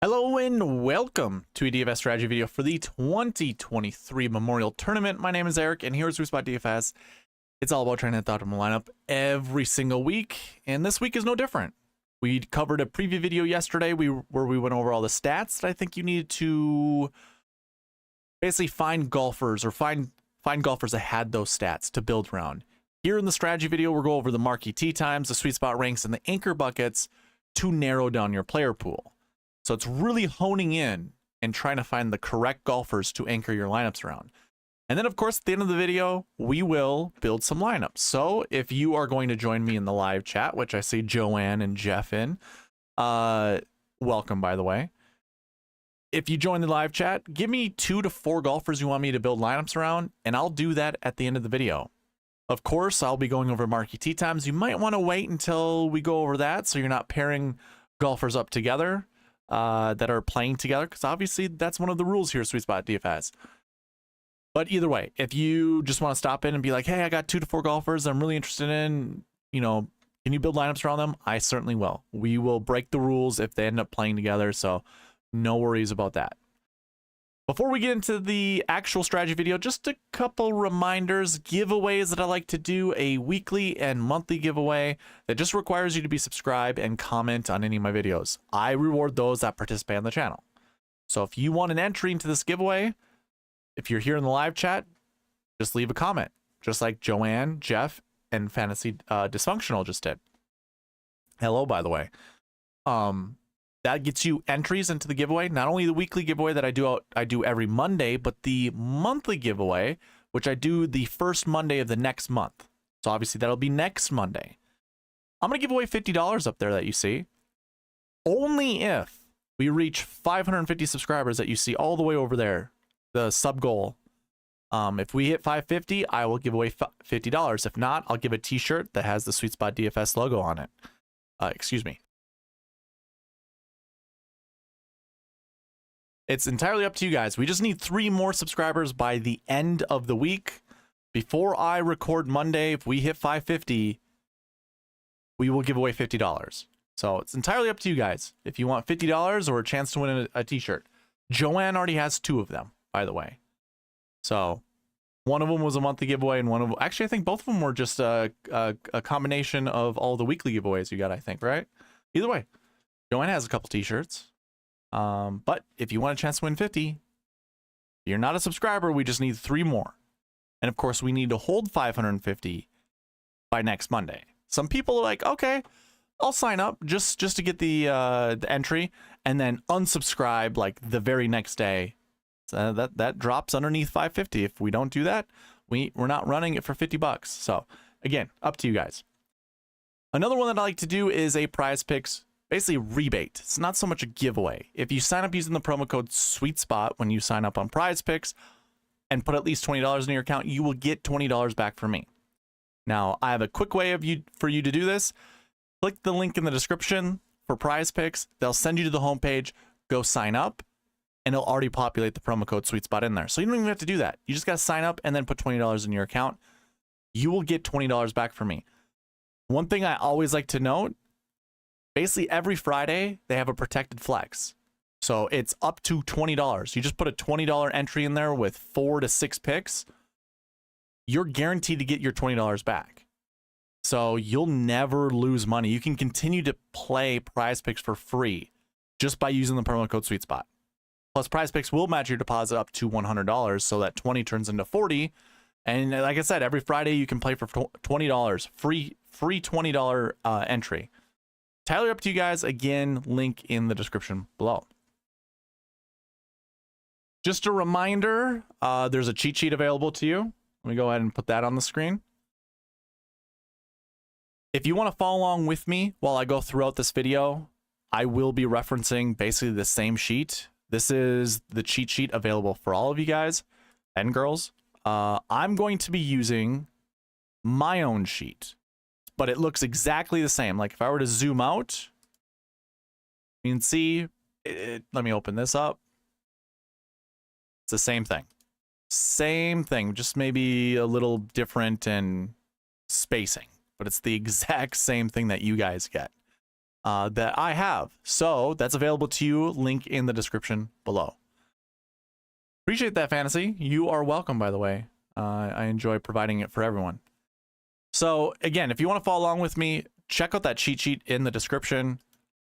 Hello and welcome to a DFS strategy video for the 2023 Memorial Tournament. My name is Eric and here at SweetSpotDFS, it's all about trying to hit the optimal lineup every single week, and this week is no different. We covered a preview video yesterday where we went over all the stats that I think you need to basically find golfers or find golfers that had those stats to build around. Here in the strategy video, we'll go over the marquee tee times, the sweet spot ranks, and the anchor buckets to narrow down your player pool. So it's really honing in and trying to find the correct golfers to anchor your lineups around. And then, of course, at the end of the video, we will build some lineups. So if you are going to join me in the live chat, which I see Joanne and Jeff in, welcome, by the way. If you join the live chat, give me 2 to 4 golfers you want me to build lineups around, and I'll do that at the end of the video. Of course, I'll be going over marquee tee times. You might want to wait until we go over that so you're not pairing golfers up together that are playing together, because obviously that's one of the rules here at SweetSpotDFS. But either way, if you just want to stop in and be like, hey, I got 2 to 4 golfers I'm really interested in, can you build lineups around them? I certainly will. We will break the rules if they end up playing together, so no worries about that. Before we get into the actual strategy video, just a couple reminders, giveaways that I like to do, a weekly and monthly giveaway that just requires you to be subscribed and comment on any of my videos. I reward those that participate on the channel. So if you want an entry into this giveaway, if you're here in the live chat, just leave a comment, just like Joanne, Jeff, and Fantasy Dysfunctional just did. Hello, by the way. That gets you entries into the giveaway. Not only the weekly giveaway that I do every Monday, but the monthly giveaway, which I do the first Monday of the next month. So obviously that'll be next Monday. I'm going to give away $50 up there that you see. Only if we reach 550 subscribers that you see all the way over there, the sub goal. If we hit 550, I will give away $50. If not, I'll give a t-shirt that has the SweetSpotDFS logo on it. Excuse me. It's entirely up to you guys. We just need 3 more subscribers by the end of the week. Before I record Monday, if we hit 550, we will give away $50. So it's entirely up to you guys. If you want $50 or a chance to win a t-shirt. Joanne already has 2 of them, by the way. So one of them was a monthly giveaway, and one of them, actually, I think both of them were just a combination of all the weekly giveaways you got, I think, right? Either way, Joanne has a couple t-shirts. But if you want a chance to win 50, you're not a subscriber, we just need 3 more. And of course, we need to hold 550 by next Monday. Some people are like, okay, I'll sign up just to get the entry and then unsubscribe like the very next day. So that drops underneath 550. If we don't do that, we're not running it for $50. So again, up to you guys. Another one that I like to do is a Prize Picks basically rebate. It's not so much a giveaway. If you sign up using the promo code SweetSpot when you sign up on Prize Picks and put at least $20 in your account, you will get $20 back from me. Now, I have a quick way for you to do this. Click the link in the description for Prize Picks. They'll send you to the homepage. Go sign up, and it'll already populate the promo code SweetSpot in there. So you don't even have to do that. You just got to sign up and then put $20 in your account. You will get $20 back from me. One thing I always like to note, basically every Friday, they have a protected flex. So it's up to $20. You just put a $20 entry in there with 4 to 6 picks. You're guaranteed to get your $20 back. So you'll never lose money. You can continue to play Prize Picks for free just by using the promo code SweetSpot. Plus, Prize Picks will match your deposit up to $100, so that 20 turns into 40. And like I said, every Friday you can play for $20, free $20 entry. Entirely up to you guys. Again, link in the description below. Just a reminder, there's a cheat sheet available to you. Let me go ahead and put that on the screen. If you want to follow along with me while I go throughout this video, I will be referencing basically the same sheet. This is the cheat sheet available for all of you guys and girls. I'm going to be using my own sheet, but it looks exactly the same. Like if I were to zoom out, you can see it. Let me open this up. It's the same thing. Same thing, just maybe a little different in spacing, but it's the exact same thing that you guys get. that I have. So that's available to you. Link in the description below. Appreciate that, Fantasy. You are welcome, by the way. I enjoy providing it for everyone. So again, if you want to follow along with me, check out that cheat sheet in the description.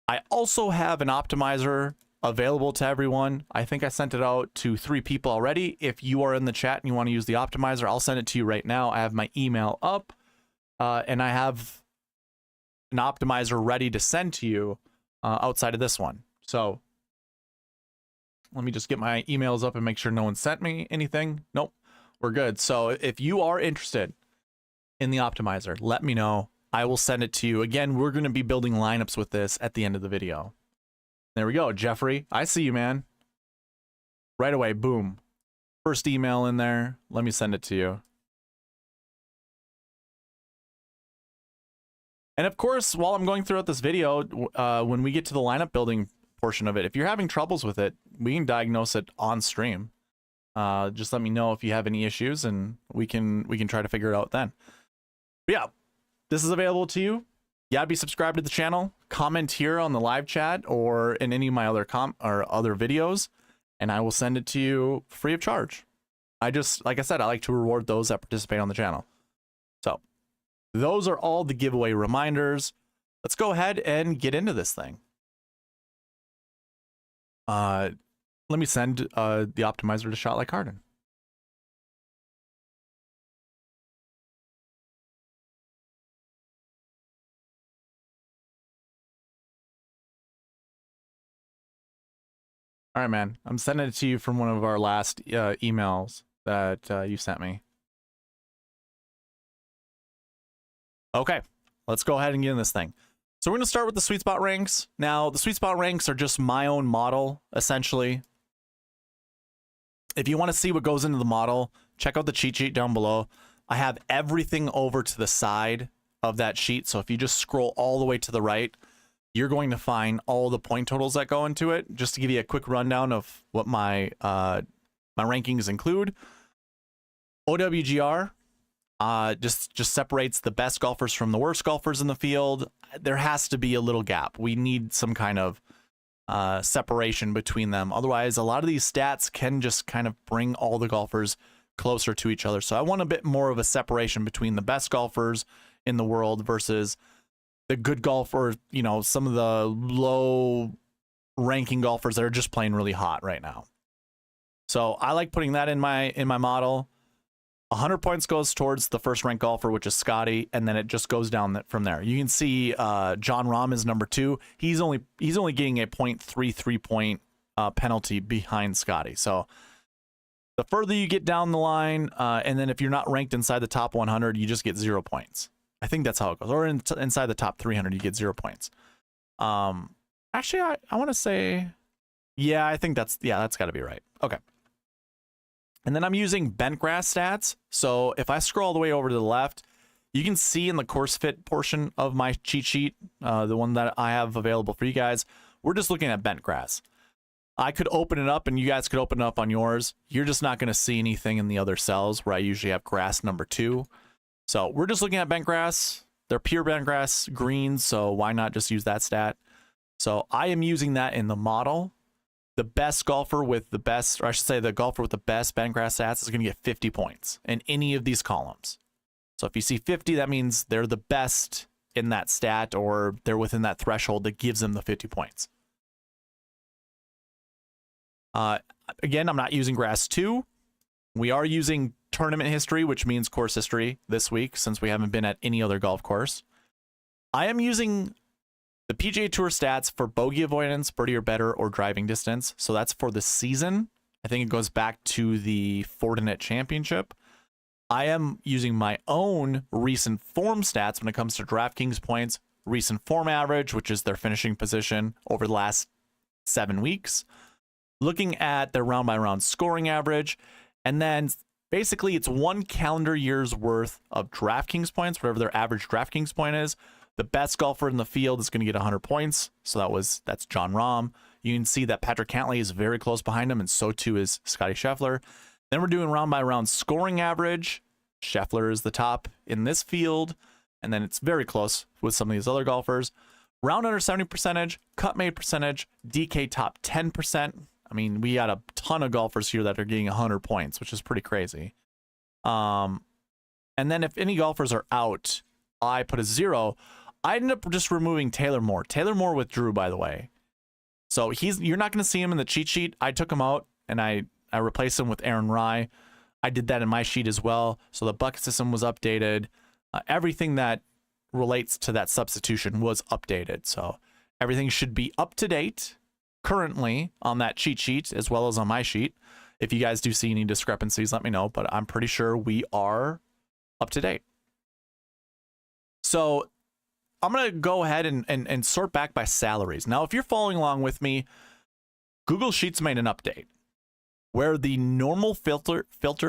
I also have an optimizer available to everyone. I think I sent it out to 3 people already. If you are in the chat and you want to use the optimizer, I'll send it to you right now. I have my email up, and I have an optimizer ready to send to you outside of this one. So let me just get my emails up and make sure no one sent me anything. Nope, we're good. So if you are interested in the optimizer, let me know. I will send it to you. Again, we're going to be building lineups with this at the end of the video. There we go, Jeffrey. I see you, man. Right away, boom. First email in there. Let me send it to you. And of course, while I'm going throughout this video, when we get to the lineup building portion of it, if you're having troubles with it, we can diagnose it on stream. Just let me know if you have any issues, and we can try to figure it out then. But yeah, this is available to you. You gotta be subscribed to the channel. Comment here on the live chat or in any of my other other videos, and I will send it to you free of charge. Like I said, I like to reward those that participate on the channel. So those are all the giveaway reminders. Let's go ahead and get into this thing. Let me send the optimizer to Shot Like Harden. All right, man. I'm sending it to you from one of our last emails that you sent me. Okay, let's go ahead and get in this thing. So we're going to start with the SweetSpot ranks. Now, the SweetSpot ranks are just my own model, essentially. If you want to see what goes into the model, check out the cheat sheet down below. I have everything over to the side of that sheet. So if you just scroll all the way to the right, you're going to find all the point totals that go into it. Just to give you a quick rundown of what my my rankings include. OWGR just separates the best golfers from the worst golfers in the field. There has to be a little gap. We need some kind of separation between them. Otherwise, a lot of these stats can just kind of bring all the golfers closer to each other. So I want a bit more of a separation between the best golfers in the world versus the good golfer, you know, some of the low ranking golfers that are just playing really hot right now. So I like putting that in my model. 100 points goes towards the first ranked golfer, which is Scotty, and then it just goes down from there. You can see John Rahm is number 2. He's only getting a 0.33 point penalty behind Scotty. So the further you get down the line, and then if you're not ranked inside the top 100, you just get 0 points. I think that's how it goes. Or inside the top 300, you get 0 points. Actually, I want to say, yeah, I think that's got to be right. Okay. And then I'm using Bentgrass stats. So if I scroll all the way over to the left, you can see in the course fit portion of my cheat sheet, the one that I have available for you guys, we're just looking at Bentgrass. I could open it up and you guys could open it up on yours. You're just not going to see anything in the other cells where I usually have grass number 2. So we're just looking at Bentgrass. They're pure Bentgrass greens, so why not just use that stat? So I am using that in the model. The best golfer with the best, or I should say the golfer with the best Bentgrass stats is going to get 50 points in any of these columns. So if you see 50, that means they're the best in that stat, or they're within that threshold that gives them the 50 points. Again, I'm not using grass 2. We are using tournament history, which means course history this week, since we haven't been at any other golf course. I am using the PGA Tour stats for bogey avoidance, birdie or better, or driving distance. So that's for the season. I think it goes back to the Fortinet Championship. I am using my own recent form stats when it comes to DraftKings points, recent form average, which is their finishing position over the last 7 weeks, looking at their round by round scoring average, and then basically it's 1 calendar year's worth of DraftKings points, whatever their average DraftKings point is. The best golfer in the field is going to get 100 points. So that's John Rahm. You can see that Patrick Cantlay is very close behind him, and so too is Scotty Scheffler. Then we're doing round by round scoring average. Scheffler is the top in this field, and then it's very close with some of these other golfers. Round under 70 percentage, cut made percentage, DK top 10%. I mean, we got a ton of golfers here that are getting 100 points, which is pretty crazy. And then if any golfers are out, I put a 0. I ended up just removing Taylor Moore. Taylor Moore withdrew, by the way. So you're not going to see him in the cheat sheet. I took him out and I replaced him with Aaron Rye. I did that in my sheet as well. So the bucket system was updated. Everything that relates to that substitution was updated. So everything should be up to date currently on that cheat sheet as well as on my sheet. If you guys do see any discrepancies, let me know, but I'm pretty sure we are up to date. So I'm going to go ahead and sort back by salaries. Now, if you're following along with me, Google Sheets made an update where the normal filter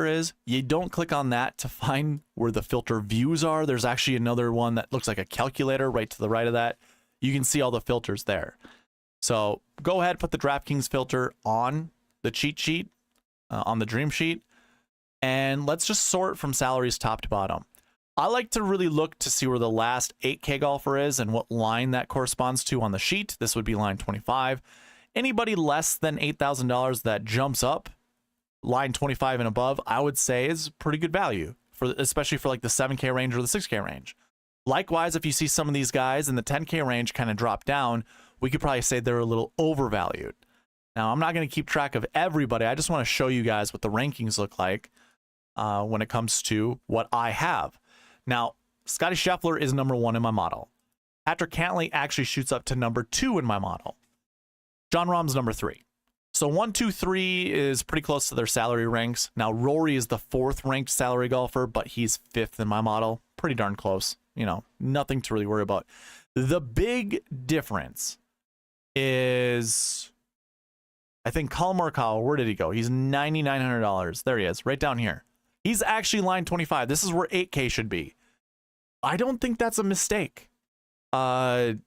is. You don't click on that to find where the filter views are. There's actually another one that looks like a calculator right to the right of that. You can see all the filters there. So go ahead, put the DraftKings filter on the cheat sheet, on the dream sheet, and let's just sort from salaries top to bottom. I like to really look to see where the last 8K golfer is and what line that corresponds to on the sheet. This would be line 25. Anybody less than $8,000 that jumps up, line 25 and above, I would say is pretty good value, especially for like the 7K range or the 6K range. Likewise, if you see some of these guys in the 10K range kind of drop down, we could probably say they're a little overvalued. Now, I'm not going to keep track of everybody. I just want to show you guys what the rankings look like when it comes to what I have. Now, Scotty Scheffler is number 1 in my model. Patrick Cantlay actually shoots up to number 2 in my model. Jon Rahm's number 3. So 1, 2, 3 is pretty close to their salary ranks. Now, Rory is the 4th ranked salary golfer, but he's 5th in my model. Pretty darn close. You know, nothing to really worry about. The big difference is, I think Collin Morikawa, where did he go? He's $9,900. There he is, right down here. He's actually line 25. This is where 8K should be. I don't think that's a mistake. I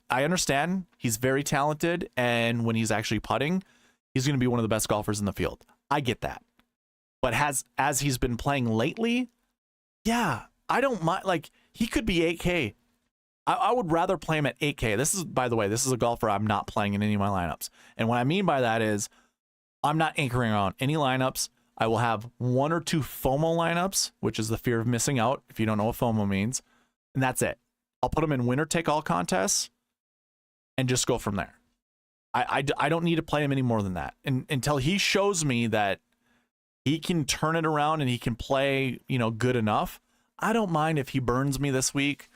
understand he's very talented, and when he's actually putting, he's going to be one of the best golfers in the field. I get that. But as he's been playing lately, yeah, I don't mind. Like, he could be 8K. I would rather play him at 8K. This is, by the way, this is a golfer I'm not playing in any of my lineups. And what I mean by that is I'm not anchoring on any lineups. I will have 1 or 2 FOMO lineups, which is the fear of missing out, if you don't know what FOMO means. And that's it. I'll put them in winner-take-all contests and just go from there. I don't need to play him any more than that. And until he shows me that he can turn it around and he can play, you know, good enough, I don't mind if he burns me this week.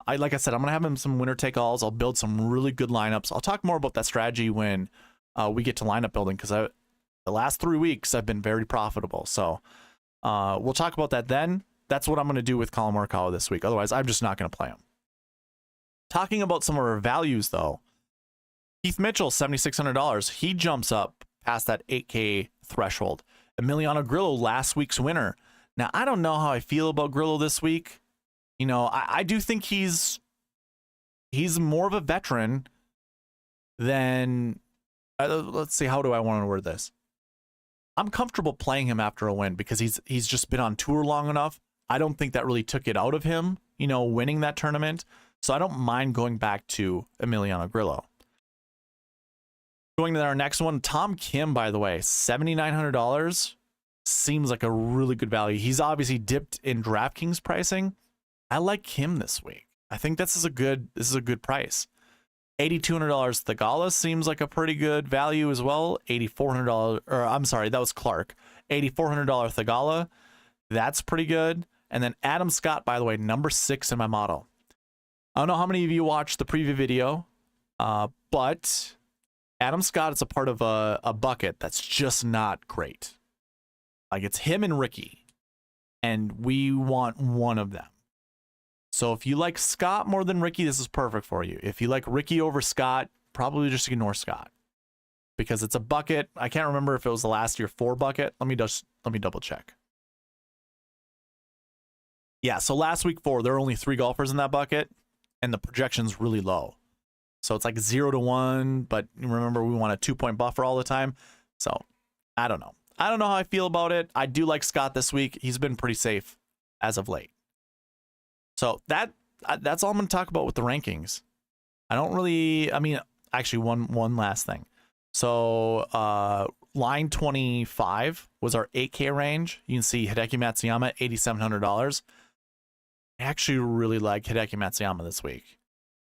Like I said, I'm going to have him some winner-take-alls. I'll build some really good lineups. I'll talk more about that strategy when we get to lineup building, because the last 3 weeks I've been very profitable. So we'll talk about that then. That's what I'm going to do with Collin Morikawa this week. Otherwise, I'm just not going to play him. Talking about some of our values, though, Keith Mitchell, $7,600. He jumps up past that 8K threshold. Emiliano Grillo, last week's winner. Now, I don't know how I feel about Grillo this week. You know, I do think he's more of a veteran than... let's see, how do I want to word this? I'm comfortable playing him after a win because he's just been on tour long enough. I don't think that really took it out of him, you know, winning that tournament. So I don't mind going back to Emiliano Grillo. Going to our next one, Tom Kim, by the way, $7,900 seems like a really good value. He's obviously dipped in DraftKings pricing. I like him this week. I think this is a good price. $8,200 Thagala seems like a pretty good value as well. $8,400, or I'm sorry, that was Clark. $8,400 Thagala, that's pretty good. And then Adam Scott, by the way, number 6 in my model. I don't know how many of you watched the preview video, but Adam Scott is a part of a bucket that's just not great. Like, it's him and Ricky, and we want one of them. So if you like Scott more than Ricky, this is perfect for you. If you like Ricky over Scott, probably just ignore Scott because it's a bucket. I can't remember if it was the last year 4 bucket. Let me double check. Yeah, so last week 4, there were only 3 golfers in that bucket, and the projection's really low. So it's like 0 to 1, but remember, we want a 2-point buffer all the time. So I don't know. I don't know how I feel about it. I do like Scott this week. He's been pretty safe as of late. So that's all I'm going to talk about with the rankings. I don't really, I mean, actually one last thing. So line 25 was our 8K range. You can see Hideki Matsuyama, $8,700. I actually really like Hideki Matsuyama this week.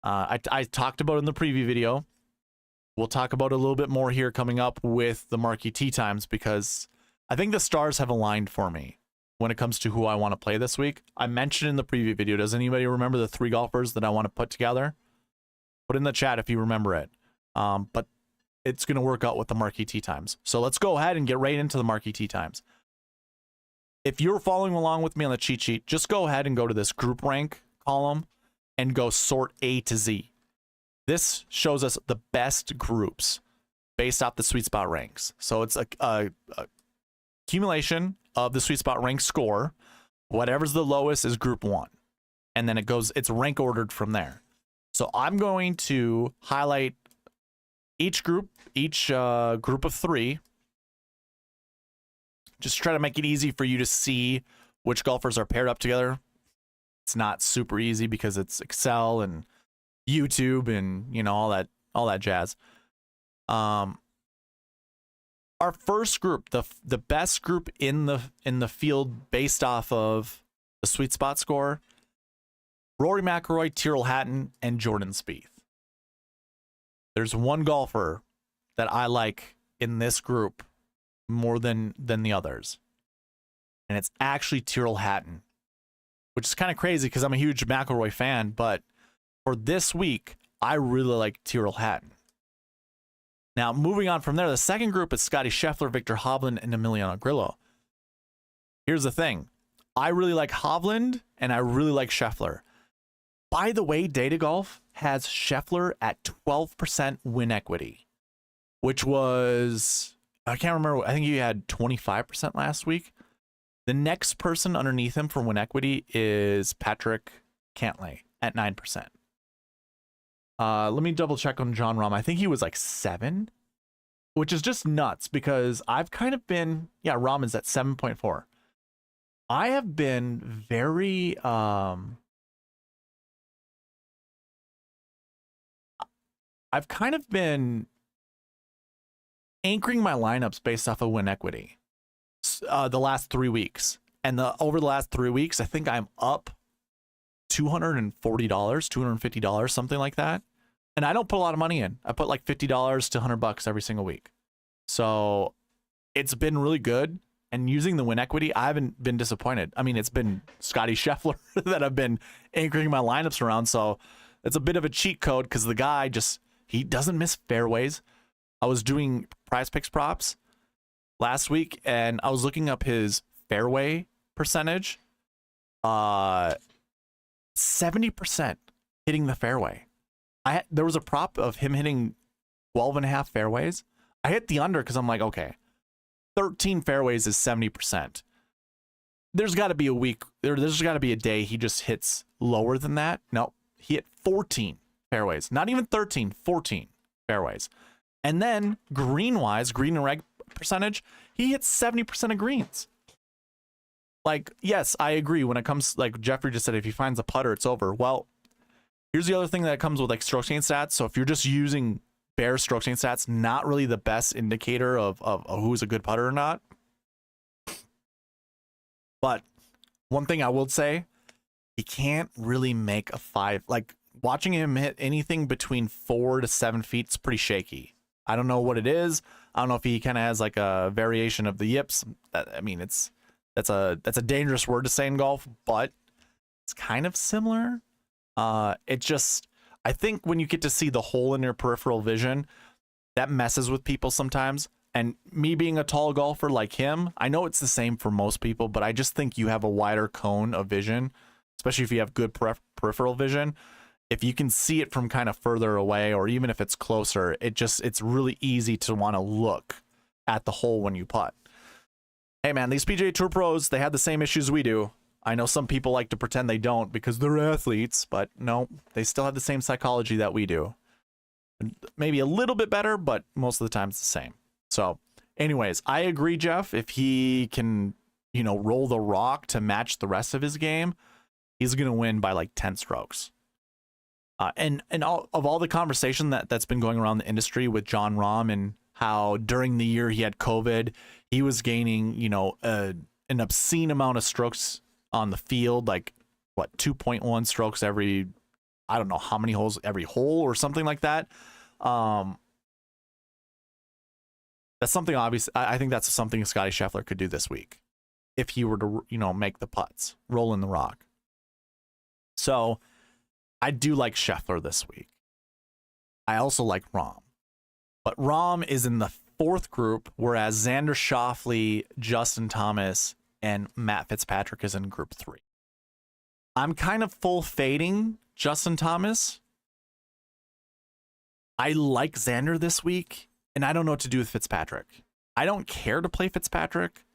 I talked about it in the preview video. We'll talk about it a little bit more here coming up with the marquee tee times, because I think the stars have aligned for me when it comes to who I want to play this week. I mentioned in the preview video, does anybody remember the 3 golfers that I want to put together? Put in the chat if you remember it. But it's going to work out with the marquee tee times. So let's go ahead and get right into the marquee tee times. If you're following along with me on the cheat sheet, just go ahead and go to this group rank column and go sort A to Z. This shows us the best groups based off the SweetSpot ranks. So it's a accumulation of the SweetSpot rank score. Whatever's the lowest is group 1. And then it's rank ordered from there. So I'm going to highlight each group of 3. Just try to make it easy for you to see which golfers are paired up together. It's not super easy because it's Excel and YouTube and, you know, all that jazz. Our first group, the best group in the field based off of the SweetSpot score, Rory McIlroy, Tyrrell Hatton, and Jordan Spieth. There's one golfer that I like in this group more than the others, and it's actually Tyrrell Hatton, which is kind of crazy because I'm a huge McIlroy fan, but for this week, I really like Tyrrell Hatton. Now, moving on from there, the second group is Scotty Scheffler, Victor Hovland, and Emiliano Grillo. Here's the thing. I really like Hovland, and I really like Scheffler. By the way, Data Golf has Scheffler at 12% win equity, which was, I can't remember, I think he had 25% last week. The next person underneath him for win equity is Patrick Cantlay at 9%. Let me double check on John Rahm. I think he was like 7, which is just nuts because I've kind of been, yeah, Rahm is at 7.4. I have been very, I've kind of been anchoring my lineups based off of win equity the last 3 weeks. And over the last 3 weeks, I think I'm up $240, $250, something like that. And I don't put a lot of money in. I put like $50 to $100 every single week. So it's been really good. And using the win equity, I haven't been disappointed. I mean, it's been Scotty Scheffler that I've been anchoring my lineups around. So it's a bit of a cheat code because the guy he doesn't miss fairways. I was doing Prize Picks props last week and I was looking up his fairway percentage. 70% hitting the fairway. There was a prop of him hitting 12.5 fairways. I hit the under because I'm like, okay, 13 fairways is 70%. There's got to be a week, there's got to be a day he just hits lower than that. No, he hit 14 fairways. Not even 13, 14 fairways. And then green and reg percentage, he hits 70% of greens. Like, yes, I agree when it comes, like Jeffrey just said, if he finds a putter, it's over. Well, here's the other thing that comes with like stroke gain stats. So if you're just using bare stroke gain stats, not really the best indicator of who's a good putter or not. But one thing I will say, he can't really make a 5. Like watching him hit anything between 4 to 7 feet is pretty shaky. I don't know what it is. I don't know if he kind of has like a variation of the yips. I mean, that's a dangerous word to say in golf, but it's kind of similar. I think when you get to see the hole in your peripheral vision, that messes with people sometimes. And me being a tall golfer like him, I know it's the same for most people, but I just think you have a wider cone of vision, especially if you have good peripheral vision. If you can see it from kind of further away, or even if it's closer, it's really easy to want to look at the hole when you putt. Hey man, these PGA Tour pros, they have the same issues we do. I know some people like to pretend they don't because they're athletes, but no, they still have the same psychology that we do. Maybe a little bit better, but most of the time it's the same. So anyways, I agree, Jeff. If he can, roll the rock to match the rest of his game, he's going to win by like 10 strokes. And all the conversation that's been going around the industry with Jon Rahm and how during the year he had COVID, he was gaining, you know, an obscene amount of strokes on the field, like what, 2.1 strokes every, I don't know how many holes, every hole or something like that. That's something obvious. I think that's something Scottie Scheffler could do this week if he were to, you know, make the putts, roll in the rock. So I do like Scheffler this week. I also like Rahm. But Rahm is in the fourth group, whereas Xander Schauffele, Justin Thomas, and Matt Fitzpatrick is in group 3. I'm kind of full fading Justin Thomas. I like Xander this week, and I don't know what to do with Fitzpatrick. I don't care to play Fitzpatrick,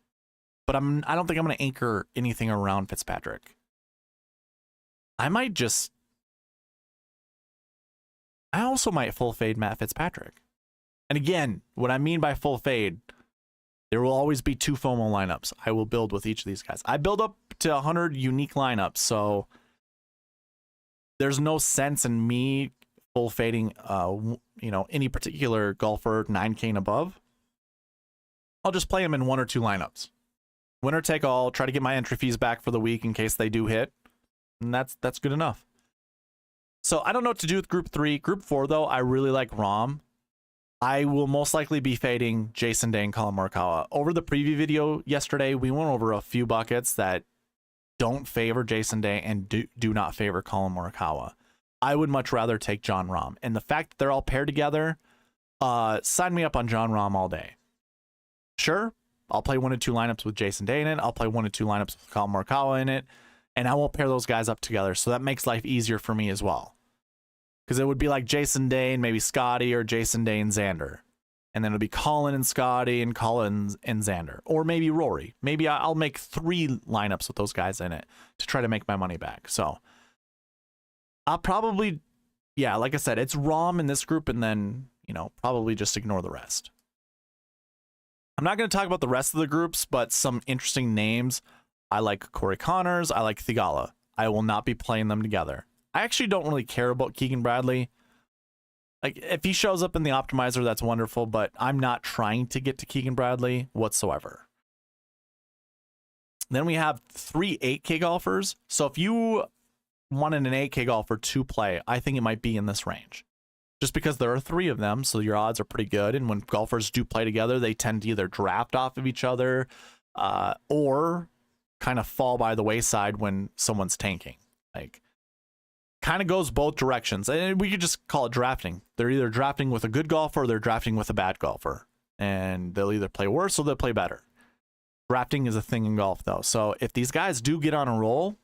but I don't think I'm going to anchor anything around Fitzpatrick. I also might full fade Matt Fitzpatrick. And again, what I mean by full fade, there will always be 2 FOMO lineups. I will build with each of these guys. I build up to 100 unique lineups, so there's no sense in me full fading, you know, any particular golfer 9K and above. I'll just play them in 1 or 2 lineups. Winner take all. Try to get my entry fees back for the week in case they do hit, and that's good enough. So I don't know what to do with group 3. Group 4, though, I really like Rahm. I will most likely be fading Jason Day and Collin Morikawa. Over the preview video yesterday, we went over a few buckets that don't favor Jason Day and do not favor Collin Morikawa. I would much rather take Jon Rahm. And the fact that they're all paired together, sign me up on Jon Rahm all day. Sure, I'll play 1 or 2 lineups with Jason Day in it. I'll play 1 or 2 lineups with Collin Morikawa in it. And I won't pair those guys up together. So that makes life easier for me as well. Because it would be like Jason Day and maybe Scotty, or Jason Day and Xander. And then it'll be Colin and Scotty and Colin and Xander. Or maybe Rory. Maybe I'll make 3 lineups with those guys in it to try to make my money back. So I'll probably, yeah, like I said, it's Rahm in this group, and then, you know, probably just ignore the rest. I'm not going to talk about the rest of the groups, but some interesting names. I like Corey Connors. I like Thigala. I will not be playing them together. I actually don't really care about Keegan Bradley. Like, if he shows up in the optimizer, that's wonderful, but I'm not trying to get to Keegan Bradley whatsoever. Then we have 3 8K golfers. So if you wanted an 8K golfer to play, I think it might be in this range. Just because there are 3 of them, so your odds are pretty good. And when golfers do play together, they tend to either draft off of each other or kind of fall by the wayside when someone's tanking. Like, kind of goes both directions, and we could just call it drafting. They're either drafting with a good golfer or they're drafting with a bad golfer, and they'll either play worse or they'll play better. Drafting is a thing in golf, though. So if these guys do get on a roll,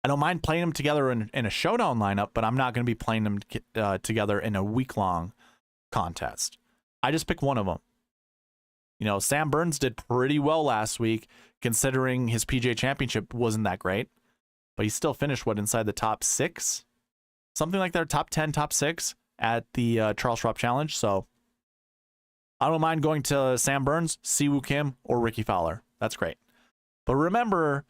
I don't mind playing them together in a showdown lineup, but I'm not going to be playing them together in a week-long contest. I just pick one of them. You know, Sam Burns did pretty well last week, considering his PGA Championship wasn't that great, but he still finished, what, inside the top 6? Something like that, top 10, top 6 at the Charles Schwab Challenge. So I don't mind going to Sam Burns, Siwoo Kim, or Ricky Fowler. That's great. But remember,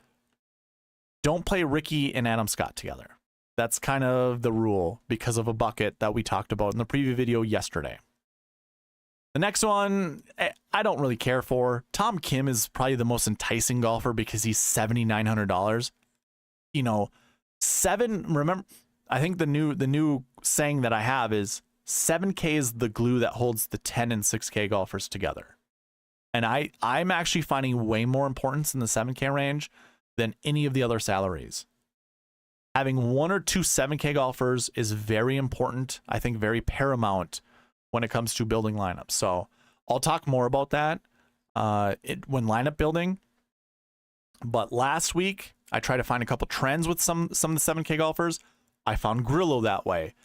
don't play Ricky and Adam Scott together. That's kind of the rule because of a bucket that we talked about in the preview video yesterday. The next one, I don't really care for. Tom Kim is probably the most enticing golfer because he's $7,900. You know, remember, I think the new saying that I have is 7K is the glue that holds the 10 and 6K golfers together. And I'm actually finding way more importance in the 7K range than any of the other salaries. Having 1 or 2 7K golfers is very important. I think very paramount when it comes to building lineups. So I'll talk more about that when lineup building. But last week, I tried to find a couple trends with some of the 7K golfers. I found Grillo that way.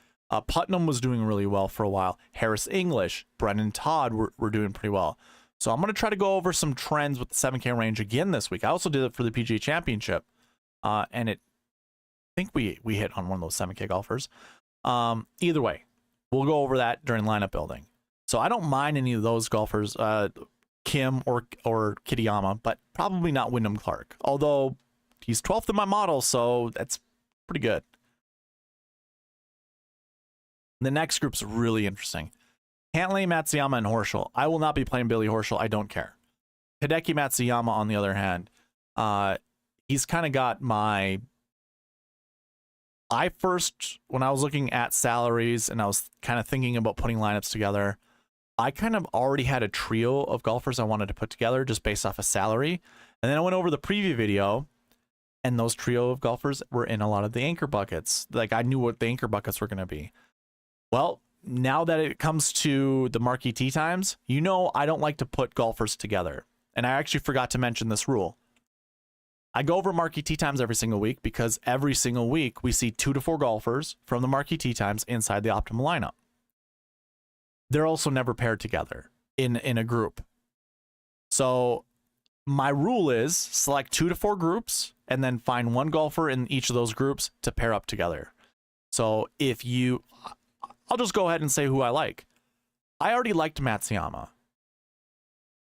Putnam was doing really well for a while. Harris English, Brendan Todd were doing pretty well. So I'm going to try to go over some trends with the 7K range again this week. I also did it for the PGA Championship. And I think we hit on one of those 7K golfers. Either way, we'll go over that during lineup building. So I don't mind any of those golfers, Kim or Kitayama, but probably not Wyndham Clark. Although he's 12th in my model, so that's pretty good. The next group's really interesting. Cantlay, Matsuyama, and Horschel. I will not be playing Billy Horschel. I don't care. Hideki Matsuyama, on the other hand, he's kind of got my... when I was looking at salaries and I was kind of thinking about putting lineups together, I kind of already had a trio of golfers I wanted to put together just based off of salary. And then I went over the preview video, and those trio of golfers were in a lot of the anchor buckets. Like, I knew what the anchor buckets were going to be. Well, now that it comes to the marquee tee times, you know I don't like to put golfers together. And I actually forgot to mention this rule. I go over marquee tee times every single week because every single week we see 2 to 4 golfers from the marquee tee times inside the optimal lineup. They're also never paired together in a group. So my rule is select 2 to 4 groups and then find one golfer in each of those groups to pair up together. So I'll just go ahead and say who I like. I already liked Matsuyama.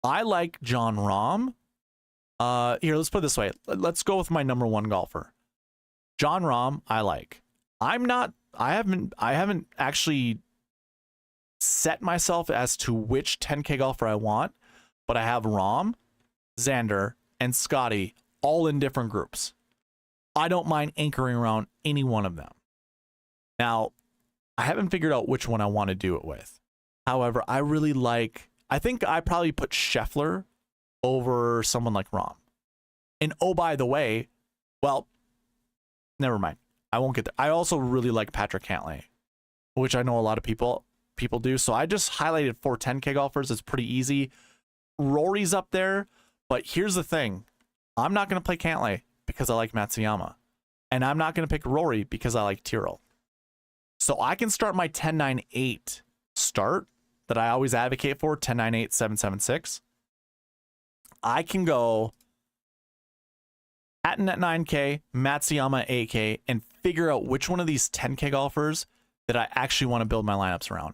I like Jon Rahm. Here, let's put it this way. Let's go with my number 1 golfer. Jon Rahm, I like. I haven't actually set myself as to which 10K golfer I want, but I have Rahm, Xander, and Scotty all in different groups. I don't mind anchoring around any one of them. Now, I haven't figured out which one I want to do it with. However, I think I probably put Scheffler over someone like Rahm. And oh, by the way, well, never mind. I won't get there. I also really like Patrick Cantlay, which I know a lot of people do. So I just highlighted 4 10K golfers. It's pretty easy. Rory's up there, but here's the thing. I'm not going to play Cantlay because I like Matsuyama. And I'm not going to pick Rory because I like Tyrrell. So I can start my 10-9-8 start that I always advocate for, 10-9-8-7-7-6. I can go Hatton at 9K, Matsuyama at 8K, and figure out which one of these 10K golfers that I actually want to build my lineups around.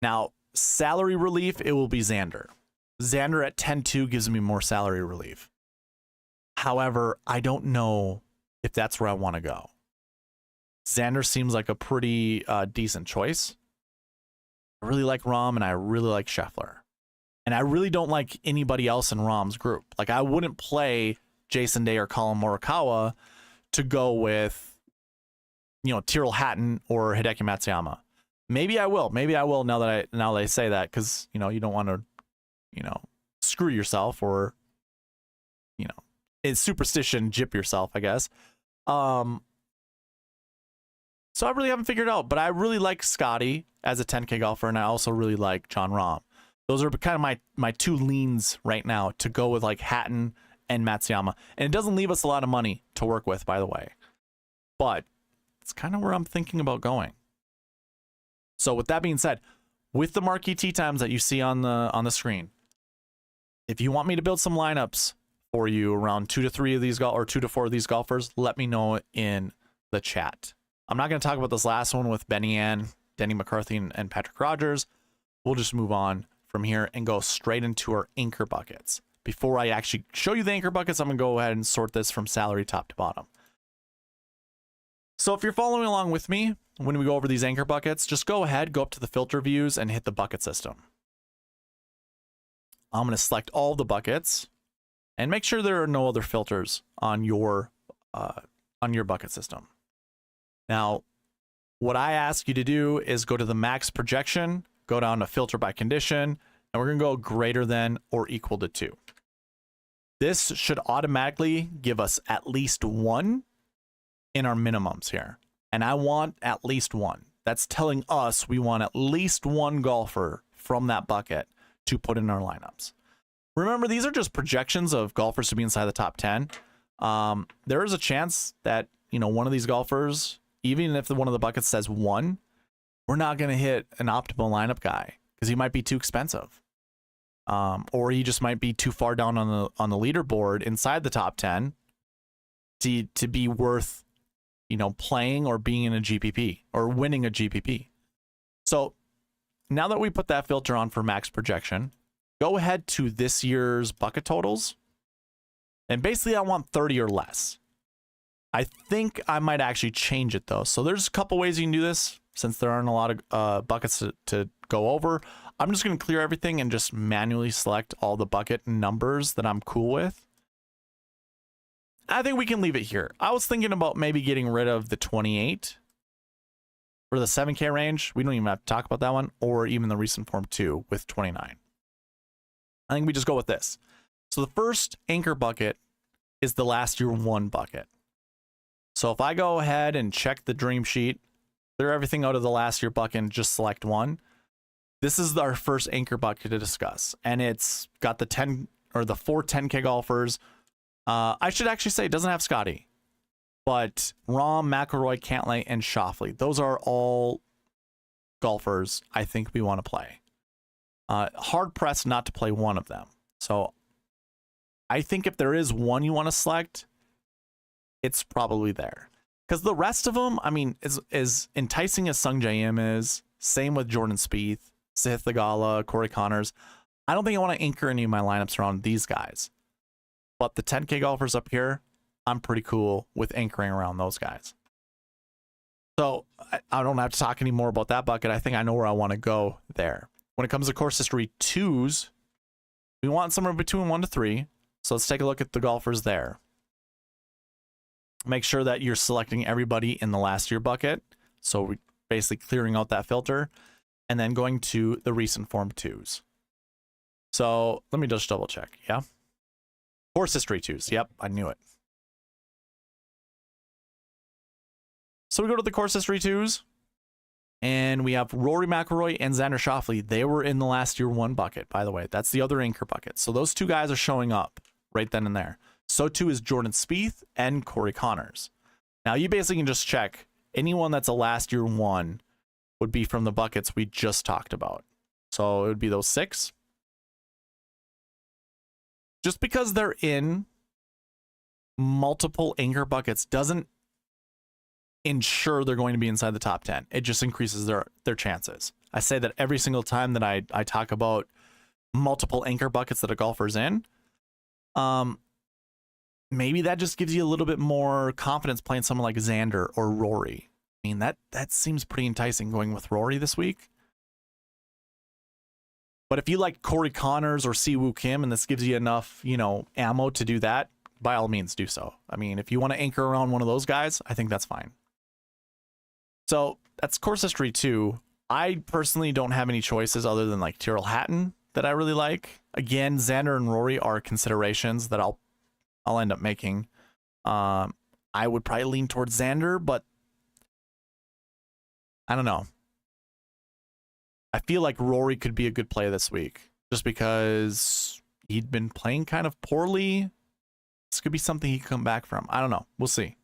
Now, salary relief, it will be Xander. Xander at 10-2 gives me more salary relief. However, I don't know if that's where I want to go. Xander seems like a pretty decent choice. I really like Rahm, and I really like Scheffler. And I really don't like anybody else in Rahm's group. Like, I wouldn't play Jason Day or Colin Morikawa to go with, Tyrrell Hatton or Hideki Matsuyama. Maybe I will. Maybe I will now that I say that, because, you don't want to, screw yourself or, in superstition, gyp yourself, I guess. So I really haven't figured it out, but I really like Scotty as a 10K golfer, and I also really like Jon Rahm. Those are kind of my 2 leans right now to go with, like, Hatton and Matsuyama. And it doesn't leave us a lot of money to work with, by the way. But it's kind of where I'm thinking about going. So with that being said, with the marquee tee times that you see on the screen, if you want me to build some lineups for you around 2 to 3 of these or 2 to 4 of these golfers, let me know in the chat. I'm not going to talk about this last one with Benny Ann, Denny McCarthy, and Patrick Rogers. We'll just move on from here and go straight into our anchor buckets. Before I actually show you the anchor buckets, I'm going to go ahead and sort this from salary top to bottom. So if you're following along with me when we go over these anchor buckets, just go ahead, go up to the filter views, and hit the bucket system. I'm going to select all the buckets and make sure there are no other filters on your bucket system. Now, what I ask you to do is go to the max projection, go down to filter by condition, and we're going to go greater than or equal to 2. This should automatically give us at least 1 in our minimums here. And I want at least 1. That's telling us we want at least 1 golfer from that bucket to put in our lineups. Remember, these are just projections of golfers to be inside the top 10. There is a chance that, one of these golfers, even if one of the buckets says 1, we're not going to hit an optimal lineup guy because he might be too expensive. Or he just might be too far down on the leaderboard inside the top 10 to be worth, playing or being in a GPP or winning a GPP. So now that we put that filter on for max projection, go ahead to this year's bucket totals. And basically I want 30 or less. I think I might actually change it though. So there's a couple ways you can do this. since there aren't a lot of buckets to go over. I'm just going to clear everything and just manually select all the bucket numbers that I'm cool with. I think we can leave it here. I was thinking about maybe getting rid of the 28 for the 7K range. We don't even have to talk about that one, or even the recent form 2 with 29. I think we just go with this. So the first anchor bucket is the last year 1 bucket. So if I go ahead and check the dream sheet, clear everything out of the last year bucket and just select one, this is our first anchor bucket to discuss. And it's got the 10 or the 4 10K golfers. I should actually say it doesn't have Scotty, but Rahm, McIlroy, Cantlay, and Schauffele. Those are all golfers I think we want to play. Hard pressed not to play one of them. So I think if there is one you want to select, it's probably there. Because the rest of them, I mean, as enticing as Sung Jae Im is, same with Jordan Spieth, Sahith Theegala, Corey Connors, I don't think I want to anchor any of my lineups around these guys. But the 10K golfers up here, I'm pretty cool with anchoring around those guys. So I don't have to talk anymore about that bucket. I think I know where I want to go there. When it comes to course history 2s, we want somewhere between 1 to 3. So let's take a look at the golfers there. Make sure that you're selecting everybody in the last year bucket. So we're basically clearing out that filter and then going to the recent form 2s. So let me just double check. Yeah. Course history 2s. Yep, I knew it. So we go to the course history 2s and we have Rory McIlroy and Xander Schauffele. They were in the last year 1 bucket, by the way. That's the other anchor bucket. So those two guys are showing up right then and there. So too is Jordan Spieth and Corey Connors. Now you basically can just check anyone that's a last year 1 would be from the buckets we just talked about. So it would be those 6. Just because they're in multiple anchor buckets doesn't ensure they're going to be inside the top 10. It just increases their chances. I say that every single time that I talk about multiple anchor buckets that a golfer's in. Maybe that just gives you a little bit more confidence playing someone like Xander or Rory. I mean, that seems pretty enticing going with Rory this week. But if you like Corey Connors or Siwoo Kim and this gives you enough, ammo to do that, by all means do so. I mean, if you want to anchor around one of those guys, I think that's fine. So that's course history 2. I personally don't have any choices other than like Tyrrell Hatton that I really like. Again, Xander and Rory are considerations that I'll end up making. I would probably lean towards Xander, but I don't know. I feel like Rory could be a good play this week just because he'd been playing kind of poorly. This could be something he can come back from. I don't know. We'll see.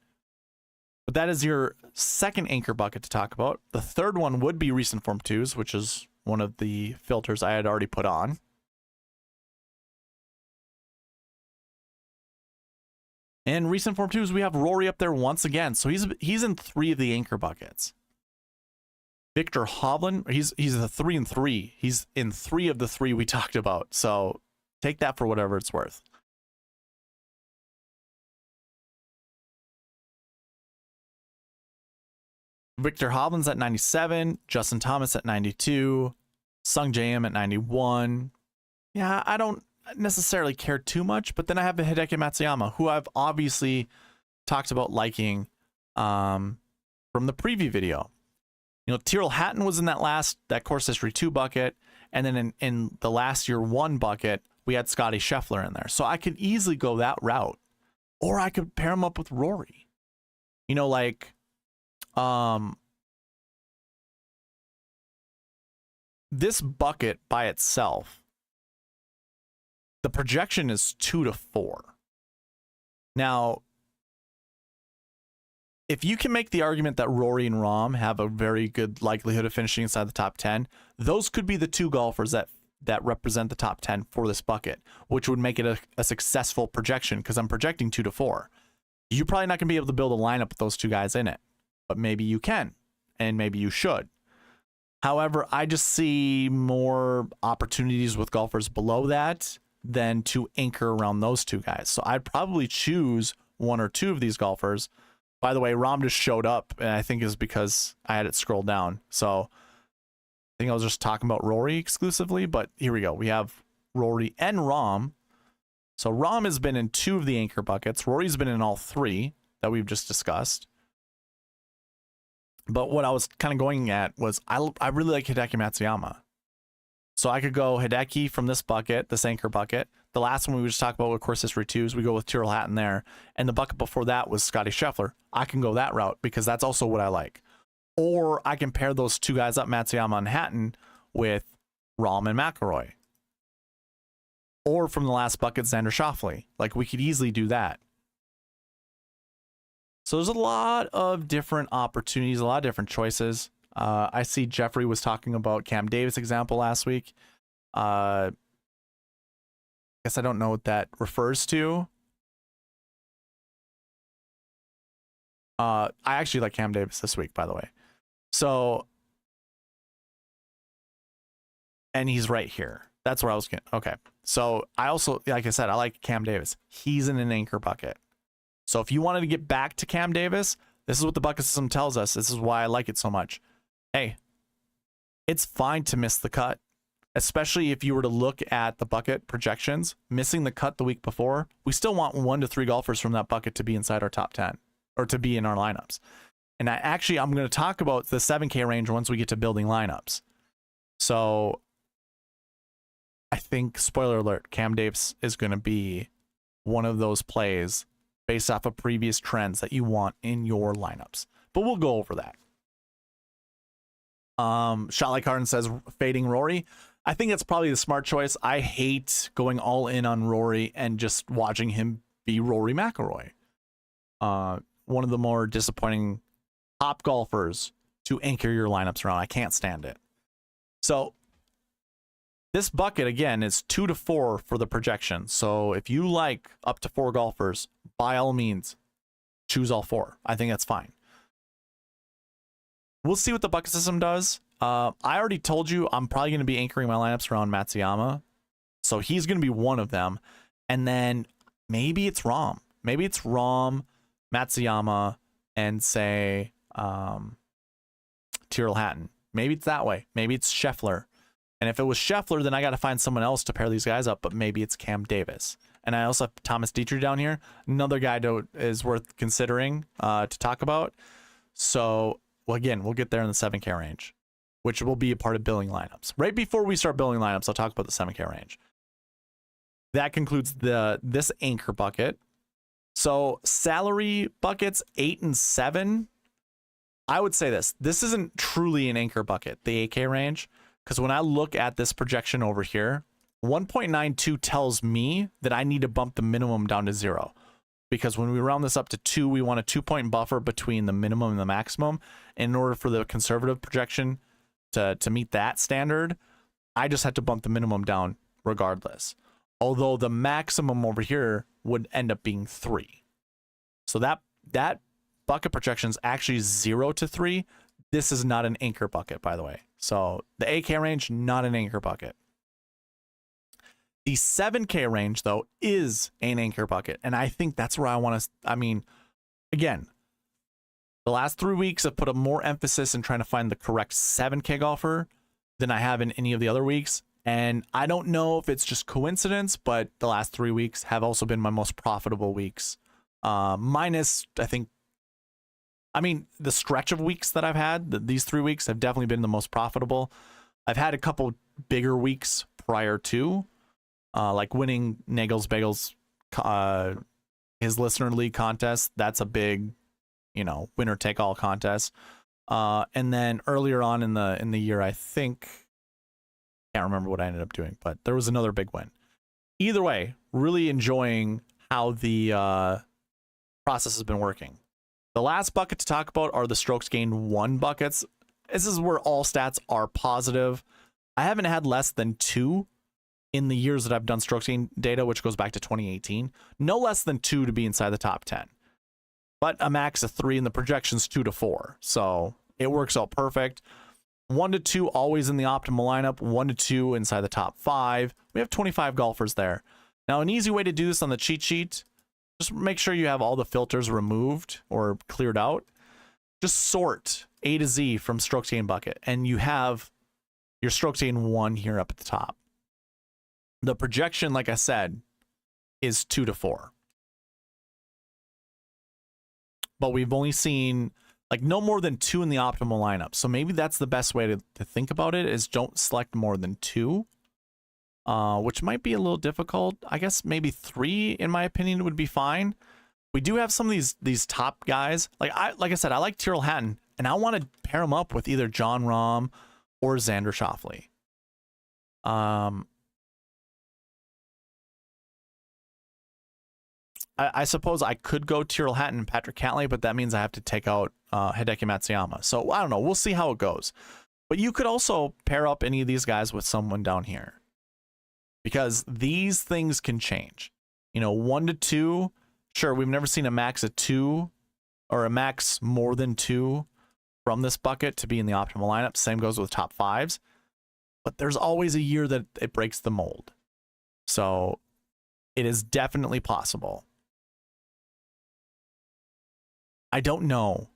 But that is your second anchor bucket to talk about. The third one would be recent form 2s, which is one of the filters I had already put on. And recent form 2s, we have Rory up there once again. So he's in 3 of the anchor buckets. Victor Hovland, he's a 3 and 3. He's in 3 of the 3 we talked about. So take that for whatever it's worth. Victor Hovland's at 97, Justin Thomas at 92, Sung Jae Im at 91. Yeah, I don't necessarily care too much, but then I have the Hideki Matsuyama, who I've obviously talked about liking from the preview video. Tyrrell Hatton was in that course history 2 bucket, and then in the last year 1 bucket, we had Scotty Scheffler in there. So I could easily go that route, or I could pair him up with Rory. This bucket by itself, the projection is 2 to 4. Now, if you can make the argument that Rory and Rahm have a very good likelihood of finishing inside the top 10, those could be the 2 golfers that represent the top 10 for this bucket, which would make it a successful projection because I'm projecting 2 to 4. You're probably not going to be able to build a lineup with those 2 guys in it, but maybe you can, and maybe you should. However, I just see more opportunities with golfers below that than to anchor around those 2 guys. So I'd probably choose 1 or 2 of these golfers By the way, Rom just showed up, and I think is because I had it scrolled down. So I think I was just talking about Rory exclusively, but here we go. We have Rory and Rom. So Rom has been in 2 of the anchor buckets. Rory's been in all 3 that we've just discussed. But what I was kind of going at was I really like Hideki Matsuyama. So I could go Hideki from this bucket, this anchor bucket. The last one we just talked about with Course History 2s, we go with Tyrrell Hatton there. And the bucket before that was Scotty Scheffler. I can go that route because that's also what I like. Or I can pair those 2 guys up, Matsuyama and Hatton, with Rahm and McIlroy. Or from the last bucket, Xander Schauffele. Like, we could easily do that. So there's a lot of different opportunities, a lot of different choices. I see Jeffrey was talking about Cam Davis example last week. I guess I don't know what that refers to. I actually like Cam Davis this week, by the way. So, and he's right here. That's where I was getting. Okay. So I also, like I said, I like Cam Davis. He's in an anchor bucket. So if you wanted to get back to Cam Davis, this is what the bucket system tells us. This is why I like it so much. Hey, it's fine to miss the cut, especially if you were to look at the bucket projections. Missing the cut the week before, we still want 1 to 3 golfers from that bucket to be inside our top 10 or to be in our lineups. And I'm going to talk about the 7K range once we get to building lineups. So I think, spoiler alert, Cam Davis is going to be one of those plays based off of previous trends that you want in your lineups. But we'll go over that. Shot Like Harden says fading Rory. I think that's probably the smart choice. I hate going all in on Rory and just watching him be Rory McIlroy. One of the more disappointing top golfers to anchor your lineups around. I can't stand it. So this bucket, again, is 2 to 4 for the projection. So if you like up to 4 golfers, by all means, choose all 4. I think that's fine. We'll see what the bucket system does. I already told you I'm probably going to be anchoring my lineups around Matsuyama. So he's going to be one of them. And then maybe it's Rahm. Maybe it's Rahm, Matsuyama, and say Tyrrell Hatton. Maybe it's that way. Maybe it's Scheffler. And if it was Scheffler, then I got to find someone else to pair these guys up. But maybe it's Cam Davis. And I also have Thomas Dietrich down here. Another guy is worth considering to talk about. So, well, again, we'll get there in the 7K range, which will be a part of building lineups. Right before we start building lineups, I'll talk about the 7K range. That concludes this anchor bucket. So salary buckets 8 and 7. I would say this isn't truly an anchor bucket, the 8K range, because when I look at this projection over here, 1.92 tells me that I need to bump the minimum down to 0. Because when we round this up to 2, we want a 2-point buffer between the minimum and the maximum. In order for the conservative projection to meet that standard, I just had to bump the minimum down regardless. Although the maximum over here would end up being 3. So that bucket projection is actually 0 to 3. This is not an anchor bucket, by the way. So the 8K range, not an anchor bucket. The 7K range, though, is an anchor bucket. And I think that's where I want to, I mean, again, the last 3 weeks I've put a more emphasis in trying to find the correct 7K golfer than I have in any of the other weeks. And I don't know if it's just coincidence, but the last 3 weeks have also been my most profitable weeks. Minus, I mean, the stretch of weeks that I've had, these 3 weeks have definitely been the most profitable. I've had a couple bigger weeks prior to, like winning Nagel's Bagels, his listener league contest. That's a big, winner take all contest. And then earlier on in the year, I can't remember what I ended up doing, but there was another big win. Either way, really enjoying how the process has been working. The last bucket to talk about are the strokes gained 1 buckets. This is where all stats are positive. I haven't had less than 2 in the years that I've done strokes gained data, which goes back to 2018. No less than 2 to be inside the top 10. But a max of 3 in the projections 2 to 4. So it works out perfect. 1 to 2 always in the optimal lineup. 1 to 2 inside the top 5. We have 25 golfers there. Now, an easy way to do this on the cheat sheet Just make sure you have all the filters removed or cleared out. Just sort A to Z from strokes gained bucket, and you have your strokes gained 1 here up at the top. The projection, like I said, is 2 to 4. But we've only seen like no more than 2 in the optimal lineup. So maybe that's the best way to think about it, is don't select more than 2, which might be a little difficult. I guess maybe 3, in my opinion, would be fine. We do have some of these top guys. Like I said, I like Tyrrell Hatton, and I want to pair him up with either Jon Rahm or Xander Schauffele. I suppose I could go Tyrrell Hatton and Patrick Cantlay, but that means I have to take out Hideki Matsuyama. So I don't know. We'll see how it goes. But you could also pair up any of these guys with someone down here, because these things can change. You know, 1 to 2. Sure, we've never seen a max of 2 or a max more than 2 from this bucket to be in the optimal lineup. Same goes with top 5s. But there's always a year that it breaks the mold. So it is definitely possible. I don't know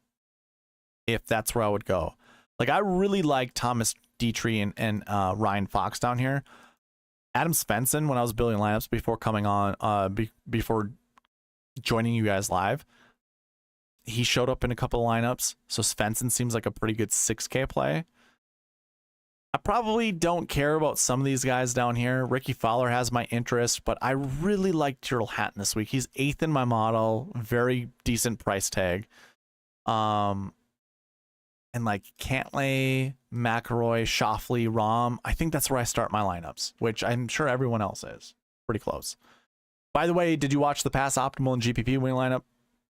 if that's where I would go. Like, I really like Thomas Dietrich and Ryan Fox down here. Adam Svensson, when I was building lineups before coming on, before joining you guys live, he showed up in a couple of lineups. So Svensson seems like a pretty good 6K play. I probably don't care about some of these guys down here. Ricky Fowler has my interest, but I really like Tyrrell Hatton this week. He's 8th in my model, very decent price tag. And like Cantlay, McIlroy, Schauffele, Rahm, I think that's where I start my lineups, which I'm sure everyone else is. Pretty close. By the way, did you watch the past optimal and GPP winning lineup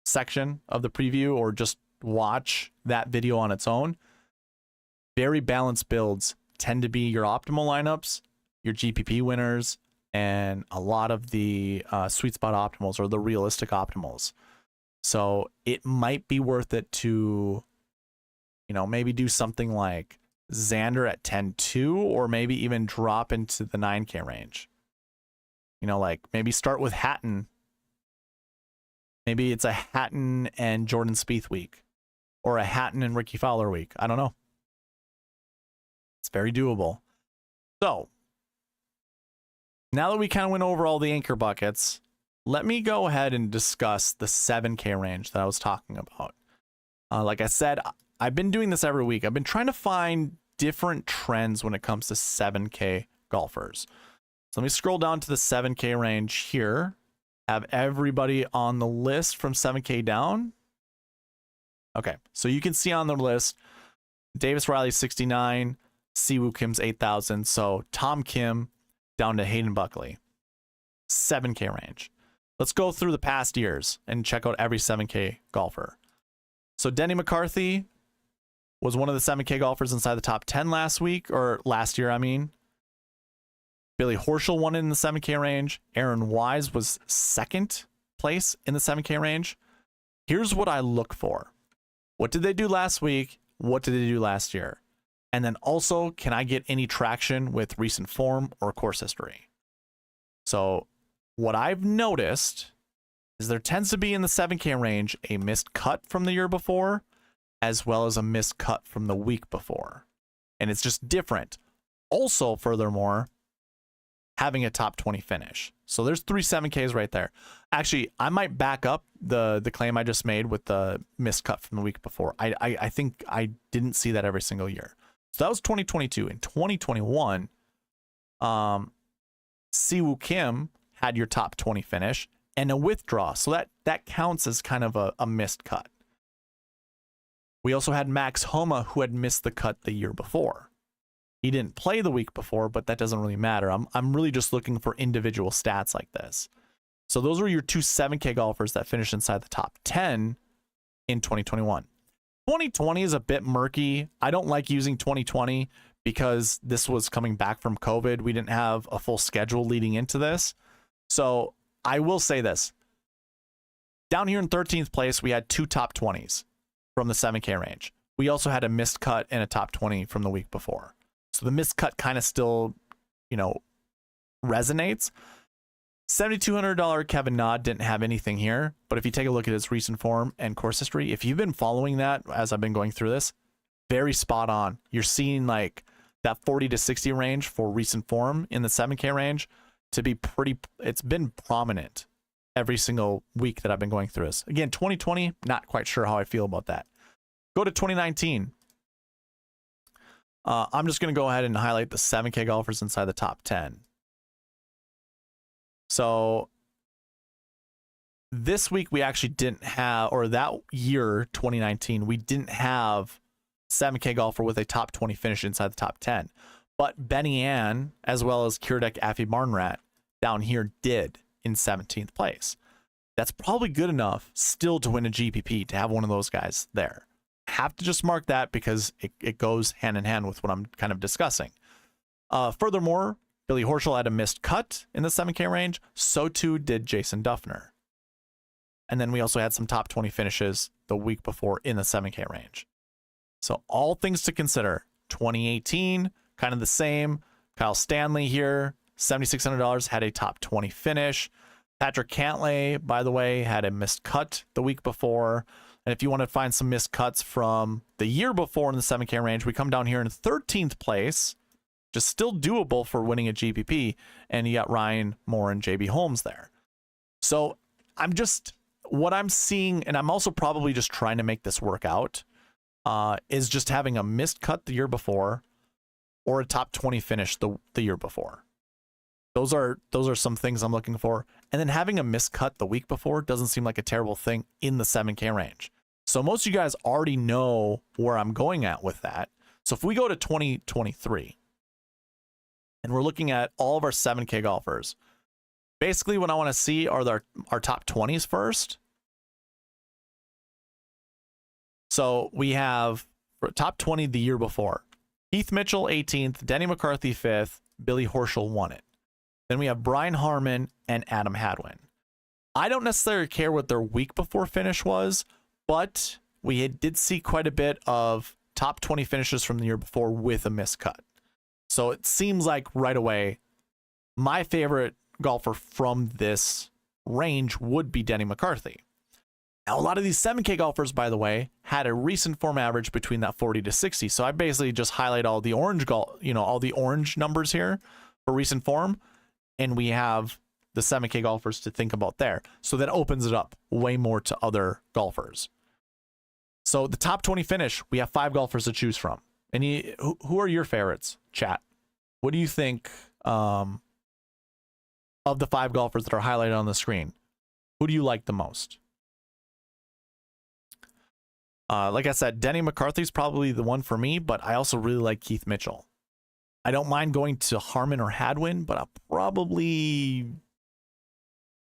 section of the preview, or just watch that video on its own? Very balanced builds tend to be your optimal lineups, your GPP winners, and a lot of the sweet spot optimals, or the realistic optimals. So it might be worth it to, you know, maybe do something like Xander at 10-2, or maybe even drop into the 9K range. You know, like maybe start with Hatton. Maybe it's a Hatton and Jordan Spieth week, or a Hatton and Ricky Fowler week. I don't know. It's very doable. So now that we kind of went over all the anchor buckets, let me go ahead and discuss the 7K range that I was talking about. Like I said, I've been doing this every week. I've been trying to find different trends when it comes to 7K golfers. So let me scroll down to the 7K range here. Have everybody on the list from 7K down. Okay, so you can see on the list, Davis Riley 69, Siwoo Kim's 8,000. So Tom Kim down to Hayden Buckley, 7K range. Let's go through the past years and check out every 7K golfer. So Denny McCarthy was one of the 7K golfers inside the top 10 last week, or last year, I mean. Billy Horschel won in the 7K range. Aaron Wise was 2nd place in the 7K range. Here's what I look for. What did they do last week? What did they do last year? And then also, can I get any traction with recent form or course history? So what I've noticed is there tends to be in the 7K range a missed cut from the year before, as well as a missed cut from the week before. And it's just different. Also, furthermore, having a top 20 finish. So there's 3 7Ks right there. Actually, I might back up the claim I just made with the missed cut from the week before. I think I didn't see that every single year. So that was 2022. In 2021, Siwoo Kim had your top 20 finish and a withdraw. So that counts as kind of a missed cut. We also had Max Homa, who had missed the cut the year before. He didn't play the week before, but that doesn't really matter. I'm really just looking for individual stats like this. So those were your 2 7K golfers that finished inside the top 10 in 2021. 2020 is a bit murky. I don't like using 2020 because this was coming back from COVID. We didn't have a full schedule leading into this. So I will say this. Down here in 13th place, we had 2 top 20s from the 7K range. We also had a missed cut and a top 20 from the week before. So the missed cut kind of still, you know, resonates. $7,200 Kevin Na didn't have anything here, but if you take a look at his recent form and course history, if you've been following that as I've been going through this, very spot on. You're seeing like that 40 to 60 range for recent form in the 7K range to be pretty, it's been prominent every single week that I've been going through this. Again, 2020, not quite sure how I feel about that. Go to 2019. I'm just going to go ahead and highlight the 7K golfers inside the top 10. So this week we actually didn't have, or that year, 2019, we didn't have 7K golfer with a top 20 finish inside the top 10. But Benny Ann, as well as Kiradek Affy Barnrat down here did in 17th place. That's probably good enough still to win a GPP to have one of those guys there. Have to just mark that because it goes hand in hand with what I'm kind of discussing. Furthermore, Billy Horschel had a missed cut in the 7K range. So too did Jason Duffner. And then we also had some top 20 finishes the week before in the 7K range. So all things to consider. 2018, kind of the same. Kyle Stanley here, $7,600, had a top 20 finish. Patrick Cantlay, by the way, had a missed cut the week before. And if you want to find some missed cuts from the year before in the 7K range, we come down here in 13th place, just still doable for winning a GPP. And you got Ryan Moore and JB Holmes there. So what I'm seeing, and I'm also probably just trying to make this work out, is just having a missed cut the year before or a top 20 finish the year before. Those are some things I'm looking for. And then having a missed cut the week before doesn't seem like a terrible thing in the 7K range. So most of you guys already know where I'm going at with that. So if we go to 2023 and we're looking at all of our 7K golfers, basically what I want to see are our top 20s first. So we have for top 20 the year before. Heath Mitchell 18th, Denny McCarthy 5th, Billy Horschel won it. Then we have Brian Harmon and Adam Hadwin. I don't necessarily care what their week before finish was, but we did see quite a bit of top 20 finishes from the year before with a miscut. So it seems like right away, my favorite golfer from this range would be Denny McCarthy. Now, a lot of these 7K golfers, by the way, had a recent form average between that 40 to 60. So I basically just highlight all the orange all the orange numbers here for recent form. And we have the 7K golfers to think about there. So that opens it up way more to other golfers. So the top 20 finish, we have 5 golfers to choose from. And who are your favorites, chat? What do you think of the 5 golfers that are highlighted on the screen? Who do you like the most? Like I said, Denny McCarthy's probably the one for me, but I also really like Keith Mitchell. I don't mind going to Harmon or Hadwin, but I'll probably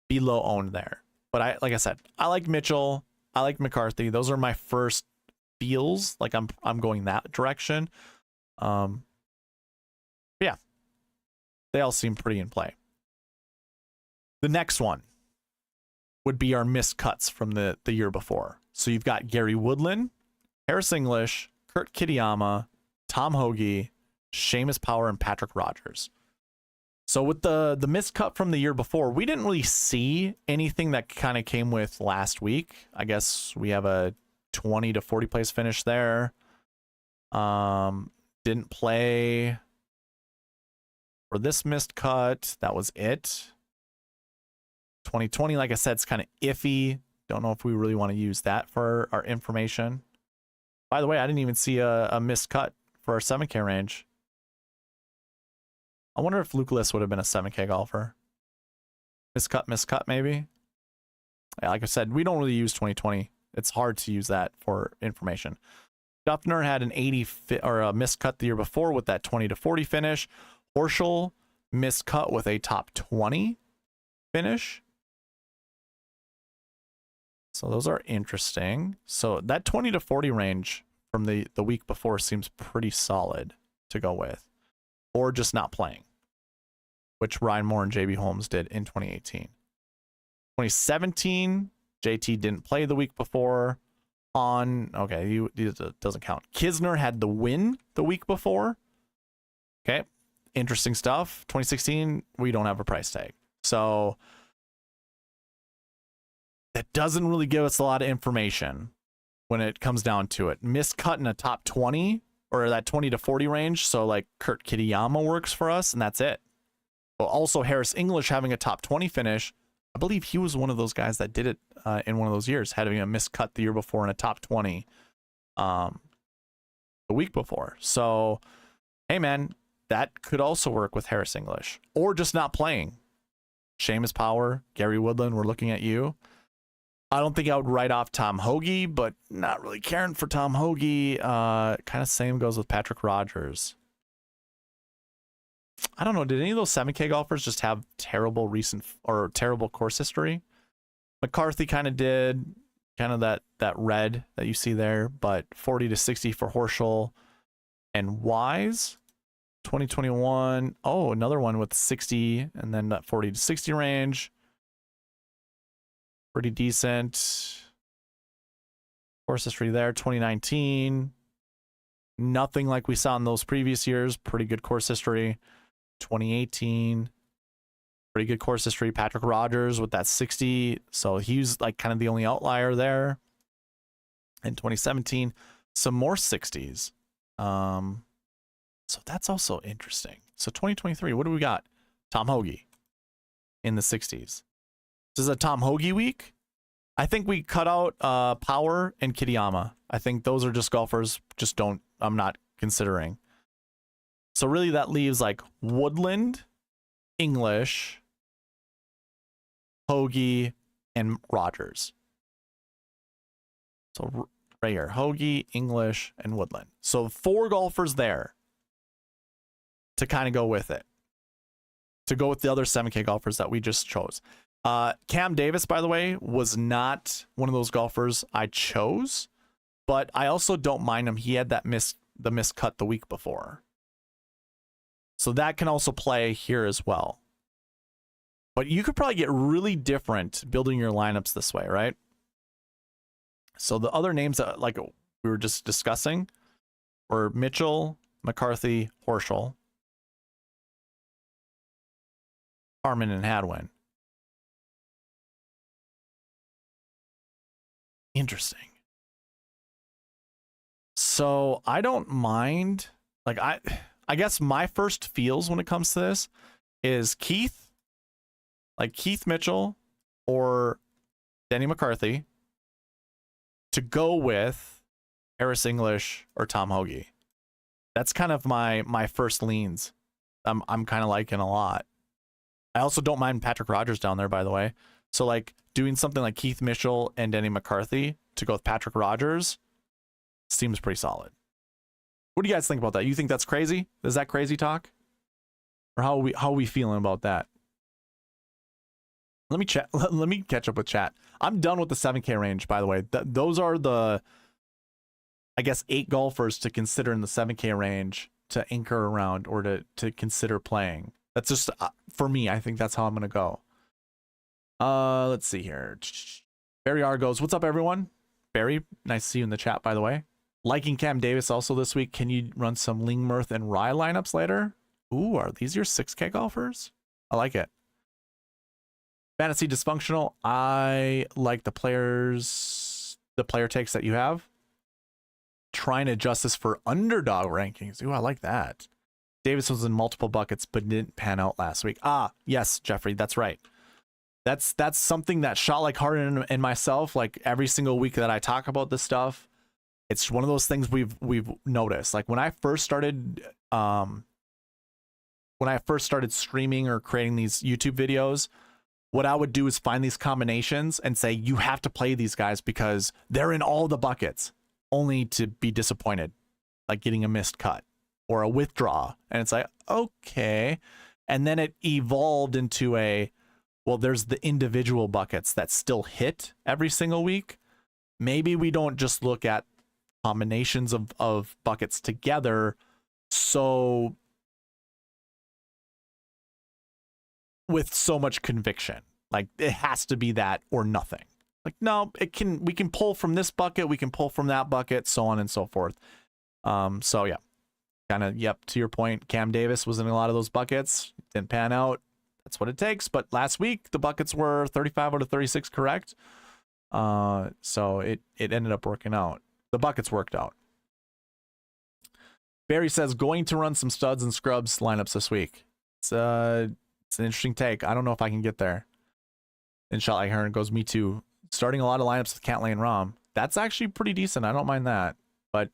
be low owned there. But like I said, I like Mitchell. I like McCarthy. Those are my first feels. Like I'm going that direction. Yeah, they all seem pretty in play. The next one would be our missed cuts from the year before. So you've got Gary Woodland, Harris English, Kurt Kitayama, Tom Hoagie, Seamus Power, and Patrick Rogers. So with the miscut from the year before, we didn't really see anything that kind of came with last week. I guess we have a 20 to 40 place finish there. Didn't play for this missed cut. That was it. 2020, like I said, it's kind of iffy. Don't know if we really want to use that for our information. By the way, I didn't even see a missed cut for our 7K range. I wonder if Luke List would have been a 7K golfer. Miscut, maybe. Yeah, like I said, we don't really use 2020. It's hard to use that for information. Duffner had an 80 or a miscut the year before with that 20 to 40 finish. Horschel miscut with a top 20 finish. So those are interesting. So that 20 to 40 range from the week before seems pretty solid to go with. Or just not playing, which Ryan Moore and JB Holmes did in 2018. 2017, JT didn't play the week before. Okay, he doesn't count. Kisner had the win the week before. Okay, interesting stuff. 2016, we don't have a price tag. So that doesn't really give us a lot of information when it comes down to it. Missed cut in a top 20 or that 20 to 40 range. So like Kurt Kitayama works for us, and that's it. But also Harris English having a top 20 finish. I believe he was one of those guys that did it in one of those years, having a missed cut the year before in a top 20 the week before. So, hey man, that could also work with Harris English, or just not playing. Seamus Power, Gary Woodland, we're looking at you. I don't think I would write off Tom Hoagie, but not really caring for Tom Hoagie. Kind of same goes with Patrick Rogers. I don't know. Did any of those 7K golfers just have terrible recent or terrible course history? McCarthy kind of did, kind of that red that you see there, but 40 to 60 for Horschel and Wise. 2021. Oh, another one with 60 and then that 40 to 60 range. Pretty decent course history there. 2019. Nothing like we saw in those previous years. Pretty good course history. 2018. Pretty good course history. Patrick Rogers with that 60. So he's like kind of the only outlier there. In 2017, some more 60s. So that's also interesting. So 2023, what do we got? Tom Hoagie in the 60s. This is a Tom Hoagie week. I think we cut out Power and Kitayama. I think those are just golfers I'm not considering. So really that leaves like Woodland, English, Hoagie, and Rogers. So right here, Hoagie, English, and Woodland. So 4 golfers there to kind of go with it. To go with the other 7K golfers that we just chose. Cam Davis, by the way, was not one of those golfers I chose, but I also don't mind him. He had that the missed cut the week before. So that can also play here as well. But you could probably get really different building your lineups this way, right? So the other names that like we were just discussing were Mitchell, McCarthy, Horschel, Harmon, and Hadwin. Interesting. So I don't mind. Like I guess my first feels when it comes to this is Keith, like Keith Mitchell or Denny McCarthy, to go with Harris English or Tom Hoagie. That's kind of my first leans. I'm kind of liking a lot. I also don't mind Patrick Rogers down there, by the way. So like doing something like Keith Mitchell and Denny McCarthy to go with Patrick Rogers seems pretty solid. What do you guys think about that? You think that's crazy? Is that crazy talk? Or how are we feeling about that? Let me catch up with chat. I'm done with the 7K range, by the way. Those are the, I guess, 8 golfers to consider in the 7K range to anchor around or to consider playing. That's just for me. I think that's how I'm gonna go. Let's see here. Barry R goes, "What's up, everyone?" Barry, nice to see you in the chat, by the way. Liking Cam Davis also this week. Can you run some Lingmerth and Rye lineups later? Ooh, are these your 6K golfers? I like it. Fantasy Dysfunctional. I like the player takes that you have. Trying to adjust this for underdog rankings. Ooh, I like that. Davis was in multiple buckets, but didn't pan out last week. Ah, yes, Jeffrey, that's right. That's something that Shot Like Harden and myself, like every single week that I talk about this stuff, it's one of those things we've noticed. Like when I first started streaming or creating these YouTube videos, what I would do is find these combinations and say, you have to play these guys because they're in all the buckets, only to be disappointed, like getting a missed cut or a withdraw. And it's like, okay. And then it evolved into well, there's the individual buckets that still hit every single week. Maybe we don't just look at combinations of buckets together. So with so much conviction, like it has to be that or nothing. Like, no, we can pull from this bucket, we can pull from that bucket, so on and so forth. So yeah, kind of, yep, to your point, Cam Davis was in a lot of those buckets, didn't pan out. that's what it takes. But last week, the buckets were 35 out of 36 correct. So it ended up working out. The buckets worked out. Barry says, going to run some studs and scrubs lineups this week. It's an interesting take. I don't know if I can get there. And Shot Like Hearn goes, me too. Starting a lot of lineups with Cantlay and Rom. That's actually pretty decent. I don't mind that. But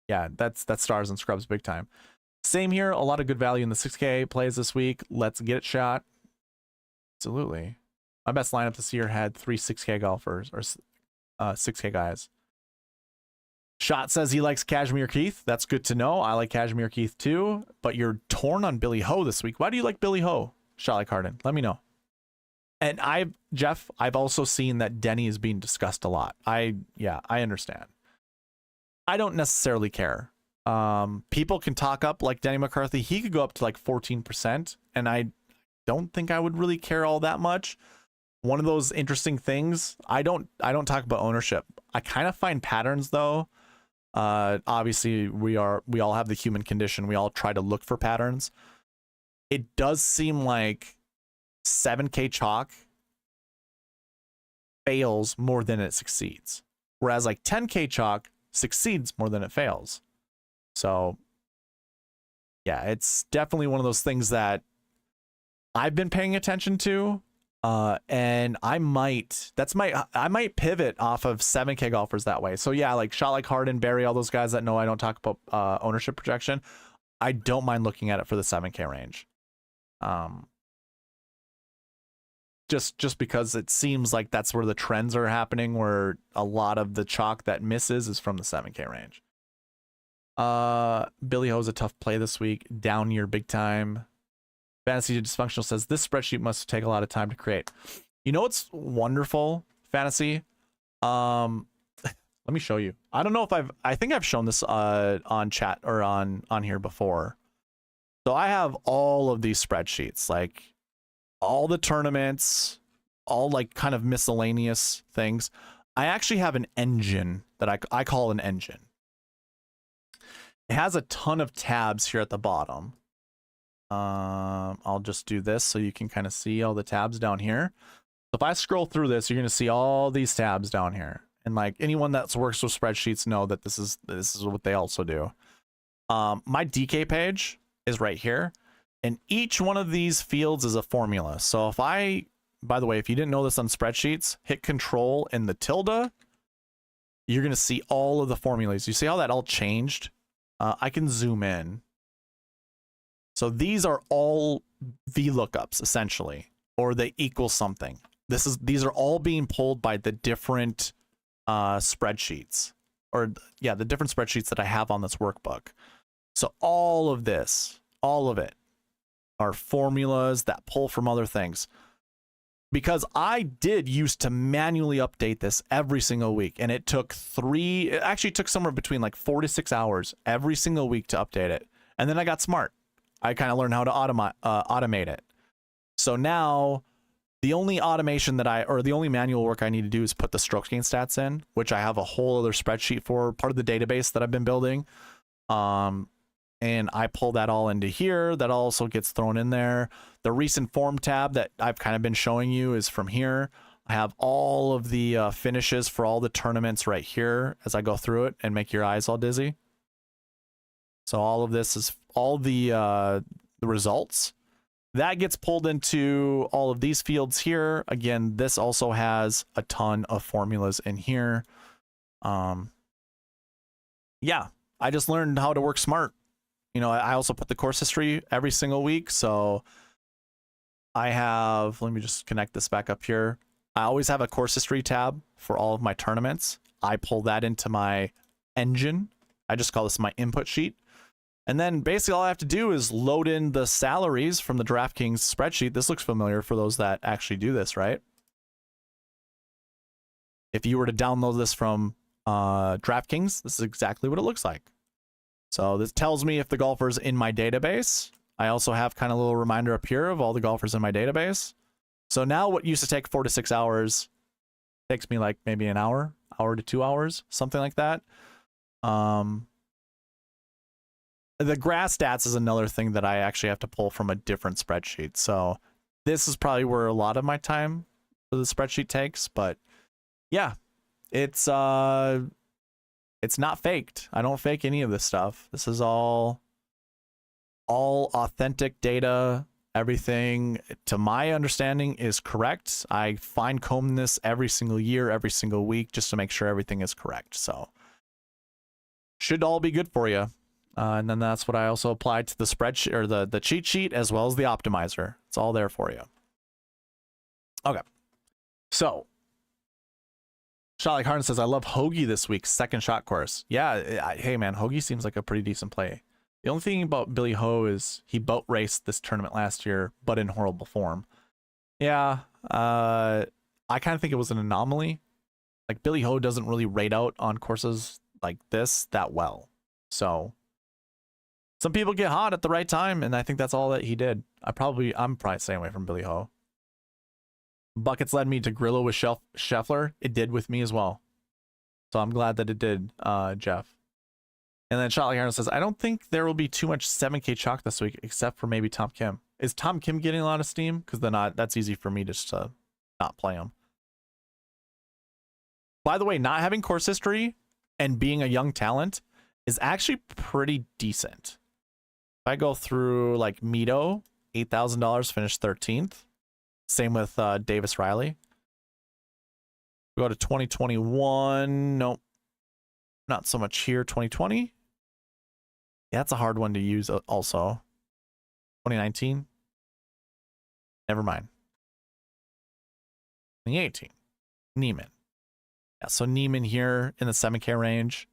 yeah, that's stars and scrubs big time. Same here. A lot of good value in the 6K plays this week. Let's get it shot. Absolutely. My best lineup this year had 3 6K golfers or 6K guys. Shot says he likes Kashmir Keith. That's good to know. I like Kashmir Keith too. But you're torn on Billy Ho this week. Why do you like Billy Ho? Shot Like Harden. Let me know. And Jeff, I've also seen that Denny is being discussed a lot. I understand. I don't necessarily care. People can talk up like Denny McCarthy. He could go up to like 14%, and I don't think I would really care all that much. One of those interesting things, I don't talk about ownership. I kind of find patterns though. Obviously we all have the human condition. We all try to look for patterns. It does seem like 7K chalk fails more than it succeeds, whereas like 10K chalk succeeds more than it fails. So yeah, it's definitely one of those things that I've been paying attention to. And I might pivot off of 7K golfers that way. So yeah, like Shot Like Harden, Barry, all those guys that know I don't talk about ownership projection, I don't mind looking at it for the 7K range. Just because it seems like that's where the trends are happening, where a lot of the chalk that misses is from the 7K range. Billy Ho's a tough play this week. Down year big time. Fantasy Dysfunctional says, this spreadsheet must take a lot of time to create. You know what's wonderful, Fantasy? Let me show you. I don't know if I think I've shown this on chat or on here before. So I have all of these spreadsheets, like all the tournaments, all like kind of miscellaneous things. I actually have an engine that I call an engine. It has a ton of tabs here at the bottom. I'll just do this so you can kind of see all the tabs down here. So if I scroll through this, you're going to see all these tabs down here. And like anyone that works with spreadsheets know that this is what they also do. My DK page is right here, and each one of these fields is a formula. So if by the way, if you didn't know this on spreadsheets, hit Control and the tilde, you're going to see all of the formulas. You see how that all changed? I can zoom in. So these are all VLOOKUPs essentially, or they equal something. These are all being pulled by the different spreadsheets, or yeah, the different spreadsheets that I have on this workbook. So all of it are formulas that pull from other things. Because I did used to manually update this every single week, and it actually took somewhere between like 4 to 6 hours every single week to update it. And then I got smart. I kind of learned how to automate it. So now the only automation the only manual work I need to do is put the strokes gain stats in, which I have a whole other spreadsheet for, part of the database that I've been building. And I pull that all into here. That also gets thrown in there. The recent form tab that I've kind of been showing you is from here. I have all of the finishes for all the tournaments right here as I go through it and make your eyes all dizzy. So all of this is all the results. That gets pulled into all of these fields here. Again, this also has a ton of formulas in here. Yeah, I just learned how to work smart. You know, I also put the course history every single week. So I have, let me just connect this back up here. I always have a course history tab for all of my tournaments. I pull that into my engine. I just call this my input sheet. And then basically all I have to do is load in the salaries from the DraftKings spreadsheet. This looks familiar for those that actually do this, right? If you were to download this from DraftKings, this is exactly what it looks like. So this tells me if the golfer's in my database. I also have kind of a little reminder up here of all the golfers in my database. So now what used to take 4 to 6 hours takes me like maybe an hour to 2 hours, something like that. The grass stats is another thing that I actually have to pull from a different spreadsheet. So this is probably where a lot of my time for the spreadsheet takes, but yeah, it's not faked. I don't fake any of this stuff. This is all authentic data. Everything, to my understanding, is correct. I fine comb this every single year, every single week, just to make sure everything is correct. So should all be good for you. And then that's what I also applied to the spreadsheet, or the cheat sheet, as well as the optimizer. It's all there for you. Okay. So Shot Like Harden says, I love Hoagie this week, second shot course. Yeah, hey man, Hoagie seems like a pretty decent play. The only thing about Billy Ho is he boat raced this tournament last year, but in horrible form. Yeah, I kind of think it was an anomaly. Like, Billy Ho doesn't really rate out on courses like this that well. So some people get hot at the right time, and I think that's all that he did. I'm probably staying away from Billy Ho. Buckets led me to Grillo with Scheffler. It did with me as well. So I'm glad that it did, Jeff. And then Shot Like Harden says, I don't think there will be too much 7K chalk this week, except for maybe Tom Kim. Is Tom Kim getting a lot of steam? Because then that's easy for me just to not play him. By the way, not having course history and being a young talent is actually pretty decent. If I go through like Mito, $8,000, finished 13th. Same with Davis Riley. We go to 2021. Nope. Not so much here. 2020. Yeah, that's a hard one to use also. 2019. Never mind. 2018. Neiman. Yeah, so Neiman here in the 7K range.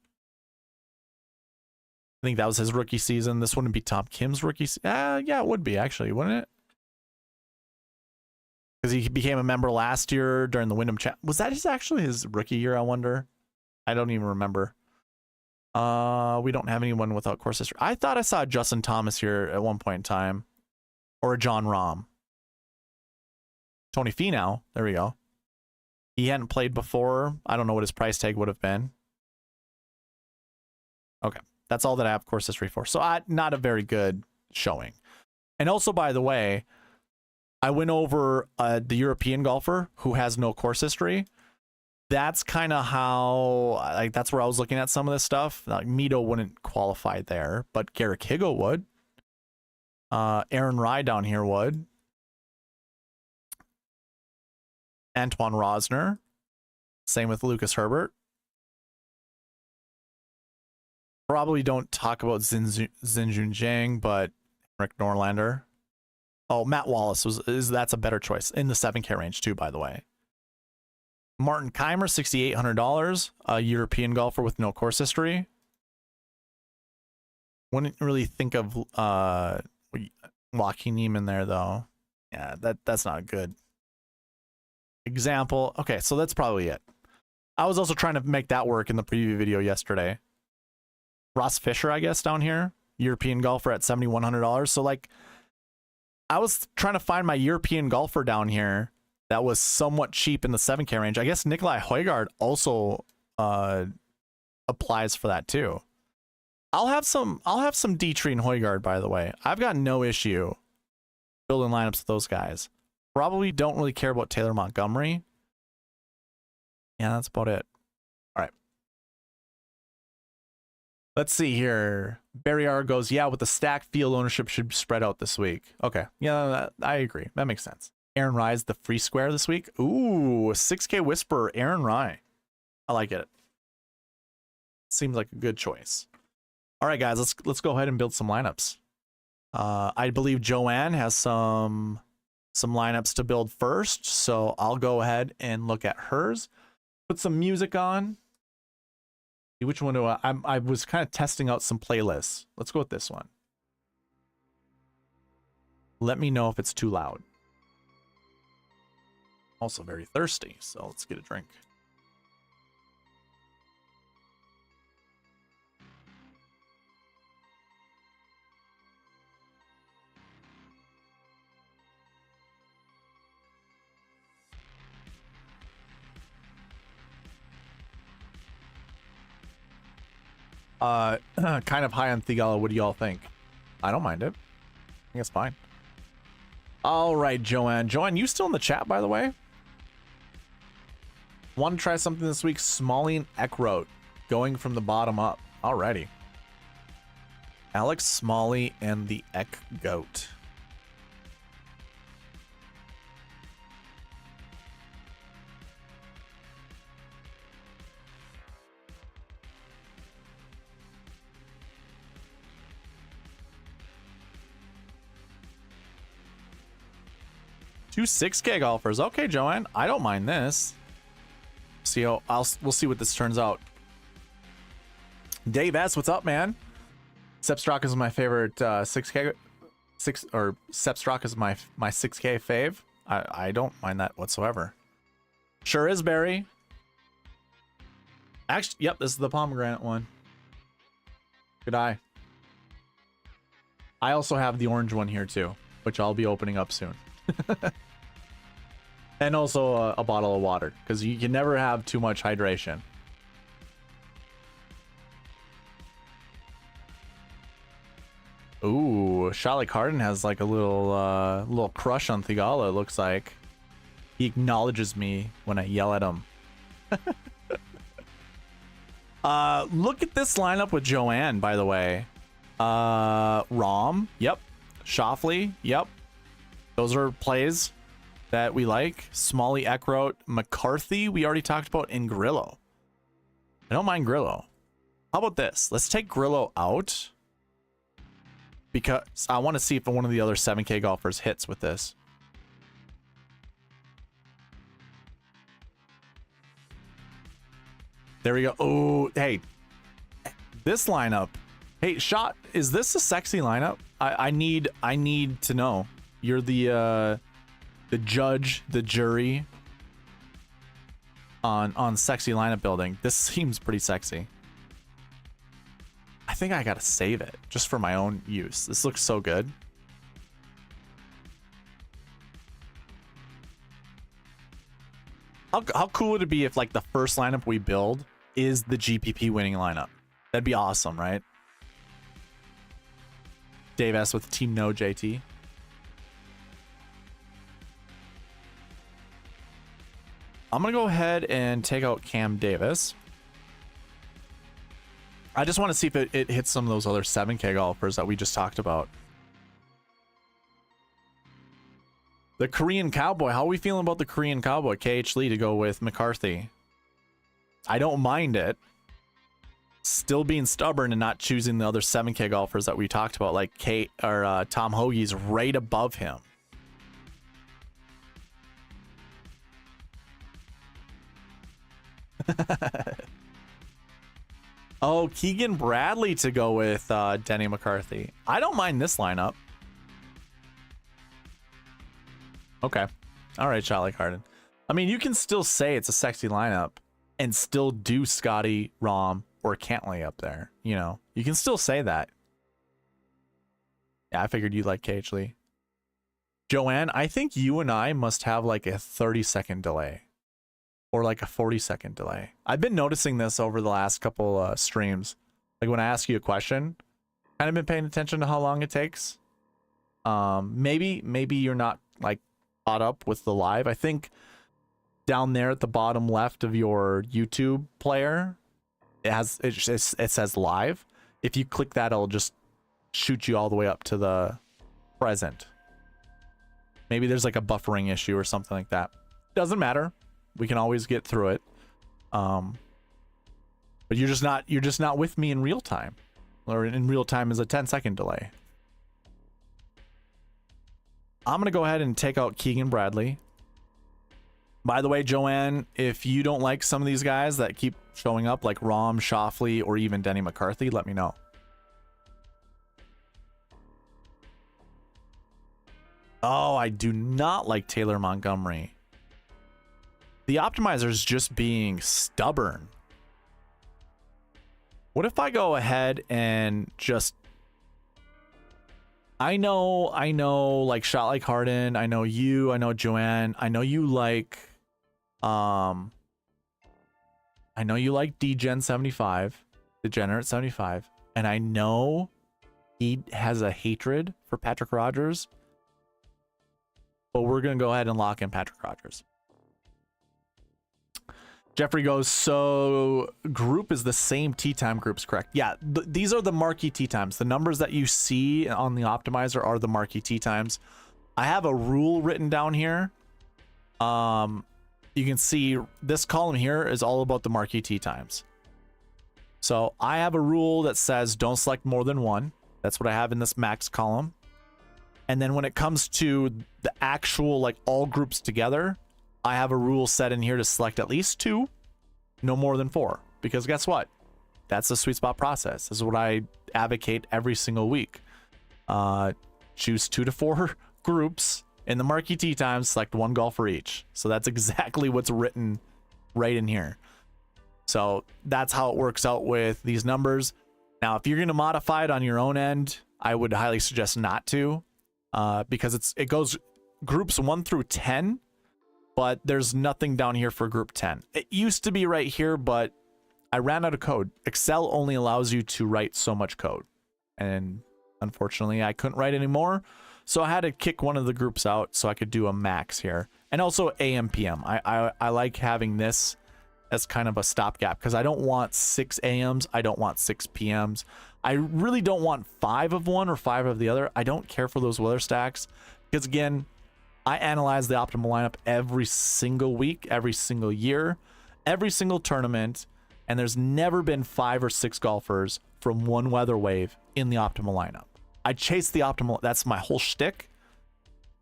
I think that was his rookie season. This wouldn't be Tom Kim's rookie season. Yeah, it would be actually, wouldn't it? Because he became a member last year during the Wyndham Chat. Was that actually his rookie year, I wonder? I don't even remember. We don't have anyone without course history. I thought I saw Justin Thomas here at one point in time. Or a John Rahm. Tony Finau. There we go. He hadn't played before. I don't know what his price tag would have been. Okay. That's all that I have course history for. So not a very good showing. And also, by the way, I went over the European golfer who has no course history. That's kind of how, like, that's where I was looking at some of this stuff. Like, Mito wouldn't qualify there, but Garrick Higgo would. Aaron Rai down here would. Antoine Rosner. Same with Lucas Herbert. Probably don't talk about Xinjun Zhang, but Rick Norlander. Oh, Matt Wallace that's a better choice in the 7K range too, by the way. Martin Keimer, $6,800, a European golfer with no course history. Wouldn't really think of Joaquin Neiman there though. Yeah, that's not a good example. Okay, so that's probably it. I was also trying to make that work in the preview video yesterday. Ross Fisher, I guess, down here, European golfer at $7,100. So like, I was trying to find my European golfer down here that was somewhat cheap in the 7K range. I guess Nikolai Højgaard also applies for that too. I'll have some Dietrich and Højgaard, by the way. I've got no issue building lineups with those guys. Probably don't really care about Taylor Montgomery. Yeah, that's about it. All right. Let's see here. Barry R goes, yeah, with the stack, field ownership should spread out this week. Okay. Yeah, I agree. That makes sense. Aaron Rye's the free square this week. Ooh, 6K Whisperer, Aaron Rye. I like it. Seems like a good choice. All right, guys, let's go ahead and build some lineups. I believe Joanne has some lineups to build first, so I'll go ahead and look at hers. Put some music on. See which one do I was kind of testing out some playlists. Let's go with this one. Let me know if it's too loud. Also very thirsty, so let's get a drink. Kind of high on Thigala. What do y'all think? I don't mind it. I think it's fine. All right, Joanne. Joanne, you still in the chat, by the way? Want to try something this week? Smalley and Eckroat, going from the bottom up. Alrighty. Alex Smalley and the Eck Goat. Two 6K golfers. Okay, Joanne, I don't mind this. See how we'll see what this turns out. Dave S, what's up, man? Sepstrock is my favorite 6K Sepstrock is my 6K fave. I don't mind that whatsoever. Sure is, Barry. Actually, yep, this is the pomegranate one. Good eye. I also have the orange one here too, which I'll be opening up soon. And also a bottle of water, because you can never have too much hydration. Ooh, Charlotte Cardin has like a little crush on Thigala, it looks like. He acknowledges me when I yell at him. Look at this lineup with Joanne, by the way. Rom, yep. Shoffley, yep. Those are plays that we like. Smalley, Eckroat, McCarthy, we already talked about, in Grillo. I don't mind Grillo. How about this? Let's take Grillo out, because I want to see if one of the other 7K golfers hits with this. There we go. Oh, hey, this lineup. Hey, Shot, is this a sexy lineup? I need to know. You're the judge, the jury on sexy lineup building. This seems pretty sexy. I think I gotta save it just for my own use. This looks so good. How cool would it be if like the first lineup we build is the GPP winning lineup? That'd be awesome, right? Dave S with Team No JT. I'm gonna go ahead and take out Cam Davis. I just want to see if it hits some of those other 7K golfers that we just talked about. The Korean Cowboy. How are we feeling about the Korean Cowboy? KH Lee to go with McCarthy. I don't mind it. Still being stubborn and not choosing the other 7K golfers that we talked about, like Tom Hoagie's right above him. Oh, Keegan Bradley to go with Denny McCarthy. I don't mind this lineup. Okay. All right, Charlie Cardin. I mean, you can still say it's a sexy lineup and still do Scotty, Rom, or Cantley up there. You know, you can still say that. Yeah, I figured you'd like KH Lee. Joanne, I think you and I must have like a 30-second delay. Or like a 40-second delay. I've been noticing this over the last couple streams. Like when I ask you a question, kind of been paying attention to how long it takes. Maybe you're not like caught up with the live. I think down there at the bottom left of your YouTube player, it says live. If you click that, it'll just shoot you all the way up to the present. Maybe there's like a buffering issue or something like that. Doesn't matter. We can always get through it. But you're just not with me in real time. Or in real time is a 10-second delay. I'm going to go ahead and take out Keegan Bradley. By the way, Joanne, if you don't like some of these guys that keep showing up, like Rom, Shoffley, or even Denny McCarthy, let me know. Oh, I do not like Taylor Montgomery. The optimizer's just being stubborn. What if I go ahead and just... I know, like Shot Like Harden, I know you, I know Joanne, I know you like... I know you like DGen75, Degenerate75, and I know he has a hatred for Patrick Rogers. but we're going to go ahead and lock in Patrick Rogers. Jeffrey goes, so group is the same tee time groups, correct? Yeah, these are the marquee tee times. The numbers that you see on the optimizer are the marquee tee times. I have a rule written down here. You can see this column here is all about the marquee tee times. So I have a rule that says don't select more than one. That's what I have in this max column. And then when it comes to the actual, like, all groups together, I have a rule set in here to select at least 2, no more than 4. Because guess what? That's the sweet spot process. This is what I advocate every single week. Choose 2 to 4 groups in the marquee tee times, select 1 golfer each. So that's exactly what's written right in here. So that's how it works out with these numbers. Now, if you're going to modify it on your own end, I would highly suggest not to, because it goes groups 1 through 10. But there's nothing down here for group 10. It used to be right here, but I ran out of code. Excel only allows you to write so much code. And unfortunately, I couldn't write anymore. So I had to kick one of the groups out so I could do a max here. And also AM, PM. I like having this as kind of a stopgap because I don't want 6 AMs. I don't want 6 PMs. I really don't want 5 of one or 5 of the other. I don't care for those weather stacks because, again, I analyze the optimal lineup every single week, every single year, every single tournament, and there's never been 5 or 6 golfers from one weather wave in the optimal lineup. I chase the optimal. That's my whole shtick.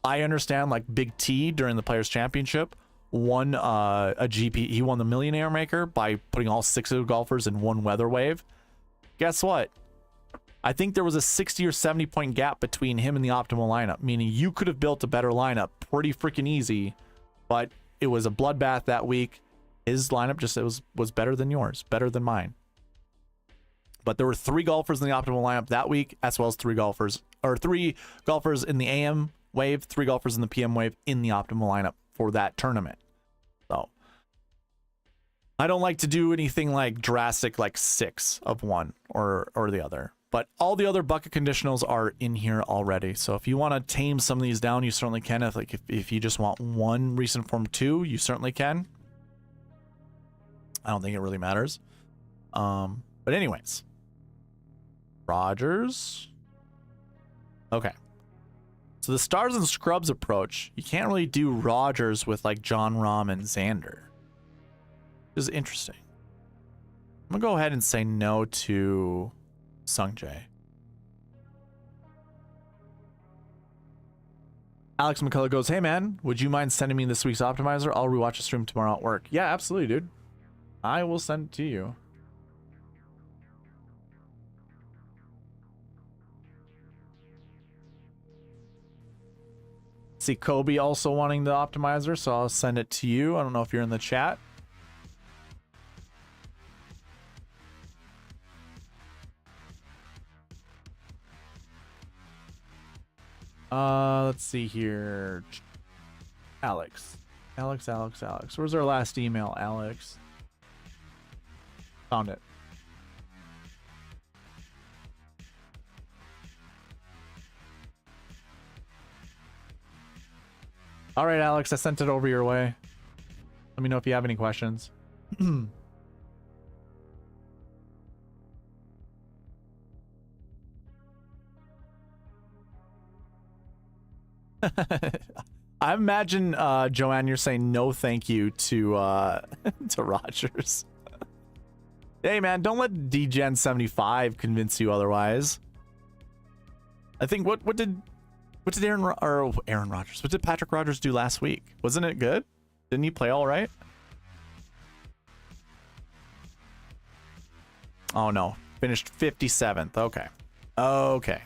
I understand, like Big T during the Players Championship won a GP. He won the Millionaire Maker by putting all 6 of the golfers in one weather wave. Guess what? I think there was a 60 or 70 point gap between him and the optimal lineup, meaning you could have built a better lineup pretty freaking easy, but it was a bloodbath that week. His lineup just was better than yours, better than mine. But there were 3 golfers in the optimal lineup that week, as well as 3 golfers in the AM wave, 3 golfers in the PM wave in the optimal lineup for that tournament. So I don't like to do anything like drastic, like 6 of one or the other. But all the other bucket conditionals are in here already. So if you want to tame some of these down, you certainly can. If you just want 1 recent form 2, you certainly can. I don't think it really matters. But anyways, Rogers. Okay. So the stars and scrubs approach, you can't really do Rogers with like John Rahm and Xander. This is interesting. I'm gonna go ahead and say no to Sung Jae. Alex McCullough goes, hey man, would you mind sending me this week's optimizer? I'll rewatch the stream tomorrow at work. Yeah, absolutely, dude. I will send it to you. See Kobe also wanting the optimizer, so I'll send it to you. I don't know if you're in the chat. Let's see here. Alex. Where's our last email, Alex? Found it. All right, Alex, I sent it over your way. Let me know if you have any questions. I imagine, Joanne, you're saying no thank you to to Rogers. Hey, man, don't let DGen75 convince you otherwise. I think what did Aaron Rodgers? What did Patrick Rogers do last week? Wasn't it good? Didn't he play all right? Oh no, finished 57th. Okay. Okay.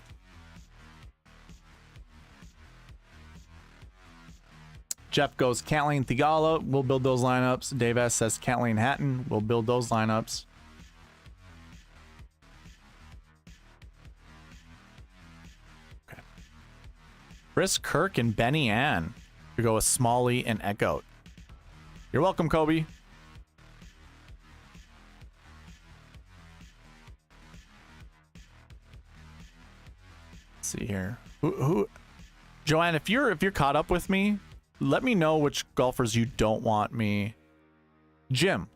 Jeff goes, Cantley and Thigala, we'll build those lineups. Dave S says Cantley and Hatton, we'll build those lineups. Okay. Chris Kirk and Benny Ann to go with Smalley and Echout. You're welcome, Kobe. Let's see here. Who Joanne, if you're caught up with me, let me know which golfers you don't want me. Jim,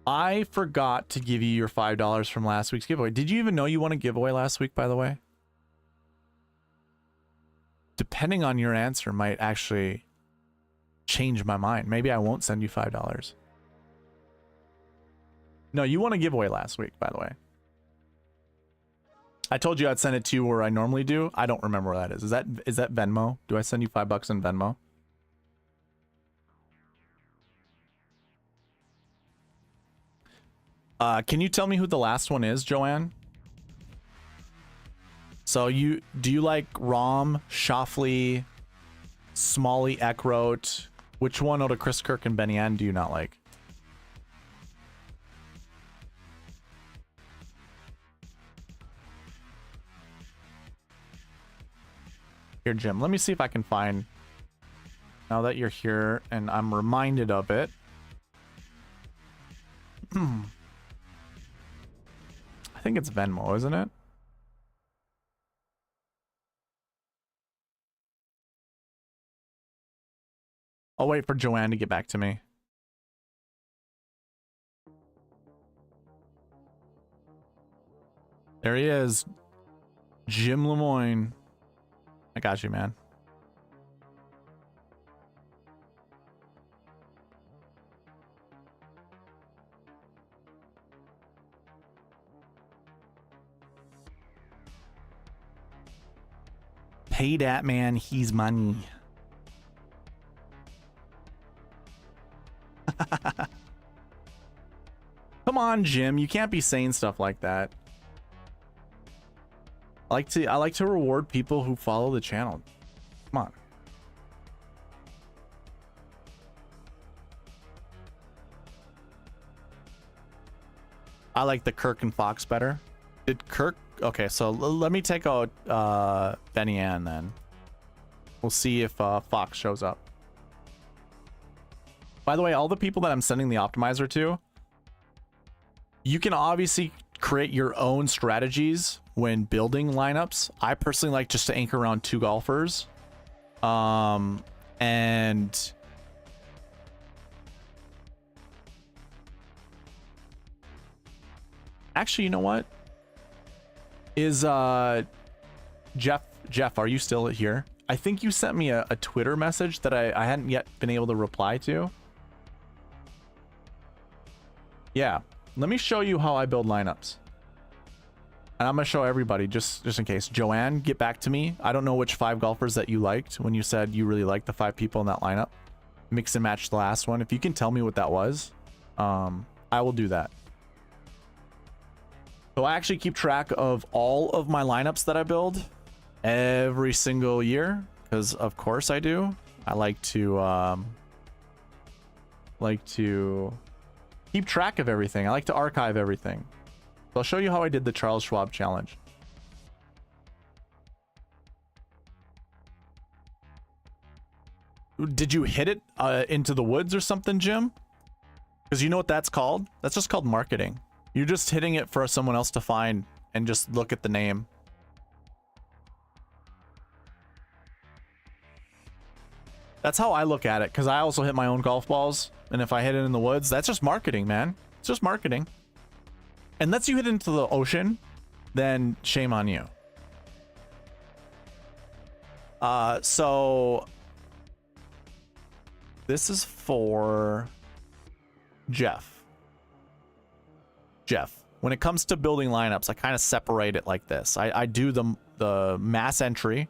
I forgot to give you your $5 from last week's giveaway. Did you even know you won a giveaway last week, by the way? Depending on your answer might actually change my mind. Maybe I won't send you $5. No, you won a giveaway last week, by the way. I told you I'd send it to you where I normally do. I don't remember where that is. Is that Venmo? Do I send you $5 in Venmo? Can you tell me who the last one is, Joanne? So do you like Rom, Shoffley, Smalley, Eckroat? Which one out of Chris Kirk and Benny Ann do you not like? Here, Jim, let me see if I can find, now that you're here and I'm reminded of it. I think it's Venmo, isn't it? I'll wait for Joanne to get back to me. There he is. Jim Lemoyne. I got you, man. Pay that man his money. Come on, Jim. You can't be saying stuff like that. I like to reward people who follow the channel. Come on. I like the Kirk and Fox better. Did Kirk? Okay, so let me take out Benny Ann then. We'll see if Fox shows up. By the way, all the people that I'm sending the optimizer to, you can obviously create your own strategies when building lineups. I personally like just to anchor around 2 golfers. And actually, you know what? Is Jeff, are you still here? I think you sent me a Twitter message that I hadn't yet been able to reply to. Yeah, let me show you how I build lineups. And I'm gonna show everybody just in case. Joanne, get back to me. I don't know which 5 golfers that you liked when you said you really liked the 5 people in that lineup. Mix and match the last one. If you can tell me what that was, I will do that. So I actually keep track of all of my lineups that I build every single year, because of course I do. I like to keep track of everything. I like to archive everything. So I'll show you how I did the Charles Schwab challenge. Did you hit it into the woods or something, Jim? Because you know what that's called? That's just called marketing. You're just hitting it for someone else to find and just look at the name. That's how I look at it, because I also hit my own golf balls. And if I hit it in the woods, that's just marketing, man. It's just marketing. Unless you hit into the ocean, then shame on you. So this is for Jeff. When it comes to building lineups, I kind of separate it like this. I do the mass entry.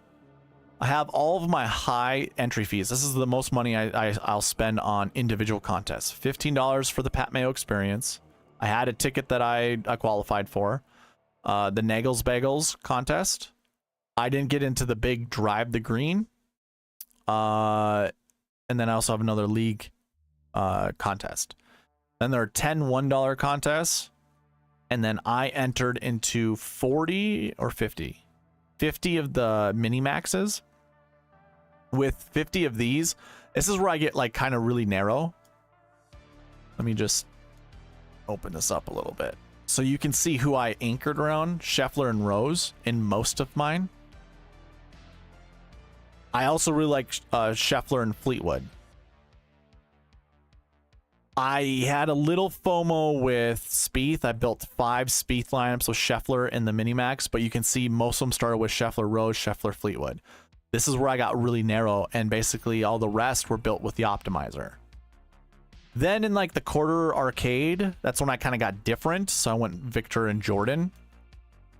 I have all of my high entry fees. This is the most money I'll spend on individual contests. $15 for the Pat Mayo experience. I had a ticket that I qualified for. The Nagels Bagels contest. I didn't get into the big Drive the Green. And then I also have another league contest. Then there are 10 $1 contests. And then I entered into 40 or 50 of the mini maxes. With 50 of these, this is where I get like kind of really narrow. Let me just open this up a little bit so you can see who I anchored around. Scheffler and Rose in most of mine. I also really like Scheffler and Fleetwood. I had a little FOMO with Spieth. I built 5 Spieth lineups with Scheffler in the Minimax, but you can see most of them started with Scheffler Rose, Scheffler Fleetwood. This is where I got really narrow, and basically all the rest were built with the optimizer. Then in like the quarter arcade, that's when I kind of got different. So I went Victor and Jordan,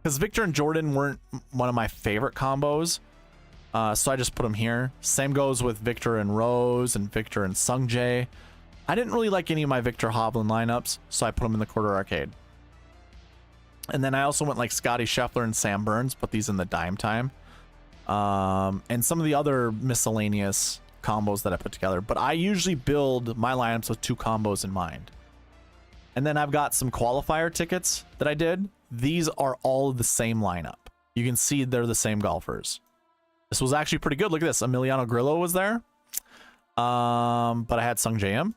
because Victor and Jordan weren't one of my favorite combos. So I just put them here. Same goes with Victor and Rose and Victor and Sungjae. I didn't really like any of my Victor Hovland lineups, so I put them in the quarter arcade. And then I also went like Scotty Scheffler and Sam Burns, put these in the dime time. And some of the other miscellaneous combos that I put together. But I usually build my lineups with 2 combos in mind. And then I've got some qualifier tickets that I did. These are all the same lineup. You can see they're the same golfers. This was actually pretty good. Look at this. Emiliano Grillo was there. But I had Sung J M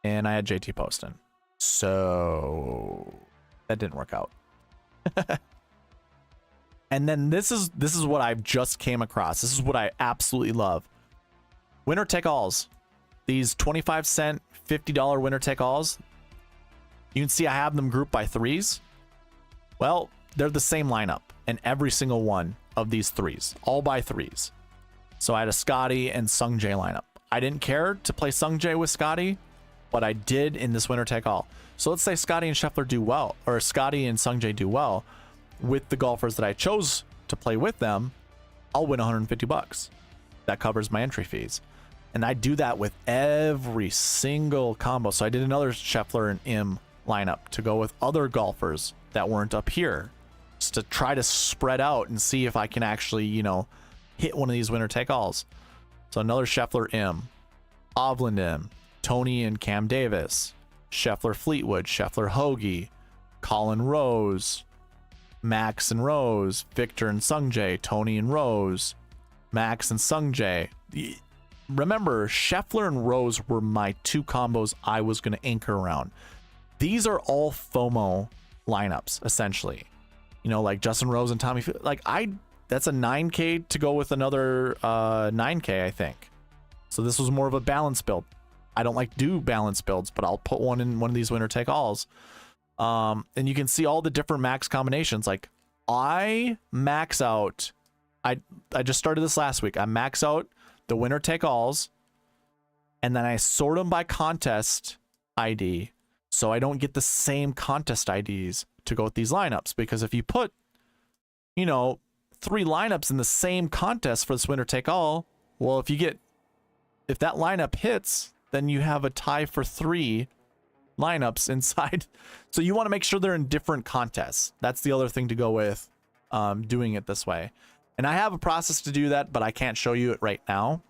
and I had JT Poston. So that didn't work out. And then this is what I've just came across. This is what I absolutely love. Winner take alls. These 25-cent, $50 winner take alls. You can see I have them grouped by 3s. Well, they're the same lineup in every single one of these 3s, all by 3s. So I had a Scotty and Sungjae lineup. I didn't care to play Sungjae with Scotty, but I did in this winner take all. So let's say Scotty and Scheffler do well, or Scotty and Sungjae do well with the golfers that I chose to play with them. I'll win 150 bucks. That covers my entry fees. And I do that with every single combo. So I did another Scheffler and Im lineup to go with other golfers that weren't up here, just to try to spread out and see if I can actually, you know, hit one of these winner take alls. So another Scheffler Im, Hovland Im, Tony and Cam Davis, Scheffler Fleetwood, Scheffler Hoagie, Colin Rose, Max and Rose, Victor and Sungjae, Tony and Rose, Max and Sungjae. Remember, Scheffler and Rose were my 2 combos I was going to anchor around. These are all FOMO lineups, essentially. You know, like Justin Rose and Tommy. Like, that's a 9K to go with another 9K, I think. So this was more of a balance build. I don't like to do balance builds, but I'll put one in one of these winner take alls. And you can see all the different max combinations. Like, I max out. I just started this last week. I max out the winner take alls, and then I sort them by contest ID, so I don't get the same contest IDs to go with these lineups. Because if you put, you know, 3 lineups in the same contest for this winner take all, well, if that lineup hits, then you have a tie for 3 lineups inside. So you want to make sure they're in different contests. That's the other thing to go with doing it this way. And I have a process to do that, but I can't show you it right now.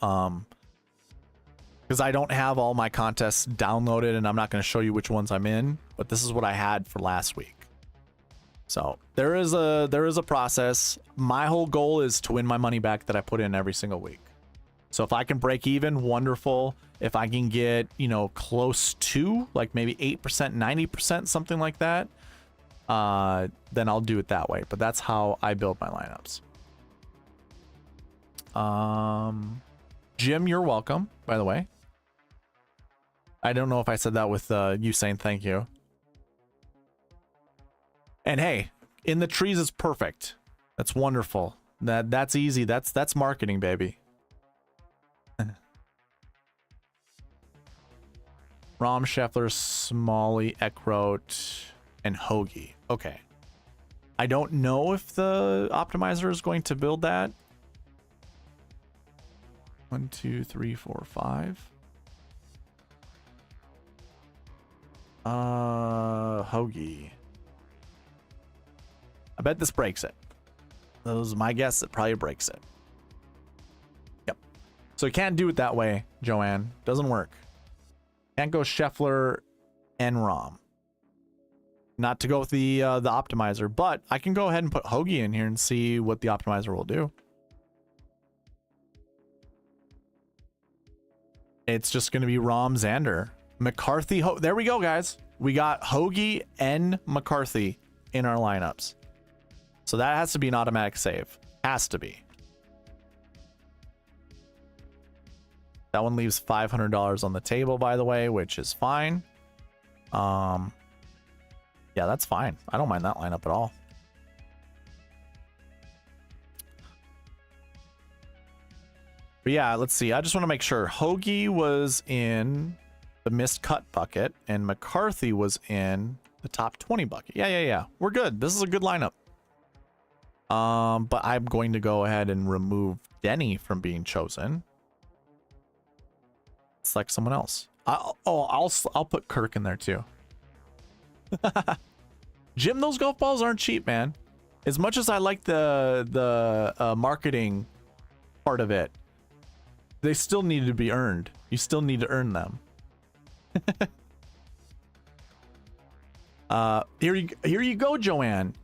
Because I don't have all my contests downloaded, and I'm not going to show you which ones I'm in, but this is what I had for last week. So there is a process. My whole goal is to win my money back that I put in every single week. So if I can break even, wonderful. If I can get, you know, close to like maybe 8%, 90%, something like that, then I'll do it that way. But that's how I build my lineups. Jim, you're welcome, by the way. I don't know if I said that with you saying thank you. And hey, in the trees is perfect. That's wonderful. That's easy. That's marketing, baby. Rom, Scheffler, Smalley, Eckroat, and Hoagie. Okay. I don't know if the optimizer is going to build that. 1, 2, 3, 4, 5. Hoagie. I bet this breaks it. That was my guess. It probably breaks it. Yep. So you can't do it that way, Joanne. Doesn't work. Can't go Scheffler and Rom. Not to go with the optimizer, but I can go ahead and put Hoagie in here and see what the optimizer will do. It's just going to be Rom, Xander, McCarthy. There we go, guys. We got Hoagie and McCarthy in our lineups. So that has to be an automatic save. Has to be. That one leaves $500 on the table, by the way, which is fine. Yeah, that's fine. I don't mind that lineup at all. But yeah, let's see. I just want to make sure. Hoagie was in the missed cut bucket, and McCarthy was in the top 20 bucket. Yeah. We're good. This is a good lineup. But I'm going to go ahead and remove Denny from being chosen. Select someone else. I'll put Kirk in there too. Jim, those golf balls aren't cheap, man. As much as I like the marketing part of it, they still need to be earned. You still need to earn them. Here you go, Joanne.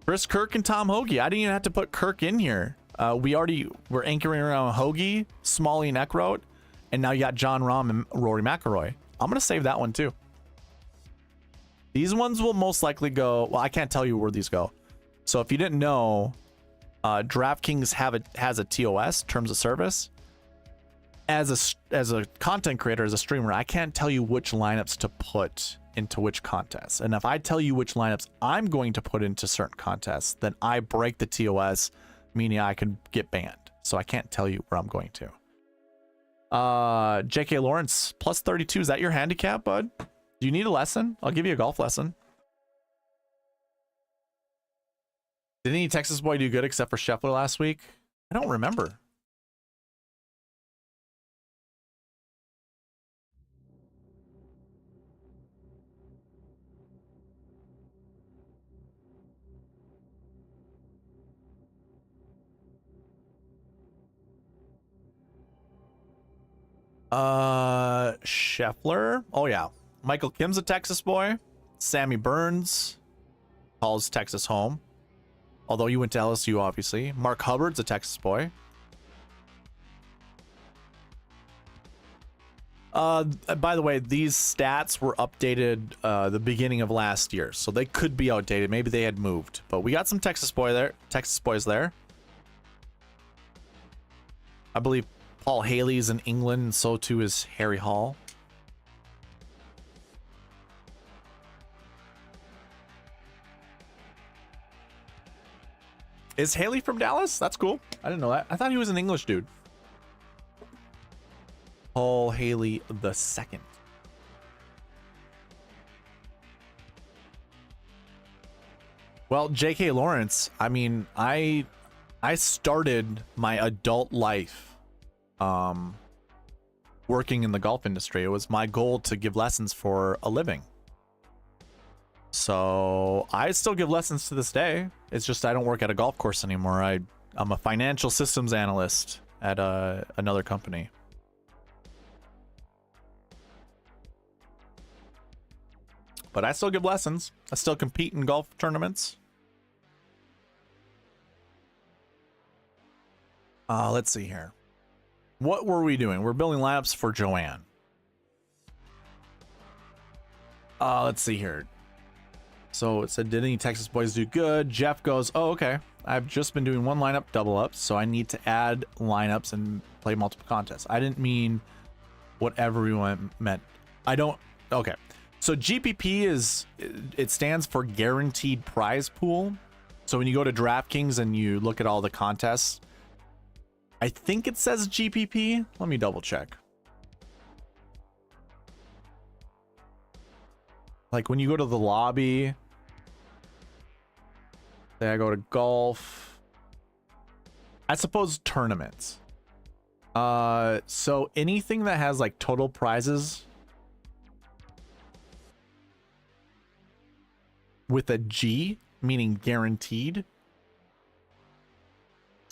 Chris Kirk and Tom Hoagie. I didn't even have to put Kirk in here. We're anchoring around Hoagie, Smalley, and Eckroat, and now you got John Rahm and Rory McIlroy. I'm gonna save that one too. These ones will most likely go. Well, I can't tell you where these go. So if you didn't know, DraftKings has a TOS, terms of service. As a content creator, as a streamer, I can't tell you which lineups to put into which contests. And if I tell you which lineups I'm going to put into certain contests, then I break the TOS, meaning I could get banned. So I can't tell you where I'm going to. JK Lawrence, plus 32. Is that your handicap, bud? Do you need a lesson? I'll give you a golf lesson. Did any Texas boy do good except for Scheffler last week? I don't remember. Scheffler. Oh yeah. Michael Kim's a Texas boy. Sammy Burns calls Texas home. Although you went to LSU, obviously. Mark Hubbard's a Texas boy. By the way, these stats were updated the beginning of last year, so they could be outdated. Maybe they had moved, but we got some Texas boys there. I believe Paul Haley's in England, and so too is Harry Hall. Is Haley from Dallas? That's cool. I didn't know that. I thought he was an English dude. Paul Haley the second. Well, JK Lawrence, I mean, I started my adult life working in the golf industry. It was my goal to give lessons for a living. So I still give lessons to this day. It's just I don't work at a golf course anymore. I'm a financial systems analyst at another company. But I still give lessons. I still compete in golf tournaments. Let's see here. What were we doing? We're building lineups for Joanne. Let's see here. So it said, did any Texas boys do good? Jeff goes, oh, okay. I've just been doing one lineup double ups, so I need to add lineups and play multiple contests. I didn't mean what everyone meant. I don't. Okay. So GPP it stands for guaranteed prize pool. So when you go to DraftKings and you look at all the contests, I think it says GPP. Let me double check. Like when you go to the lobby, then I go to golf. I suppose tournaments. So anything that has like total prizes with a G, meaning guaranteed.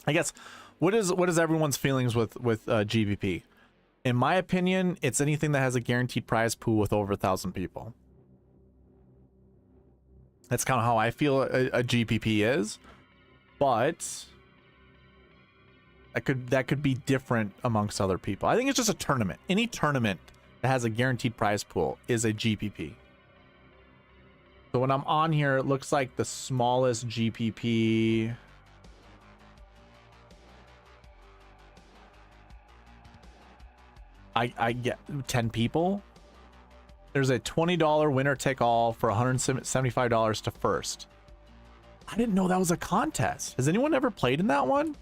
I guess what is everyone's feelings with GPP? In my opinion, it's anything that has a guaranteed prize pool with over 1,000 people. That's kind of how I feel a GPP is, but that could be different amongst other people. I think it's just a tournament. Any tournament that has a guaranteed prize pool is a GPP. So when I'm on here, it looks like the smallest GPP. I get 10 people. There's a $20 winner take all for $175 to first. I didn't know that was a contest. Has anyone ever played in that one?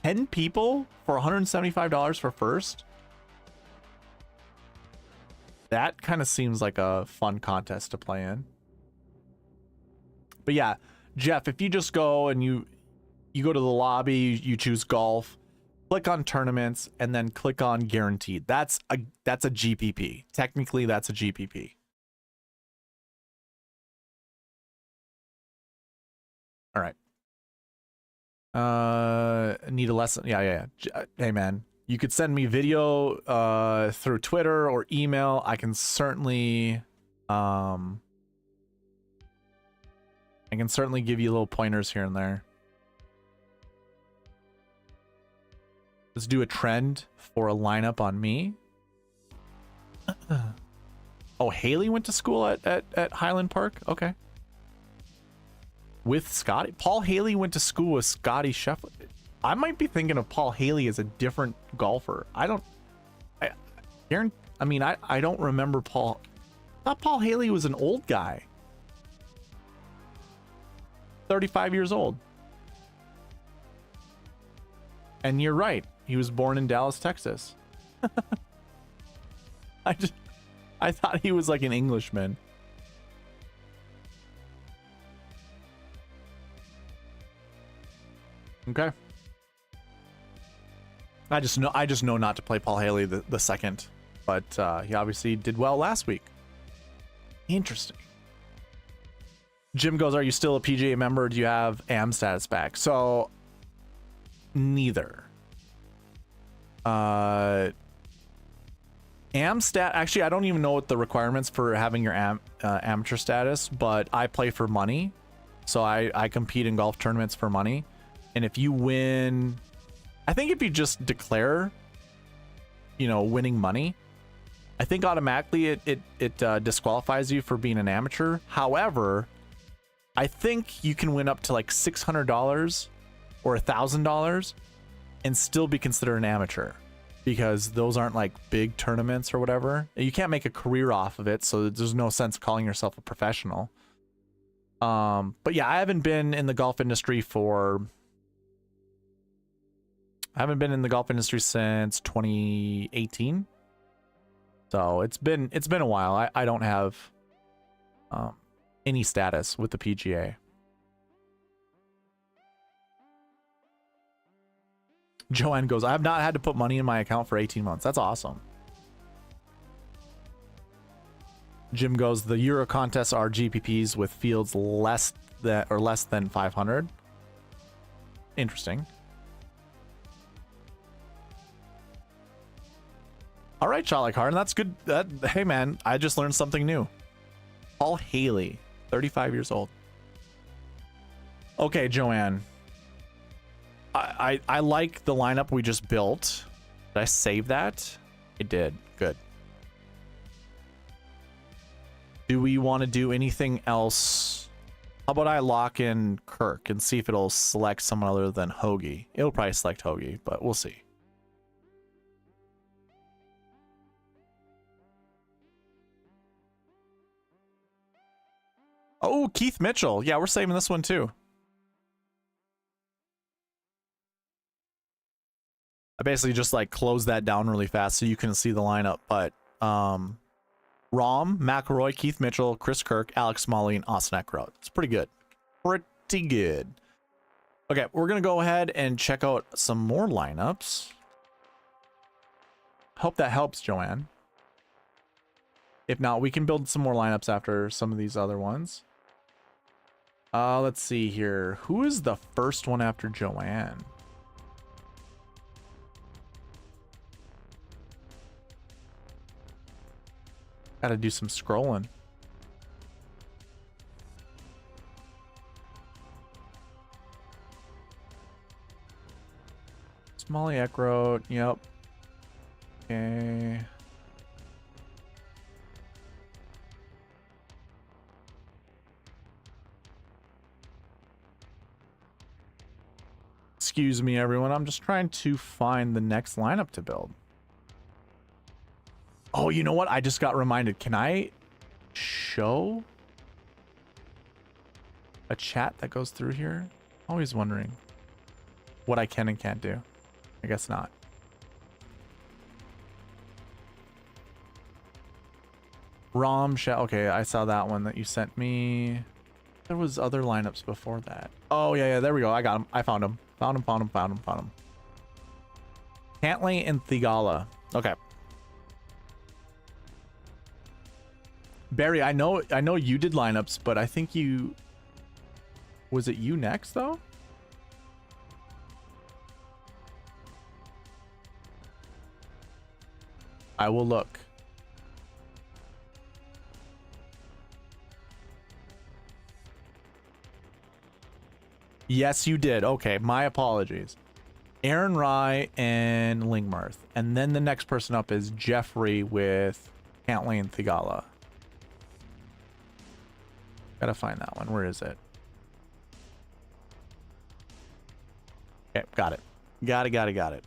10 people for $175 for first? That kind of seems like a fun contest to play in. But yeah, Jeff, if you just go and you go to the lobby, you choose golf, click on tournaments, and then click on guaranteed. That's a GPP. Technically, that's a GPP. All right. Need a lesson. Yeah. Hey man, you could send me video through Twitter or email. I can certainly give you little pointers here and there. Let's do a trend for a lineup on me. Oh, Haley went to school at Highland Park? Okay. With Scotty? Paul Haley went to school with Scotty Scheffler. I might be thinking of Paul Haley as a different golfer. I don't remember Paul. I thought Paul Haley was an old guy. 35 years old. And you're right. He was born in Dallas, Texas. I thought he was like an Englishman. Okay. I just know not to play Paul Haley the second, but he obviously did well last week. Interesting. Jim goes, are you still a PGA member? Do you have AM status back? So neither. AM stat, actually I don't even know what the requirements for having your amateur status, but I play for money. So I compete in golf tournaments for money. And if you win, I think if you just declare, winning money, I think automatically it disqualifies you for being an amateur. However, I think you can win up to like $600 or $1,000 and still be considered an amateur, because those aren't like big tournaments or whatever. You can't make a career off of it, so there's no sense calling yourself a professional. But yeah, I haven't been in the golf industry since 2018. So it's been a while. I don't have any status with the PGA. Joanne goes, I have not had to put money in my account for 18 months. That's awesome. Jim goes, the Euro contests are GPPs with fields less than 500. Interesting. All right, Shot Like Hard, that's good. Hey man, I just learned something new. Paul Haley, 35 years old. Okay, Joanne. I like the lineup we just built. Did I save that? I did. Good. Do we want to do anything else? How about I lock in Kirk and see if it'll select someone other than Hoagie? It'll probably select Hoagie, but we'll see. Oh, Keith Mitchell. Yeah, we're saving this one too. I basically just like close that down really fast so you can see the lineup. But Rom, McElroy, Keith Mitchell, Chris Kirk, Alex Smalley, and Austin Eckroat. It's pretty good. Pretty good. Okay, we're going to go ahead and check out some more lineups. Hope that helps, Joanne. If not, we can build some more lineups after some of these other ones. Let's see here. Who is the first one after Joanne? Gotta do some scrolling. Smalley Eckroat, yep. Okay. Excuse me, everyone. I'm just trying to find the next lineup to build. Oh, you know what? I just got reminded. Can I show a chat that goes through here? Always wondering what I can and can't do. I guess not. ROM chat. Okay, I saw that one that you sent me. There was other lineups before that. Oh, yeah, there we go. I got him. I found him. Found him. Cantlay and Thigala. Okay. Barry, I know you did lineups, but I think you... Was it you next, though? I will look. Yes, you did. Okay, my apologies. Aaron Rye and Lingmarth. And then the next person up is Jeffrey with Cantlay and Thigala. Gotta find that one. Where is it? Okay, got it. Got it.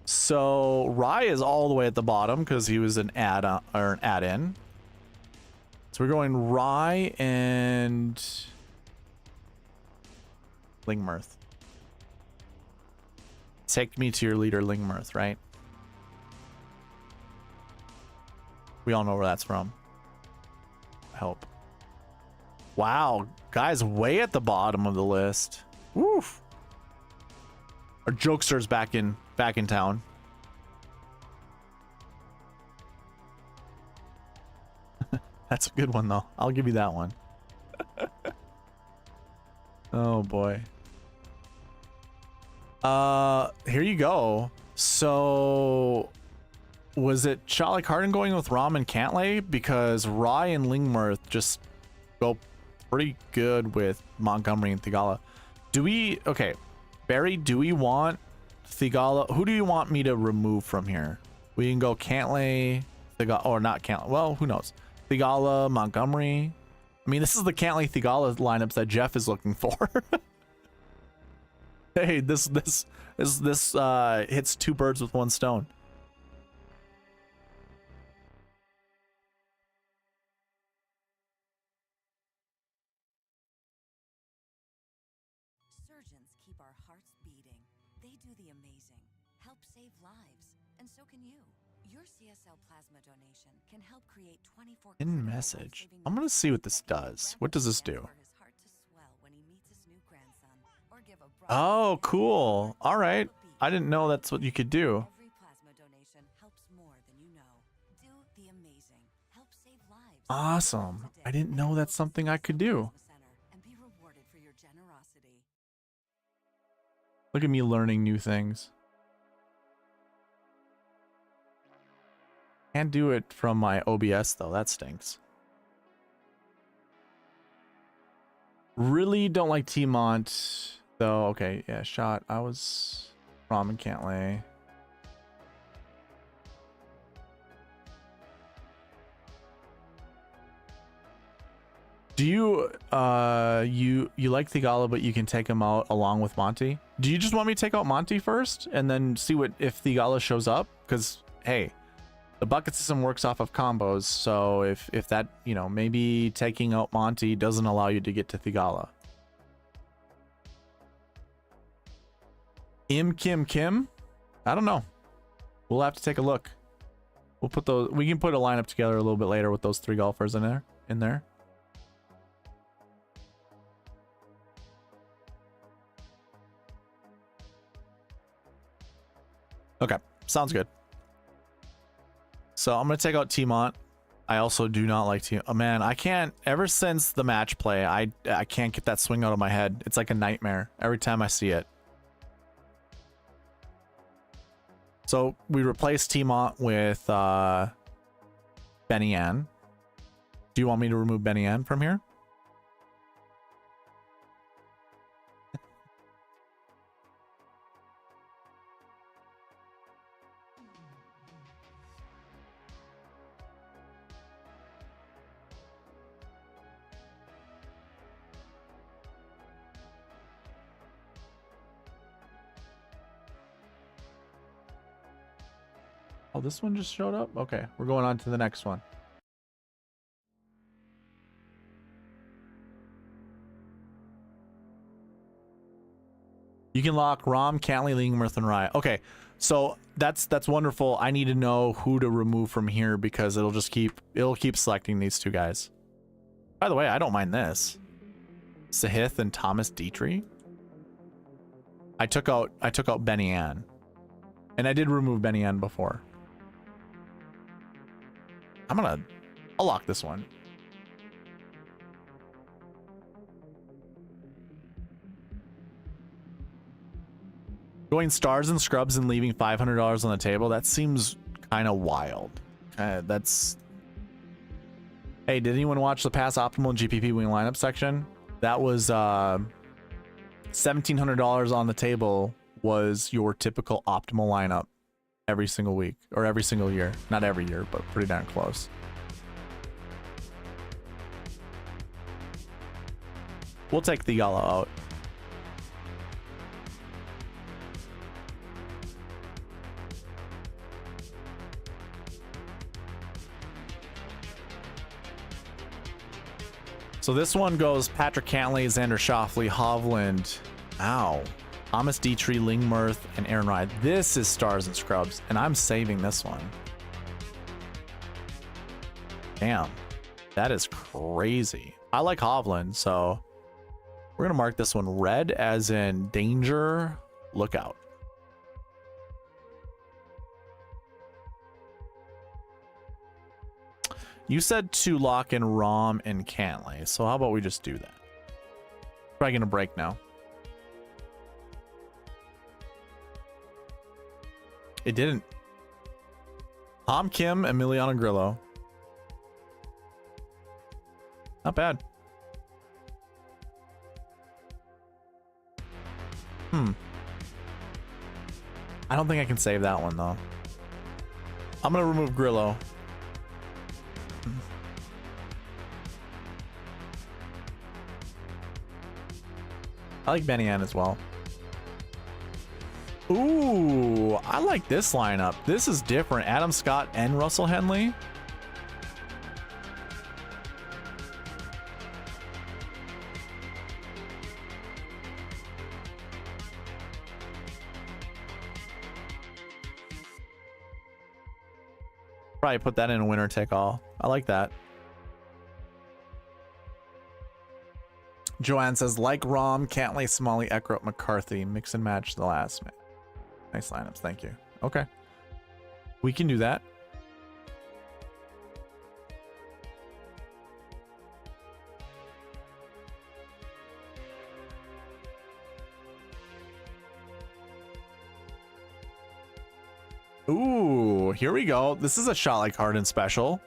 So Rye is all the way at the bottom because he was an add-on or an add-in. So we're going Rye and Lingmarth. Take me to your leader, Lingmarth, right? We all know where that's from. I hope. Wow, guys, way at the bottom of the list. Woof. Our jokester's back in town. That's a good one though. I'll give you that one. Oh boy. Here you go. So was it shot like Harden going with Rom and Cantlay? Because Rye and Lingmarth just go pretty good with Montgomery and Thigala. Do we... Okay, Barry, do we want Thigala? Who do you want me to remove from here? We can go Cantlay, Thigala, or not Cantlay. Well, who knows? Thigala, Montgomery. I mean, this is the Cantlay Thigala lineups that Jeff is looking for. Hey, this hits two birds with one stone. Surgeons keep our hearts beating. They do the amazing, help save lives, and so can you. Your CSL plasma donation can help create 24 In message. I'm gonna see what this does. What does this do? Oh, cool. All right. I didn't know that's what you could do. Every plasma donation helps more than you know. Do the amazing. Help save lives. Awesome. I didn't know that's something I could do. And be rewarded for your generosity. Look at me learning new things. Can't do it from my OBS though. That stinks. Really don't like T-Mont though. Okay, yeah, shot. I was Rom and Cantlay. Do you you like Thigala, but you can take him out along with Monty? Do you just want me to take out Monty first and then see what if Thigala shows up? Because hey, the bucket system works off of combos, so if that, you know, maybe taking out Monty doesn't allow you to get to Thigala. Kim? I don't know. We'll have to take a look. We'll put those. We can put a lineup together a little bit later with those three golfers in there. Okay, sounds good. So I'm gonna take out T-Mont. I also do not like T. Oh man, I can't. Ever since the match play, I can't get that swing out of my head. It's like a nightmare every time I see it. So we replaced T-Mont with Benny Ann. Do you want me to remove Benny Ann from here? Oh, this one just showed up? Okay, we're going on to the next one. You can lock Rom, Cantley, Lingmerth, and Rye. Okay, so that's wonderful. I need to know who to remove from here because it'll keep selecting these two guys. By the way, I don't mind this. Sahith and Thomas Dietrich. I took out Benny Ann. And I did remove Benny Ann before. I'll lock this one. Going stars and scrubs and leaving $500 on the table, that seems kind of wild. That's... Hey, did anyone watch the past optimal GPP wing lineup section? That was $1,700 on the table was your typical optimal lineup every single week or every single year. Not every year, but pretty darn close. We'll take Theegala out. So this one goes Patrick Cantley, Xander Schauffele, Hovland, Thomas Dietrich, Lingmerth, and Aaron Ride. This is stars and scrubs, and I'm saving this one. Damn, that is crazy. I like Hovland, so we're gonna mark this one red as in danger, look out. You said to lock in Rom and Cantley, so how about we just do that? Probably gonna break now. It didn't. Tom Kim, Emiliano Grillo. Not bad. I don't think I can save that one though. I'm gonna remove Grillo. I like Benny Ann as well. Ooh, I like this lineup. This is different. Adam Scott and Russell Henley. Probably put that in a winner take all. I like that. Joanne says, like Rom, Cantley, Smalley, Eckroat, McCarthy. Mix and match the last man. Nice lineups. Thank you. Okay. We can do that. Ooh, here we go. This is a shot like Harden special.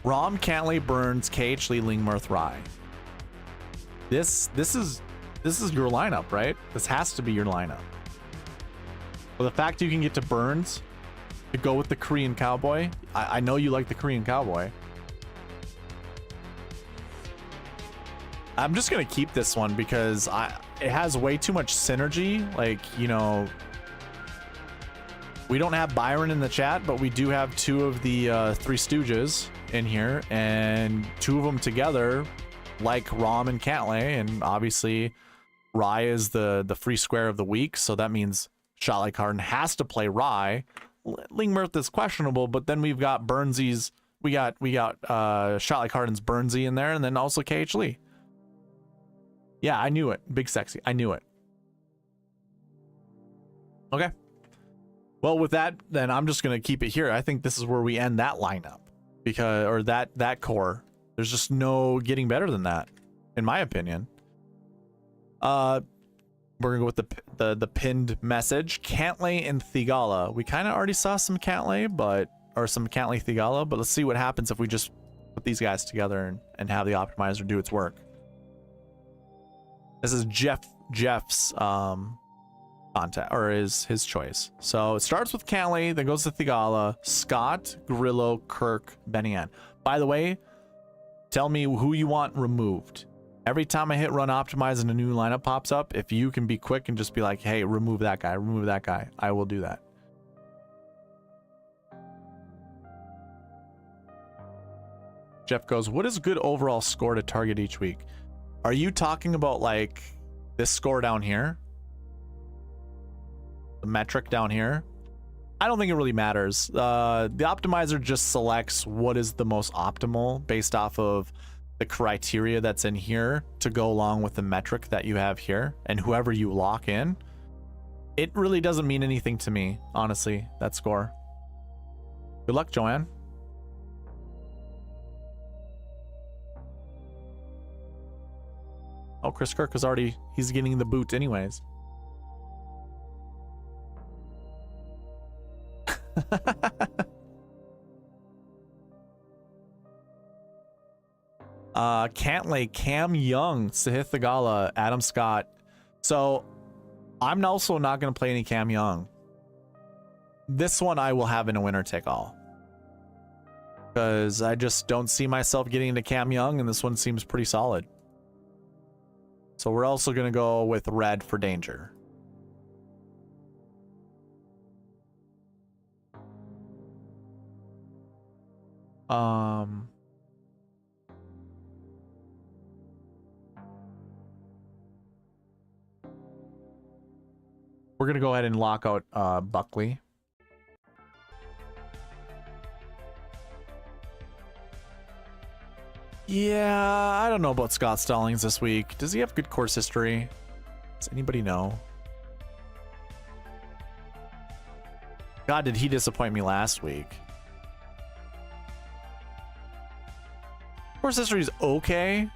Rom, Cantley, Burns, KH Lee, Lingmerth, Rye. This is your lineup, right? This has to be your lineup. Well, the fact you can get to Burns to go with the Korean Cowboy, I know you like the Korean Cowboy. I'm just gonna keep this one because it has way too much synergy. Like, you know, we don't have Byron in the chat, but we do have two of the Three Stooges in here, and two of them together, like Rom and Cantley, and obviously Rye is the free square of the week, so that means Shot Like Harden has to play Rye. Lingmerth is questionable, but then we've got Burnsy's. We got Shot Like Harden's Burnsy in there, and then also KH Lee. Yeah, I knew it. Big Sexy. I knew it. Okay. Well, with that, then I'm just gonna keep it here. I think this is where we end that lineup, because or that core. There's just no getting better than that, in my opinion. We're gonna go with the pinned message. Cantley and Theegala. We kind of already saw some Cantley, or some Cantley Theegala, but let's see what happens if we just put these guys together and have the optimizer do its work. This is Jeff's contact, or his choice. So it starts with Cantley, then goes to Theegala, Scott, Grillo, Kirk, Benny Ann. By the way, tell me who you want removed. Every time I hit run optimize and a new lineup pops up, if you can be quick and just be like, hey, remove that guy, I will do that. I Jeff goes, what is good overall score to target each week? Are you talking about like this score down here? The metric down here? I don't think it really matters. The optimizer just selects what is the most optimal based off of the criteria that's in here to go along with the metric that you have here, and whoever you lock in. It really doesn't mean anything to me, honestly, that score. Good luck, Joanne. Oh, Chris Kirk is already, he's getting the boot anyways. Cantley, Cam Young, Sahith Theegala, Adam Scott. So I'm also not going to play any Cam Young. This one I will have in a winner take all, because I just don't see myself getting into Cam Young, and this one seems pretty solid. So we're also going to go with red for danger. We're going to go ahead and lock out Buckley. Yeah, I don't know about Scott Stallings this week. Does he have good course history? Does anybody know? God, did he disappoint me last week? Course history is okay.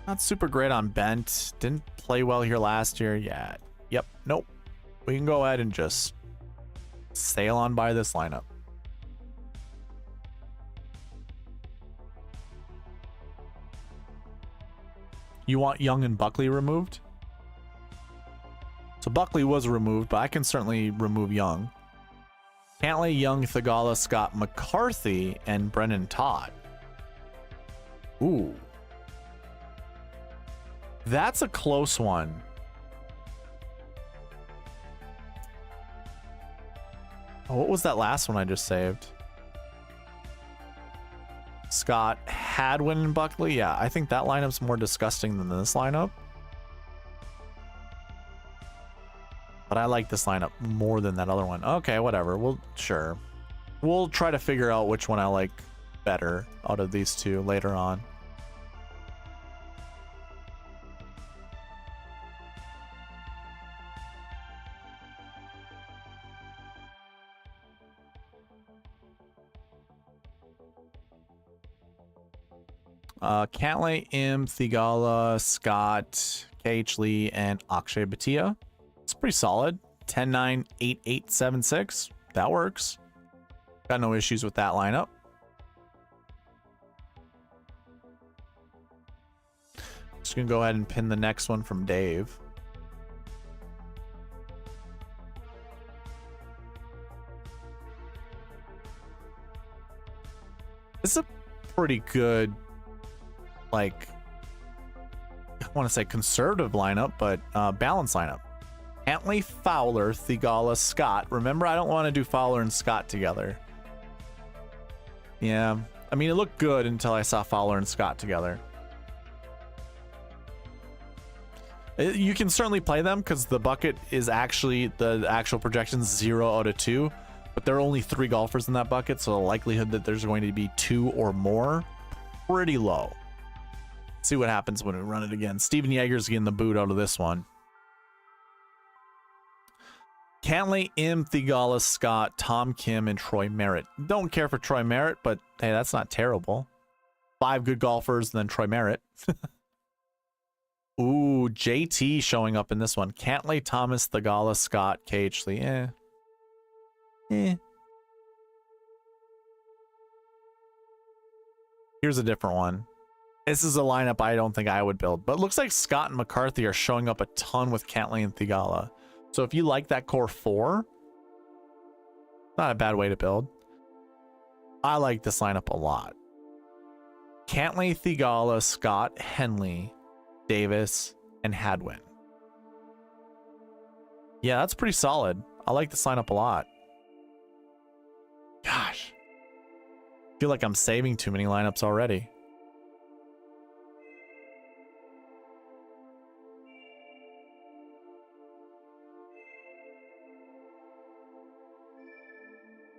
Not super great on bent. Didn't play well here last year. Yeah. Yep. Nope. We can go ahead and just sail on by this lineup. You want Young and Buckley removed? So Buckley was removed, but I can certainly remove Young. Cantley, Young, Theegala, Scott, McCarthy, and Brennan Todd. Ooh. That's a close one. Oh, what was that last one I just saved? Scott, Hadwin, and Buckley. Yeah, I think that lineup's more disgusting than this lineup. But I like this lineup more than that other one. Okay, whatever. Sure. We'll try to figure out which one I like better out of these two later on. Cantley, Im, Theegala, Scott, KH Lee, and Akshay Bhatia. It's pretty solid. 10-9, 8-8, 7-6. That works. Got no issues with that lineup. Just gonna go ahead and pin the next one from Dave. This is a pretty good, like, I want to say conservative lineup, but balanced lineup. Cantley, Fowler, Theegala, Scott. Remember, I don't want to do Fowler and Scott together. Yeah, I mean, it looked good until I saw Fowler and Scott together. You can certainly play them because the bucket is actually, the actual projection's 0 out of 2, but there are only 3 golfers in that bucket, so the likelihood that there's going to be 2 or more, pretty low. See what happens when we run it again. Steven Yeager's getting the boot out of this one. Cantley, Im, Theegala, Scott, Tom Kim, and Troy Merritt. Don't care for Troy Merritt, but hey, that's not terrible. 5 good golfers, and then Troy Merritt. Ooh, JT showing up in this one. Cantley, Thomas, Theegala, Scott, KH Lee. Here's a different one. This is a lineup I don't think I would build, but it looks like Scott and McCarthy are showing up a ton with Cantley and Theegala. So if you like that core 4, not a bad way to build. I like this lineup a lot. Cantley, Theegala, Scott, Henley, Davis, and Hadwin. Yeah, that's pretty solid. I like this lineup a lot. Gosh. I feel like I'm saving too many lineups already.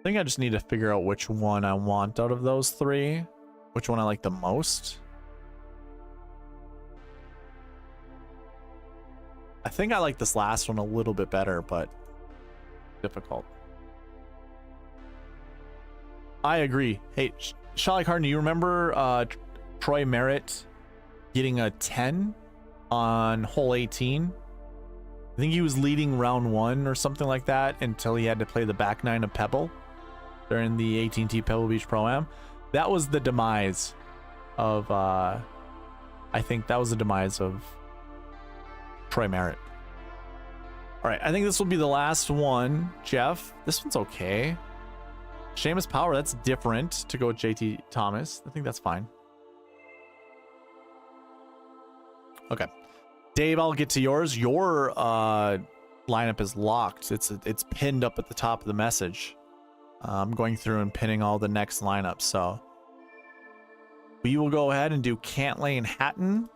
think I just need to figure out which one I want out of those three. Which one I like the most. I think I like this last one a little bit better, but difficult. I agree. Hey, Shelly Carden, do you remember Troy Merritt getting a 10 on hole 18? I think he was leading round 1 or something like that until he had to play the back 9 of Pebble during the AT&T Pebble Beach Pro-Am. That was the demise of, I think that was the demise of Troy Merritt. All right, I think this will be the last one. Jeff, this one's okay. Seamus Power, that's different to go with JT Thomas. I think that's fine. Okay. Dave, I'll get to yours. Your lineup is locked. It's pinned up at the top of the message. I'm going through and pinning all the next lineups. So we will go ahead and do Cantlay and Hatton.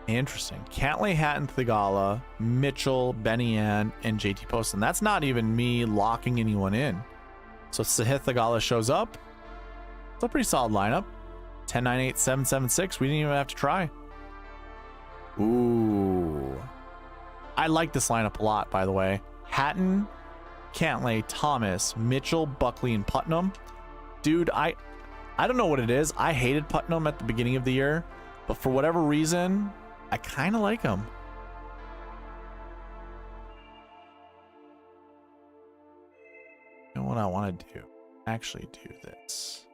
Interesting. Cantlay, Hatton, Thigala, Mitchell, Benny Ann, and JT Poston. That's not even me locking anyone in. So Sahith Thigala shows up. It's a pretty solid lineup. 10, 9, 8, 7, 7, 6. We didn't even have to try. Ooh. I like this lineup a lot, by the way. Hatton, Cantlay, Thomas, Mitchell, Buckley, and Putnam. Dude, I don't know what it is. I hated Putnam at the beginning of the year, but for whatever reason, I kind of like him. You know what I want to do? Actually do this.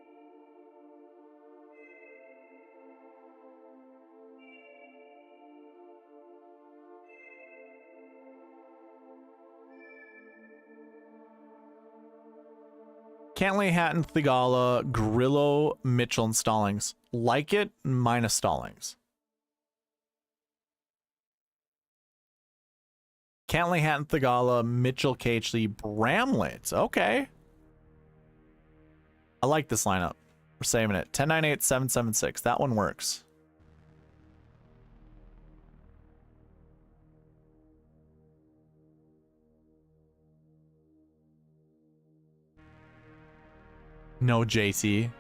Cantlay, Hatton, Thigala, Grillo, Mitchell, and Stallings. Like it, minus Stallings. Cantlay, Hatton, Thigala, Mitchell, Cageley, Bramlett. Okay. I like this lineup. We're saving it. 10, 9, 8, 7, 7, 6. That one works. No JT.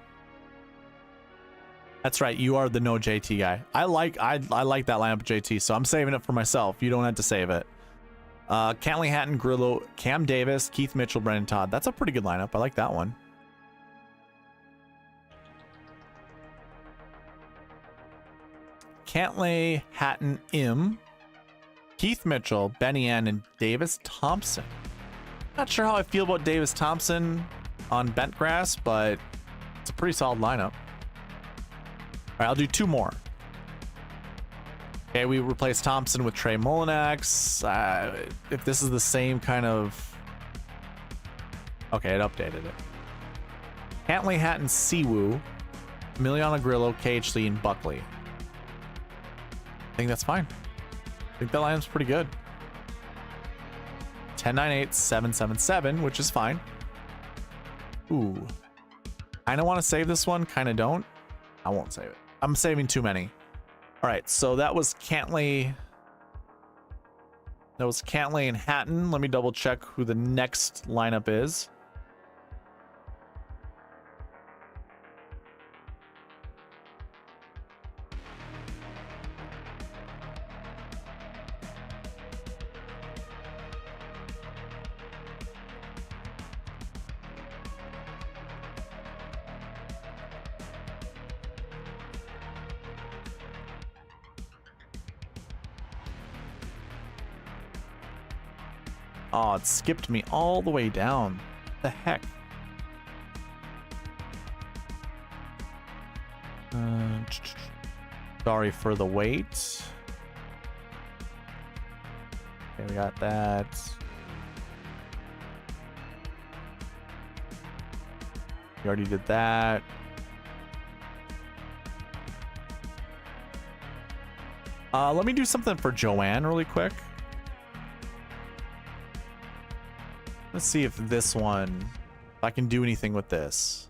That's right. You are the no JT guy. I like that lineup of JT, so I'm saving it for myself. You don't have to save it. Cantlay, Hatton, Grillo, Cam Davis, Keith Mitchell, Brendan Todd. That's a pretty good lineup. I like that one. Cantlay, Hatton, Keith Mitchell, Benny Ann, and Davis Thompson. Not sure how I feel about Davis Thompson on bent grass, but it's a pretty solid lineup. All right, I'll do 2 more. Okay, we replaced Thompson with Trey Mullinax. If this is the same kind of... Okay, it updated it. Cantlay, Hatton, Siwoo, Emiliano Grillo, Cageley, and Buckley. I think that's fine. I think that lineup's pretty good. 10, 9, 8, 7, 7, 7, which is fine. Ooh. Kind of want to save this one, kind of don't. I won't save it. I'm saving too many. All right, so that was Cantlay. That was Cantlay and Hatton. Let me double check who the next lineup is. Oh, it skipped me all the way down. What the heck? Sorry for the wait. Okay, we got that. We already did that. Let me do something for Joanne really quick. Let's see if this one, if I can do anything with this.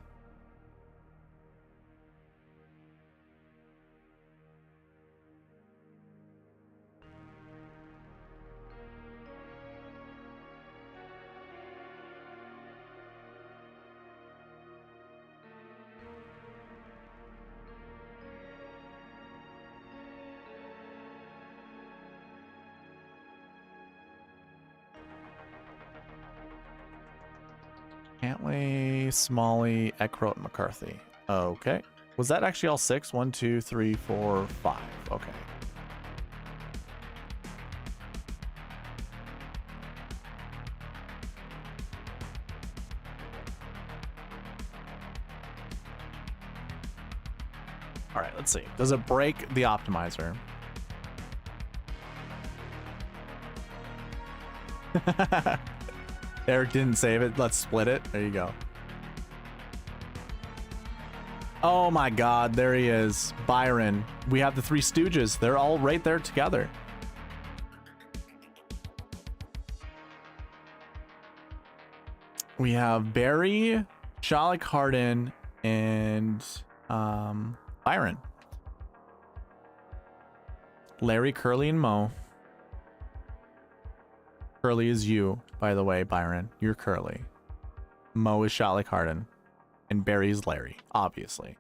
Cantley, Smalley, Eckroat, McCarthy. Okay. Was that actually all 6? 1, 2, 3, 4, 5. Okay. All right, let's see. Does it break the optimizer? Eric didn't save it. Let's split it. There you go. Oh my God, there he is. Byron. We have the Three Stooges. They're all right there together. We have Barry, Shalek Harden, and Byron. Larry, Curly, and Mo. Curly is you, by the way, Byron. You're Curly. Mo is Shalek Harden. And Barry's Larry, obviously.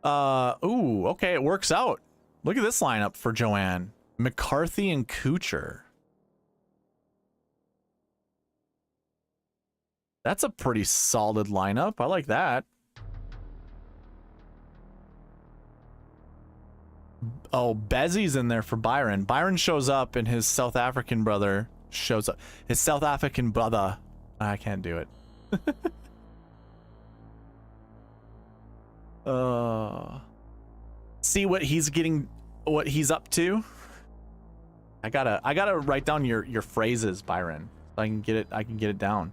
Ooh, okay, it works out. Look at this lineup for Joanne. McCarthy and Kuchar. That's a pretty solid lineup. I like that. Oh, Bezzy's in there for Byron. Byron shows up and his South African brother shows up. His South African brother. I can't do it. See what he's getting, what he's up to. I gotta write down your phrases, Byron. So I can get it down.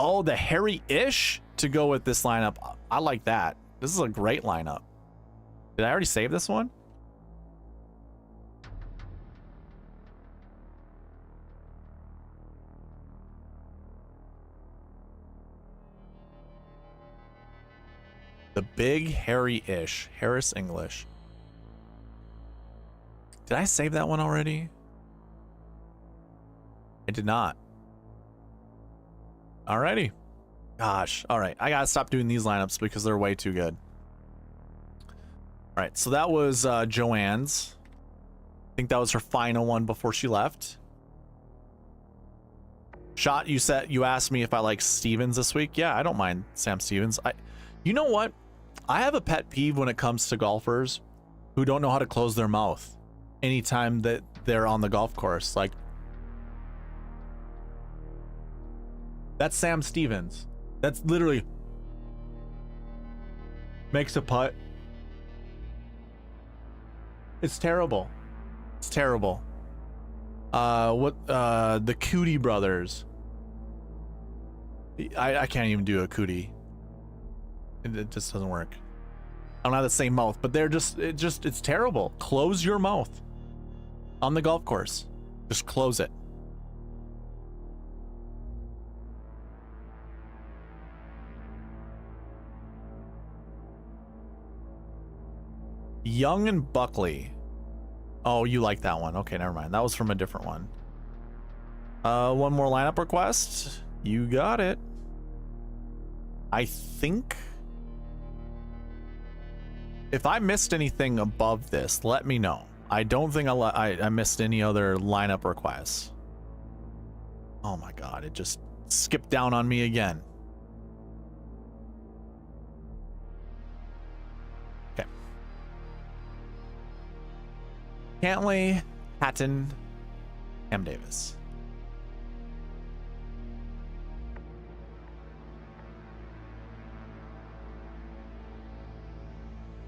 Oh, the hairy-ish to go with this lineup. I like that. This is a great lineup. Did I already save this one? The big hairy-ish. Harris English. Did I save that one already? I did not. Alrighty. Gosh. Alright. I gotta stop doing these lineups because they're way too good. Alright. So that was Joanne's. I think that was her final one before she left. Shot, you asked me if I like Stevens this week. Yeah, I don't mind Sam Stevens. You know what? I have a pet peeve when it comes to golfers who don't know how to close their mouth anytime that they're on the golf course. Like, that's Sam Stevens. That's literally makes a putt. It's terrible. It's terrible. The Cootie brothers. I can't even do a Cootie. It just doesn't work. I don't have the same mouth, but it's terrible. Close your mouth on the golf course. Just close it. Young and Buckley. Oh, you like that one. Okay, never mind. That was from a different one. One more lineup request. You got it. I think if I missed anything above this, let me know. I don't think I missed any other lineup requests. Oh my God, it just skipped down on me again. Okay. Cantley, Hatton, Cam Davis.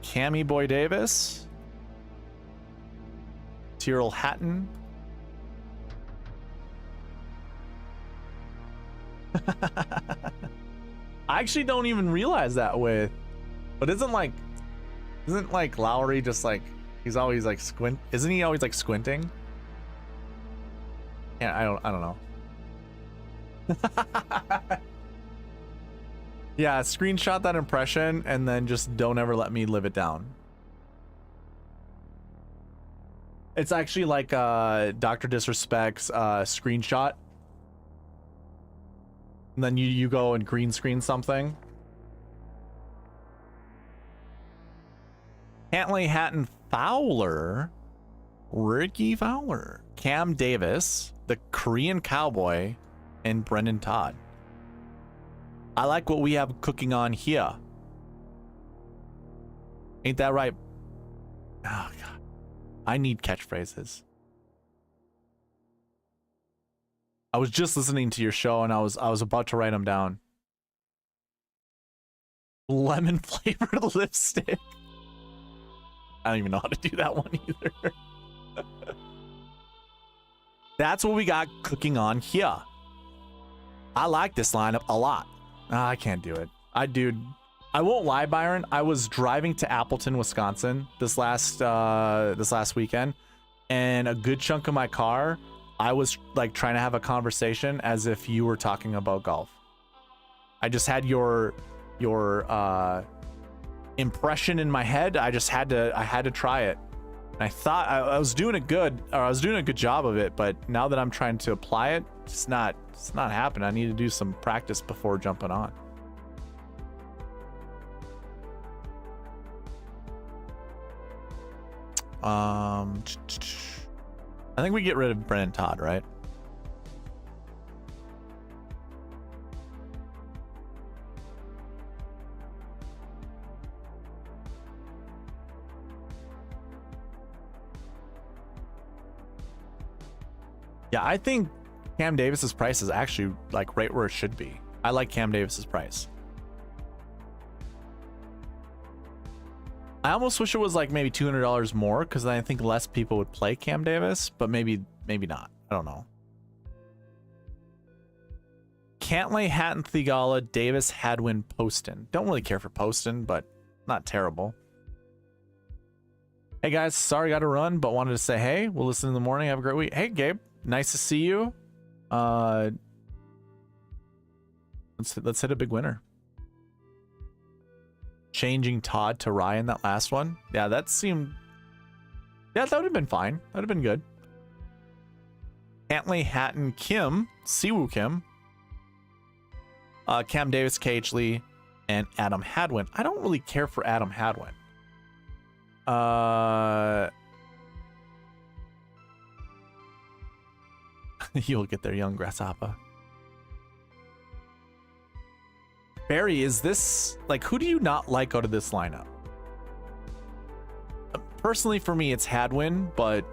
Cammy Boy Davis, Tyrrell Hatton, I actually don't even realize that but isn't like Lowry just like he's always like isn't he always like squinting? Yeah, I don't know. Yeah, screenshot that impression and then just don't ever let me live it down. It's actually like Dr. Disrespect's screenshot. And then you go and green screen something. Cantley, Hatton, Fowler, Ricky Fowler, Cam Davis, the Korean Cowboy, and Brendan Todd. I like what we have cooking on here. Ain't that right? Oh god, I need catchphrases. I was just listening to your show and I was about to write them down. Lemon flavored lipstick. I don't even know how to do that one either. That's what we got cooking on here. I like this lineup a lot. I can't do it. I won't lie, Byron. I was driving to Appleton, Wisconsin this last weekend, and a good chunk of my car, I was like trying to have a conversation as if you were talking about golf. I just had your impression in my head. I had to try it. And I thought I was doing it good, or I was doing a good job of it, but now that I'm trying to apply it, it's not happening. I need to do some practice before jumping on. I think we get rid of Brendan Todd, right? Yeah, I think Cam Davis's price is actually like right where it should be. I like Cam Davis's price. I almost wish it was like maybe $200 more, because then I think less people would play Cam Davis, but maybe not. I don't know. Cantlay, Hatton, Thigala, Davis, Hadwin, Poston. Don't really care for Poston, but not terrible. Hey guys, sorry got to run, but wanted to say hey. We'll listen in the morning. Have a great week. Hey Gabe, nice to see you. Let's hit a big winner. Changing Todd to Ryan, that last one. Yeah, that seemed... Yeah, that would have been fine. That would have been good. Cantley, Hatton, Kim, Siwoo Kim, Cam Davis, KH Lee, and Adam Hadwin. I don't really care for Adam Hadwin. You'll get there, young grasshopper. Barry, is this like, who do you not like out of this lineup? Personally, for me, it's Hadwin, but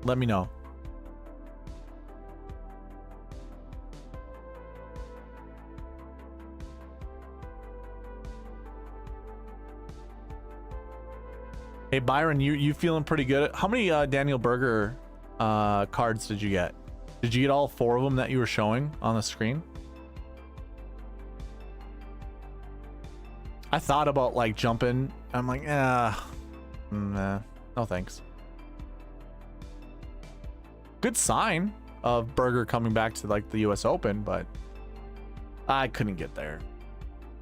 let me know. Hey Byron, you feeling pretty good? How many Daniel Berger cards did you get? Did you get all 4 of them that you were showing on the screen? I thought about like jumping. I'm like, nah, no thanks. Good sign of Berger coming back to like the US Open, but I couldn't get there.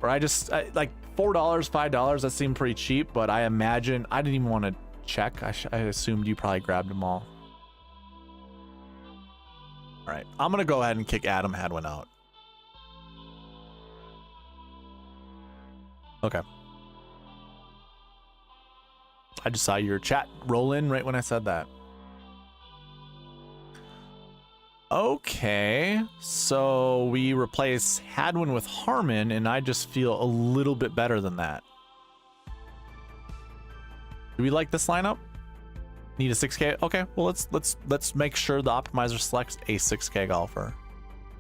Or like $4, $5, that seemed pretty cheap, but I imagine I didn't even want to check. I assumed you probably grabbed them all. All right, I'm gonna go ahead and kick Adam Hadwin out. Okay. I just saw your chat roll in right when I said that. Okay, so we replace Hadwin with Harmon, and I just feel a little bit better than that. Do we like this lineup? Need a 6K? Okay, well let's make sure the optimizer selects a 6K golfer.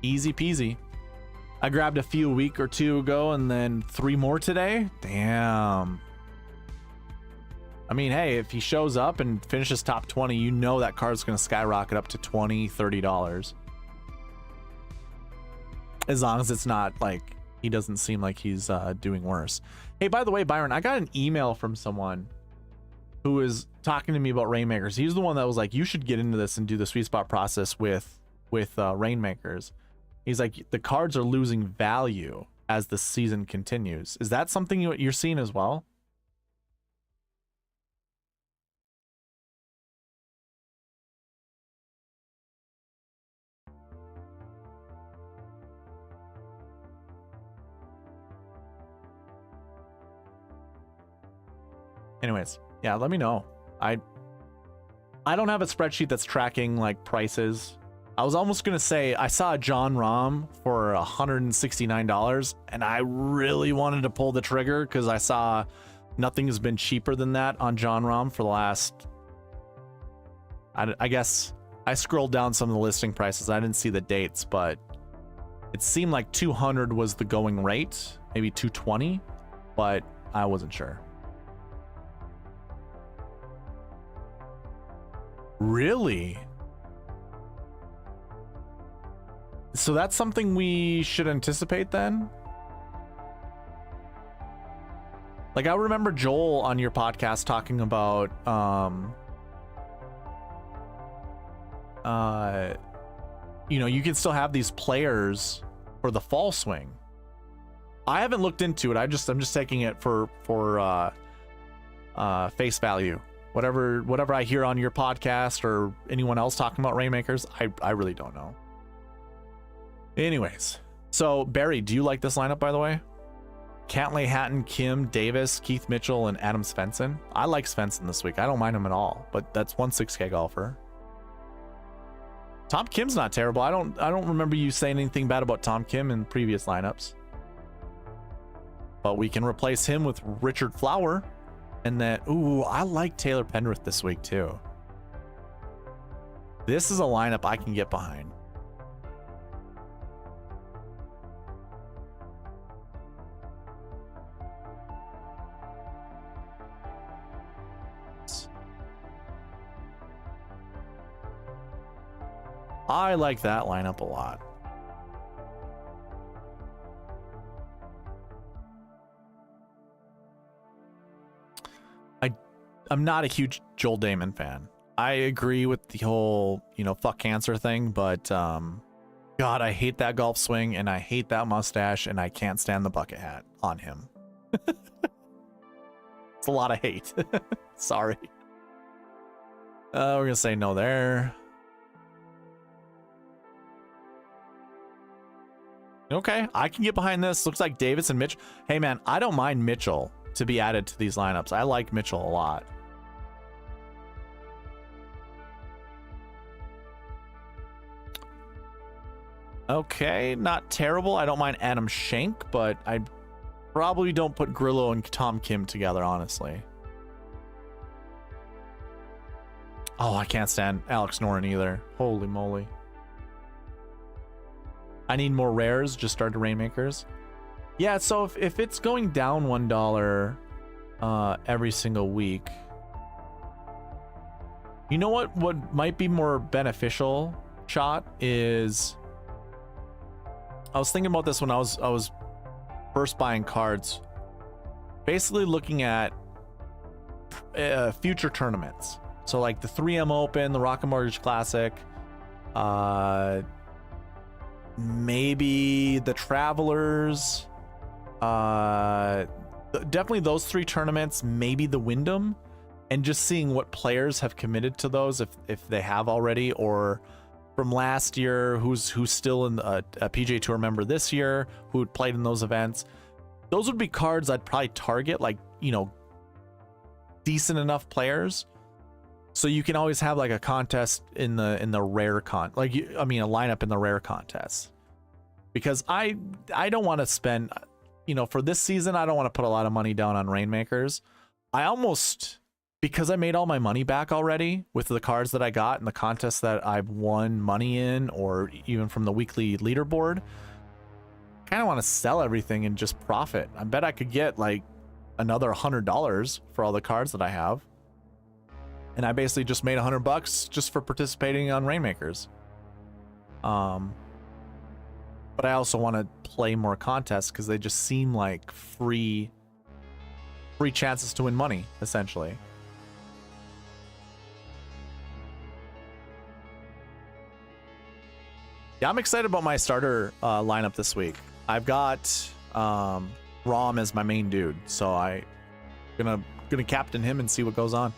Easy peasy. I grabbed a few a week or two ago and then 3 more today. Damn. I mean, hey, if he shows up and finishes top 20, you know that card's going to skyrocket up to $20, $30. As long as it's not like, he doesn't seem like he's doing worse. Hey, by the way, Byron, I got an email from someone who is talking to me about Rainmakers. He's the one that was like, you should get into this and do the sweet spot process with Rainmakers. He's like, the cards are losing value as the season continues. Is that something you're seeing as well? Anyways, yeah, let me know. I don't have a spreadsheet that's tracking like prices. I was almost gonna say I saw a John Rahm for $169, and I really wanted to pull the trigger because I saw nothing has been cheaper than that on John Rahm for the last. I guess I scrolled down some of the listing prices. I didn't see the dates, but it seemed like 200 was the going rate, maybe 220, but I wasn't sure. Really? So that's something we should anticipate then? Like, I remember Joel on your podcast talking about you know, you can still have these players for the fall swing. I haven't looked into it. I'm just taking it for face value. Whatever I hear on your podcast or anyone else talking about Rainmakers, I really don't know. Anyways, so Barry, do you like this lineup, by the way? Cantlay, Hatton, Kim, Davis, Keith Mitchell, and Adam Svensson. I like Svensson this week. I don't mind him at all, but that's one 6K golfer. Tom Kim's not terrible. I don't remember you saying anything bad about Tom Kim in previous lineups. But we can replace him with Richard Flower. And then, ooh, I like Taylor Pendrith this week too. This is a lineup I can get behind. I like that lineup a lot. I'm not a huge Joel Damon fan. I agree with the whole, you know, fuck cancer thing, but God, I hate that golf swing and I hate that mustache and I can't stand the bucket hat on him. It's a lot of hate. Sorry. We're gonna say no there. Okay, I can get behind this. Looks like Davis and Mitch. Hey man, I don't mind Mitchell to be added to these lineups. I like Mitchell a lot. Okay, not terrible. I don't mind Adam Schenk, but I probably don't put Grillo and Tom Kim together, honestly. Oh, I can't stand Alex Noren either. Holy moly. I need more rares, just started Rainmakers. Yeah, so if it's going down $1 every single week, you know what might be more beneficial, Shot, is I was thinking about this when I was first buying cards, basically looking at future tournaments. So like the 3M Open, the Rocket Mortgage Classic, maybe the Travelers, definitely those three tournaments, maybe the Wyndham, and just seeing what players have committed to those, if they have already, or from last year, who's still in a PGA Tour member this year, who had played in those events. Those would be cards I'd probably target, like, you know, decent enough players. So you can always have like a contest in the rare a lineup in the rare contest. Because I don't want to spend, you know, for this season, I don't want to put a lot of money down on Rainmakers. I almost, because I made all my money back already with the cards that I got and the contests that I've won money in, or even from the weekly leaderboard, I kind of want to sell everything and just profit. I bet I could get like another $100 for all the cards that I have. And I basically just made $100 just for participating on Rainmakers. But I also want to play more contests because they just seem like free chances to win money, essentially. Yeah, I'm excited about my starter lineup this week. I've got Rahm as my main dude, so I'm gonna captain him and see what goes on.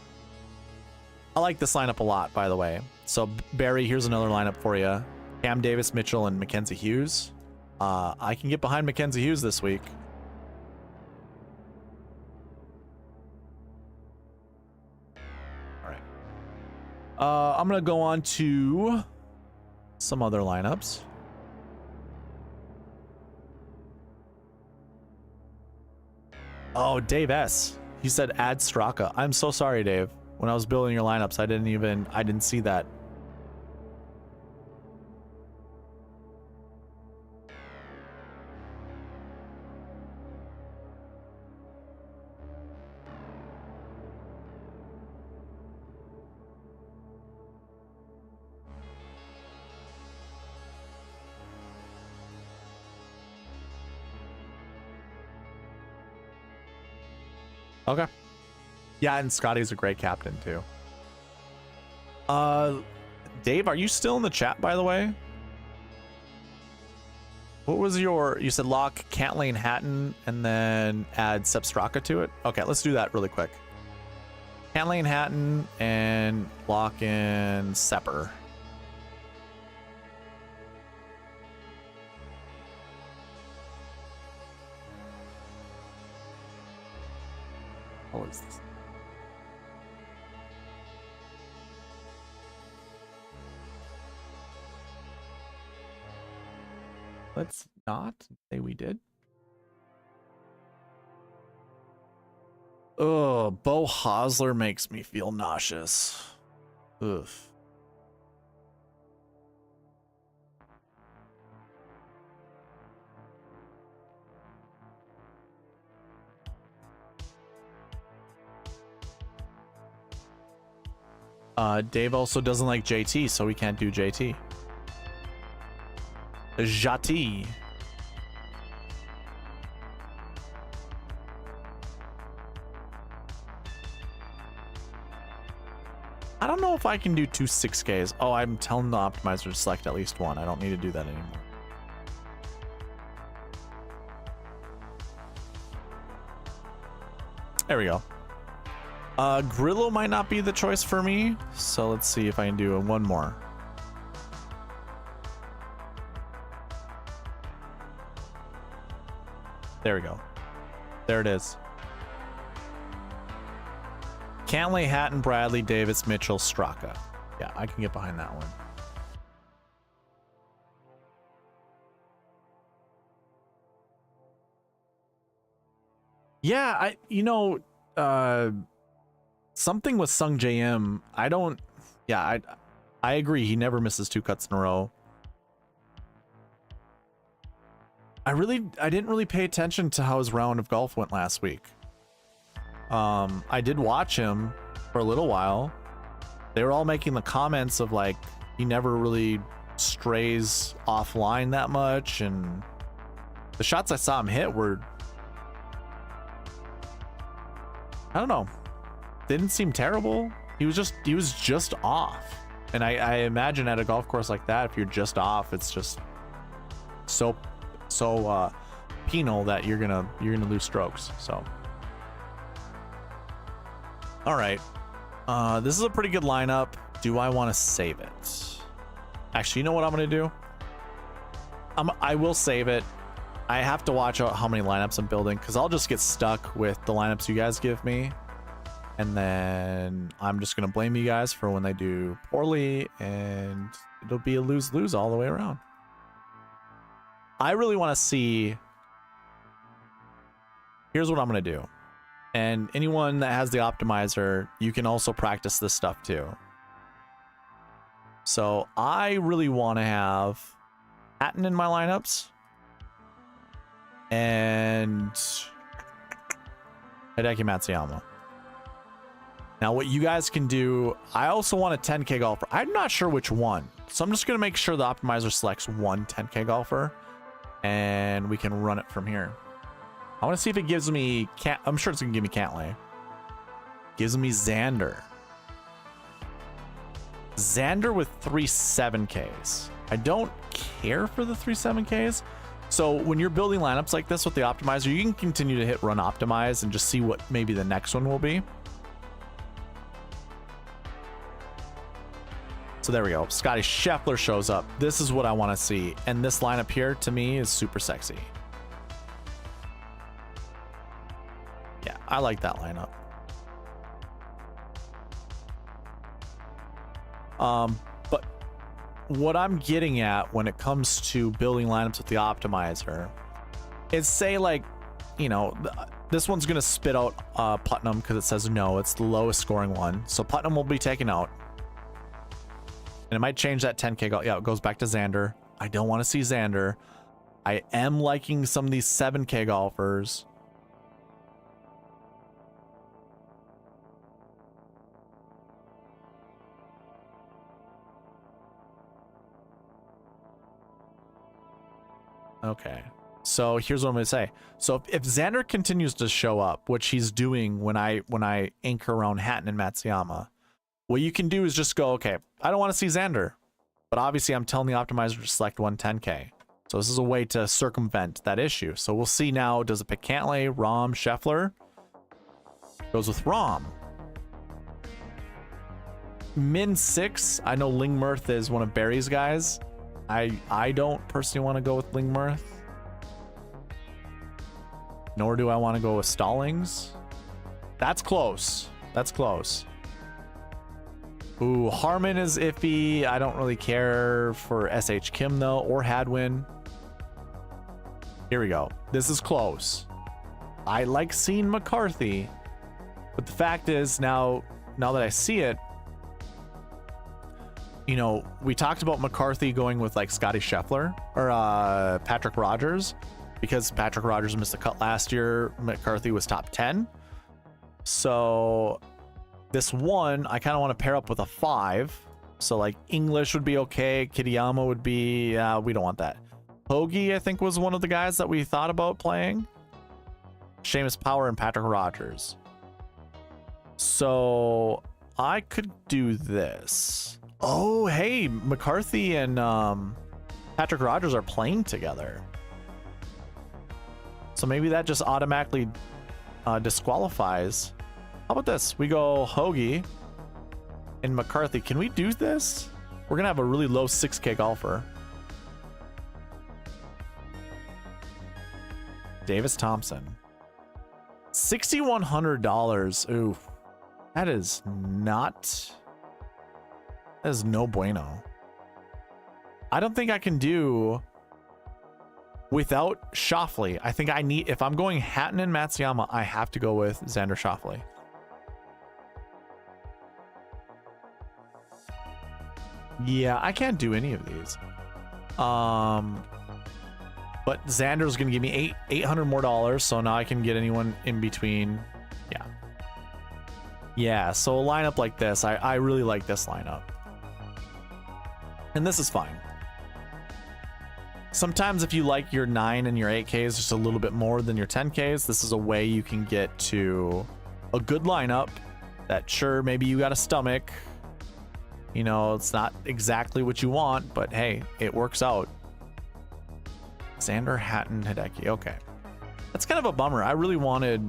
I like this lineup a lot, by the way. So Barry, here's another lineup for you: Cam Davis, Mitchell, and Mackenzie Hughes. I can get behind Mackenzie Hughes this week. I'm gonna go on to some other lineups. Oh, Dave S. He said add Straka. I'm so sorry, Dave. When I was building your lineups, I didn't see that. Okay. Yeah, and Scotty's a great captain too. Dave, are you still in the chat, by the way? What was you said lock Cantlane Hatton and then add Sepp Straka to it? Okay, let's do that really quick. Cantlane Hatton and lock in Sepper. What is this? Let's not say we did. Oh, Bo Hosler makes me feel nauseous. Ugh. Dave also doesn't like JT, so we can't do JT. Jati. I don't know if I can do two 6Ks. Oh, I'm telling the optimizer to select at least one. I don't need to do that anymore. There we go. Grillo might not be the choice for me, so let's see if I can do one more. There we go. There it is. Cantlay, Hatton, Bradley, Davis, Mitchell, Straka. Yeah, I can get behind that one. Yeah, something with Sung JM. I agree. He never misses 2 cuts in a row. I didn't really pay attention to how his round of golf went last week. I did watch him for a little while. They were all making the comments of like, he never really strays offline that much. And the shots I saw him hit were, I don't know. Didn't seem terrible. He was just off. And I imagine at a golf course like that, if you're just off, it's just so penal that you're gonna lose strokes. So all right, this is a pretty good lineup. Do I want to save it? Actually, you know what I'm gonna do? I will save it. I have to watch out how many lineups I'm building, because I'll just get stuck with the lineups you guys give me, and then I'm just gonna blame you guys for when they do poorly, and it'll be a lose-lose all the way around. I really want to see. Here's what I'm going to do. And anyone that has the optimizer, you can also practice this stuff too. So I really want to have Hatton in my lineups and Hideki Matsuyama. Now what you guys can do, I also want a 10K golfer. I'm not sure which one. So I'm just going to make sure the optimizer selects one 10K golfer, and we can run it from here. I want to see if it gives me I'm sure it's gonna give me Cantlay. Gives me Xander with 3 7Ks. I don't care for the 3 7Ks. So when you're building lineups like this with the optimizer, you can continue to hit run optimize and just see what maybe the next one will be. So there we go. Scotty Scheffler shows up. This is what I want to see. And this lineup here to me is super sexy. Yeah, I like that lineup. But what I'm getting at when it comes to building lineups with the optimizer is, say, like, you know, this one's going to spit out Putnam because it says no, it's the lowest scoring one. So Putnam will be taken out. And it might change that 10K. Yeah, it goes back to Xander. I don't want to see Xander. I am liking some of these 7K golfers. Okay. So here's what I'm going to say. So if Xander continues to show up, which he's doing when I anchor around Hatton and Matsuyama, what you can do is just go, okay, I don't want to see Xander, but obviously I'm telling the optimizer to select 110K. So this is a way to circumvent that issue. So we'll see now, does it pick Cantlay, Rahm, Scheffler? Goes with Rahm. Min 6, I know Lingmirth is one of Barry's guys. I don't personally want to go with Lingmirth. Nor do I want to go with Stallings. That's close. That's close. Ooh, Harmon is iffy. I don't really care for SH Kim though, or Hadwin. Here we go. This is close. I like seeing McCarthy, but the fact is now that I see it, you know, we talked about McCarthy going with like Scotty Scheffler or Patrick Rogers, because Patrick Rogers missed a cut last year. McCarthy was top 10. So this one, I kind of want to pair up with a 5. So like English would be okay. Kitayama would be, we don't want that. Hoagie, I think, was one of the guys that we thought about playing. Seamus Power and Patrick Rogers. So I could do this. Oh, hey, McCarthy and Patrick Rogers are playing together. So maybe that just automatically disqualifies. How about this? We go Hoagie and McCarthy. Can we do this? We're going to have a really low 6K golfer. Davis Thompson. $6,100. Ooh, that is not... That is no bueno. I don't think I can do without Schauffele. I think I need, if I'm going Hatton and Matsuyama, I have to go with Xander Schauffele. Yeah, I can't do any of these. But Xander's gonna give me $800 more, so now I can get anyone in between. Yeah. Yeah, so a lineup like this, I really like this lineup. And this is fine. Sometimes if you like your 9 and your 8Ks just a little bit more than your 10Ks, this is a way you can get to a good lineup that, sure, maybe you got a stomach. You know, it's not exactly what you want, but hey, it works out. Xander, Hatton, Hideki. Okay. That's kind of a bummer. I really wanted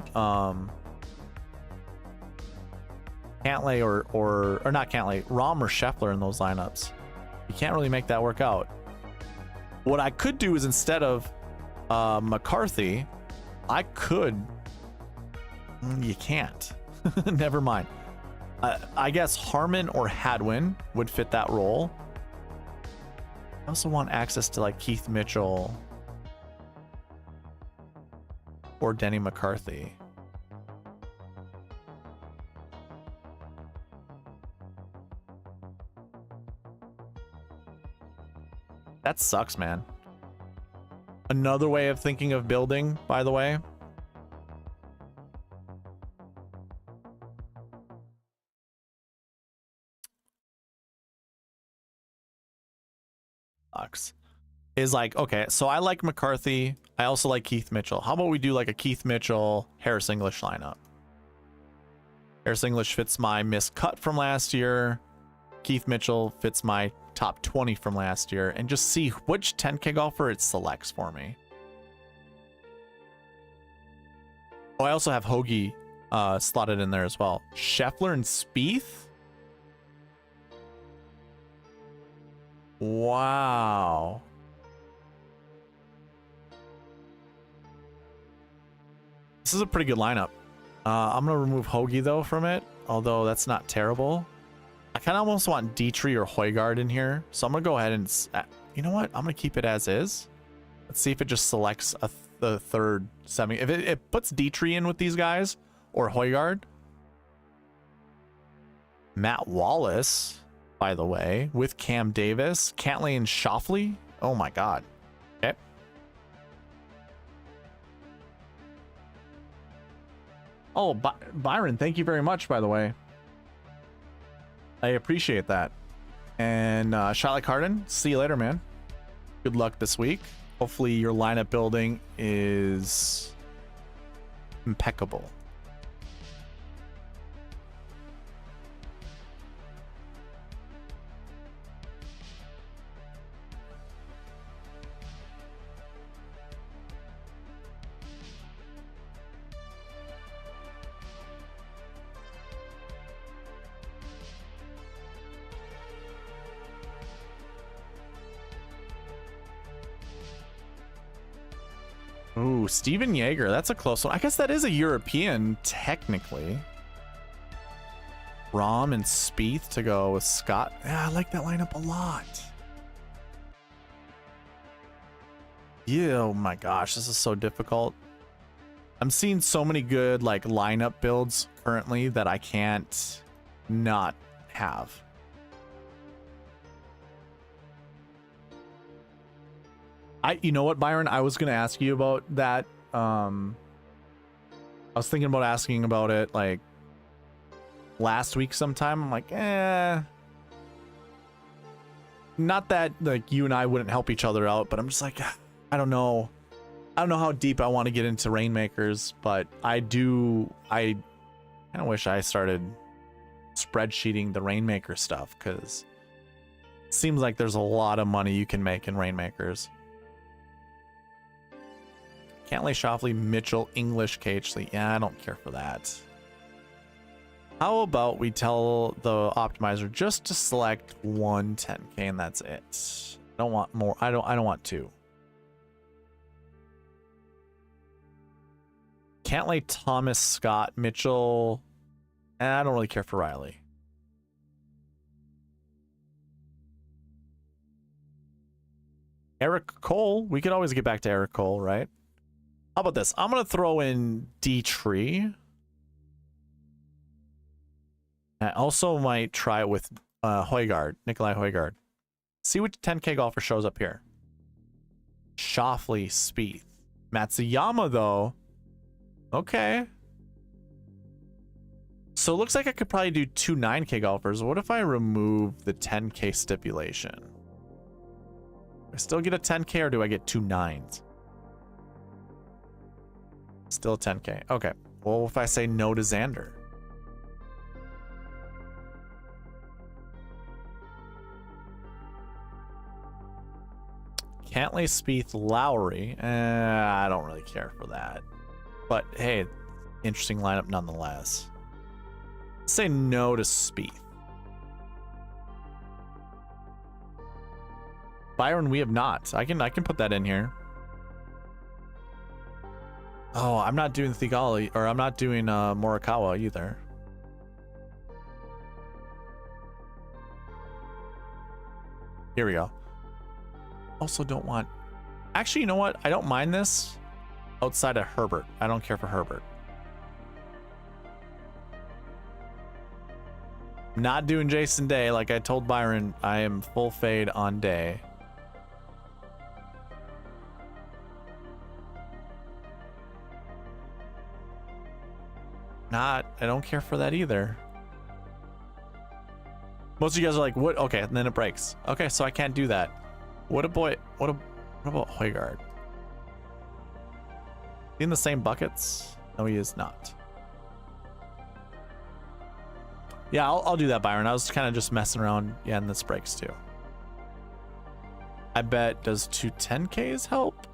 Cantlay or not Cantlay, Rahm or Scheffler in those lineups. You can't really make that work out. What I could do is, instead of McCarthy, I could... You can't. Never mind. I guess Harmon or Hadwin would fit that role. I also want access to like Keith Mitchell or Denny McCarthy. That sucks, man. Another way of thinking of building, by the way. Sucks. Is like, okay, so I like McCarthy. I also like Keith Mitchell. How about we do like a Keith Mitchell, Harris English lineup? Harris English fits my missed cut from last year. Keith Mitchell fits my top 20 from last year, and just see which 10K golfer it selects for me. Oh, I also have Hoagie slotted in there as well. Scheffler and Spieth? Wow. This is a pretty good lineup. I'm going to remove Hoagie, though, from it, although that's not terrible. I kind of almost want Dietrich or Højgaard in here. So I'm going to go ahead and, you know what? I'm going to keep it as is. Let's see if it just selects the third semi. If it puts Dietrich in with these guys or Højgaard. Matt Wallace, by the way, with Cam Davis, Cantlay and Schauffele. Oh my God. Okay. Oh, Byron, thank you very much, by the way. I appreciate that. And Charlotte Carden, see you later, man. Good luck this week. Hopefully your lineup building is impeccable. Ooh, Steven Yeager. That's a close one. I guess that is a European, technically. Rahm and Spieth to go with Scott. Yeah, I like that lineup a lot. Yeah, oh my gosh, this is so difficult. I'm seeing so many good like lineup builds currently that I can't not have. You know what, Byron? I was gonna ask you about that. I was thinking about asking about it like last week sometime. I'm like, not that like you and I wouldn't help each other out, but I'm just like, I don't know how deep I want to get into Rainmakers, but I kind of wish I started spreadsheeting the Rainmaker stuff, because it seems like there's a lot of money you can make in Rainmakers. Cantlay, Schauffele, Mitchell, English, Cageley. Yeah, I don't care for that. How about we tell the optimizer just to select one 10K and that's it. I don't want more. I don't want two. Cantlay, Thomas, Scott, Mitchell. And I don't really care for Riley. Eric Cole. We could always get back to Eric Cole, right? How about this? I'm going to throw in Dietrich. I also might try it with Højgaard, Nikolai Højgaard. See which 10K golfer shows up here. Schauffele, Spieth. Matsuyama, though. Okay. So it looks like I could probably do two 9K golfers. What if I remove the 10K stipulation? Do I still get a 10K or do I get two 9s? Still 10K. Okay. Well, if I say no to Xander? Cantlay, Spieth, Lowry. I don't really care for that. But hey, interesting lineup nonetheless. Say no to Spieth. Byron, we have not. I can put that in here. Oh, I'm not doing Thegali, or I'm not doing Morikawa either. Here we go. Also don't want... Actually, you know what? I don't mind this outside of Herbert. I don't care for Herbert. Not doing Jason Day. Like I told Byron, I am full fade on Day. I don't care for that either. Most of you guys are like, what? Okay, and then it breaks. Okay, so I can't do that. What about Højgaard? In the same buckets? No, he is not. Yeah, I'll do that, Byron. I was kind of just messing around. Yeah, and this breaks too. I bet, does two 10Ks help?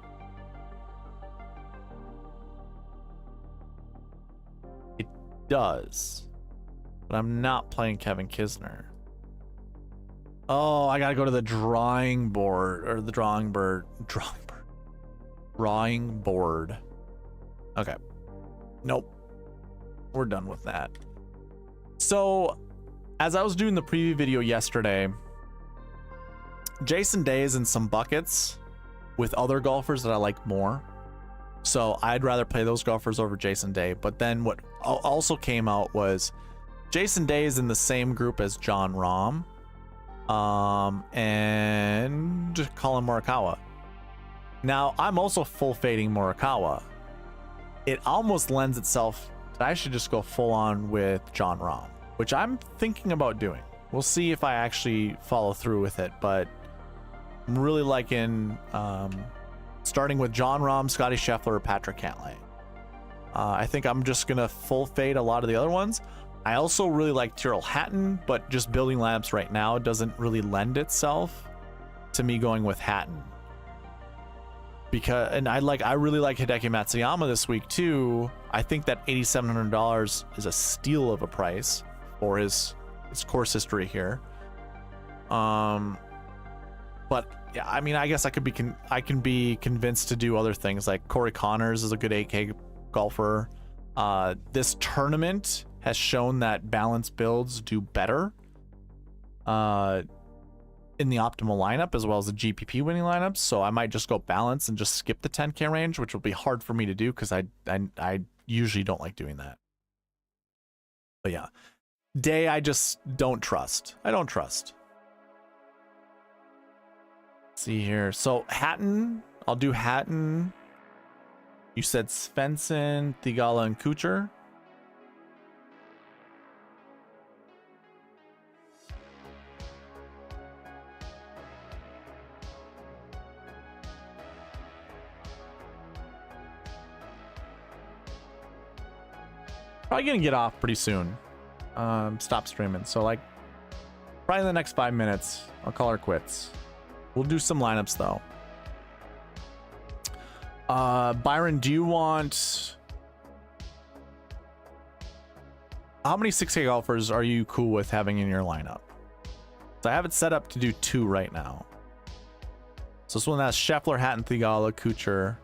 It does. But I'm not playing Kevin Kisner. Oh, I gotta go to the drawing board, or the drawing board. Okay. Nope. We're done with that. So as I was doing the preview video yesterday, Jason Day is in some buckets with other golfers that I like more. So I'd rather play those golfers over Jason Day. But then what also came out was Jason Day is in the same group as Jon Rahm and Colin Morikawa. Now, I'm also full fading Morikawa. It almost lends itself that I should just go full on with Jon Rahm, which I'm thinking about doing. We'll see if I actually follow through with it, but I'm really liking starting with Jon Rahm, Scotty Scheffler, or Patrick Cantlay. I think I'm just going to full fade a lot of the other ones. I also really like Tyrrell Hatton, but just building lineups right now doesn't really lend itself to me going with Hatton. And I really like Hideki Matsuyama this week too. I think that $8,700 is a steal of a price for his course history here. But yeah, I mean, I guess I can be convinced to do other things. Like Corey Connors is a good 8K golfer. This tournament has shown that balanced builds do better in the optimal lineup as well as the GPP winning lineups. So I might just go balance and just skip the 10K range, which will be hard for me to do because I usually don't like doing that. But yeah, Day I just don't trust. I don't trust. Let's see here. So Hatton, I'll do Hatton. You said Svensson, Thigala, and Kuchar. Probably gonna get off pretty soon. Stop streaming. So like probably in the next 5 minutes, I'll call her quits. We'll do some lineups though. Byron, do you want... How many 6K golfers are you cool with having in your lineup? So I have it set up to do 2 right now. So this one has Scheffler, Hatton, Thigala, Kuchar.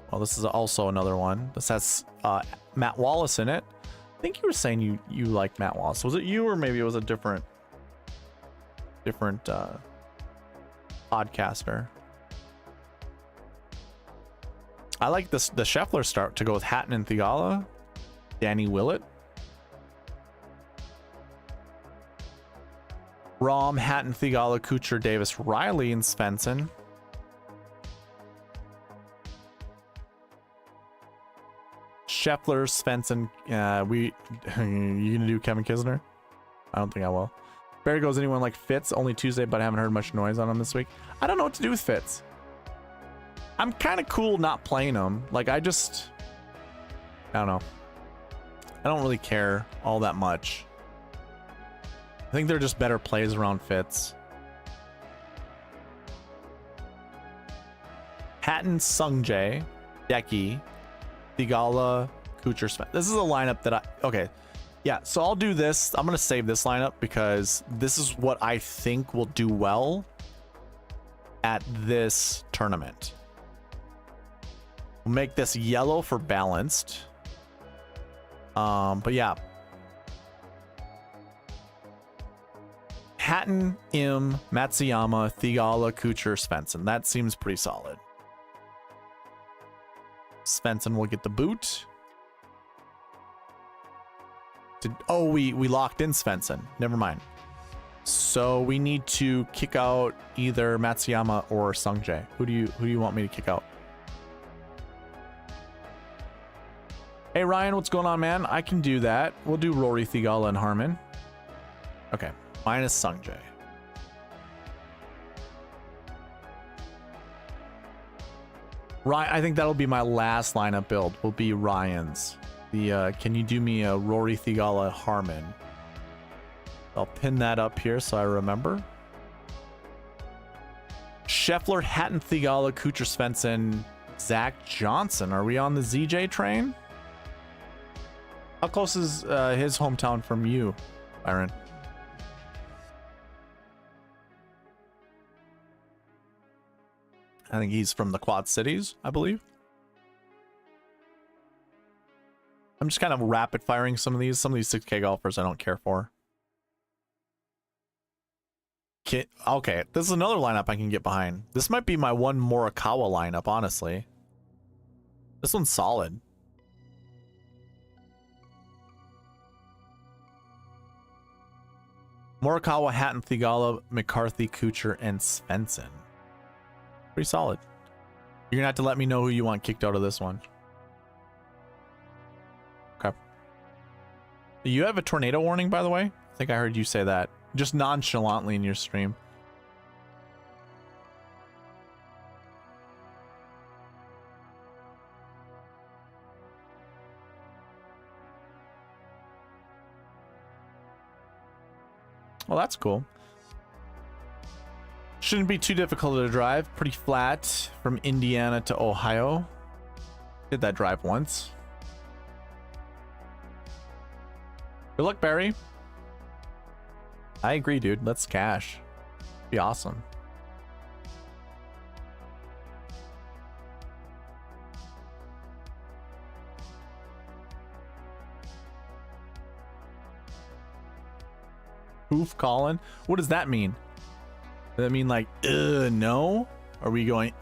Well, this is also another one. This has Matt Wallace in it. I think you were saying you like Matt Wallace. Was it you, or maybe it was a different podcaster? I like the Scheffler start to go with Hatton and Thigala. Danny Willett. Rahm, Hatton, Thigala, Kuchar, Davis, Riley, and Svensson. Scheffler, Svensson. You gonna do Kevin Kisner? I don't think I will. Barry goes, anyone like Fitz? Only Tuesday, but I haven't heard much noise on him this week. I don't know what to do with Fitz. I'm kind of cool not playing him. Like, I don't know. I don't really care all that much. I think they're just better plays around Fitz. Hatton, Sungjae, Decky, Thigala, Kuchar, Smith. This is a lineup that okay. Yeah, so I'll do this. I'm going to save this lineup because this is what I think will do well at this tournament. We'll make this yellow for balanced. But yeah. Hatton, Im, Matsuyama, Thigala, Kuchar, Svensson. That seems pretty solid. Svensson will get the boot. We locked in Svensson. Never mind. So we need to kick out either Matsuyama or Sungjae. Who do you want me to kick out? Hey Ryan, what's going on, man? I can do that. We'll do Rory, Thigala, and Harman. Okay, minus Sungjae. Ryan, I think that'll be my last lineup build. Will be Ryan's. Can you do me a Rory, Thigala, Harman? I'll pin that up here so I remember. Scheffler, Hatton, Thigala, Kuchar, Svensson, Zach Johnson. Are we on the ZJ train? How close is his hometown from you, Byron? I think he's from the Quad Cities, I believe. I'm just kind of rapid firing some of these 6K golfers I don't care for. Okay, this is another lineup I can get behind. This might be my one Morikawa lineup, honestly. This one's solid. Morikawa, Hatton, Thigala, McCarthy, Kuchar, and Svensson. Pretty solid. You're gonna have to let me know who you want kicked out of this one. Okay. You have a tornado warning, by the way? I think I heard you say that. Just nonchalantly in your stream. Well, that's cool. Shouldn't be too difficult to drive. Pretty flat from Indiana to Ohio. Did that drive once. Good luck, Barry. I agree, dude. Let's cash. Be awesome. Oof, Colin. What does that mean? Does that mean like, no? Are we going,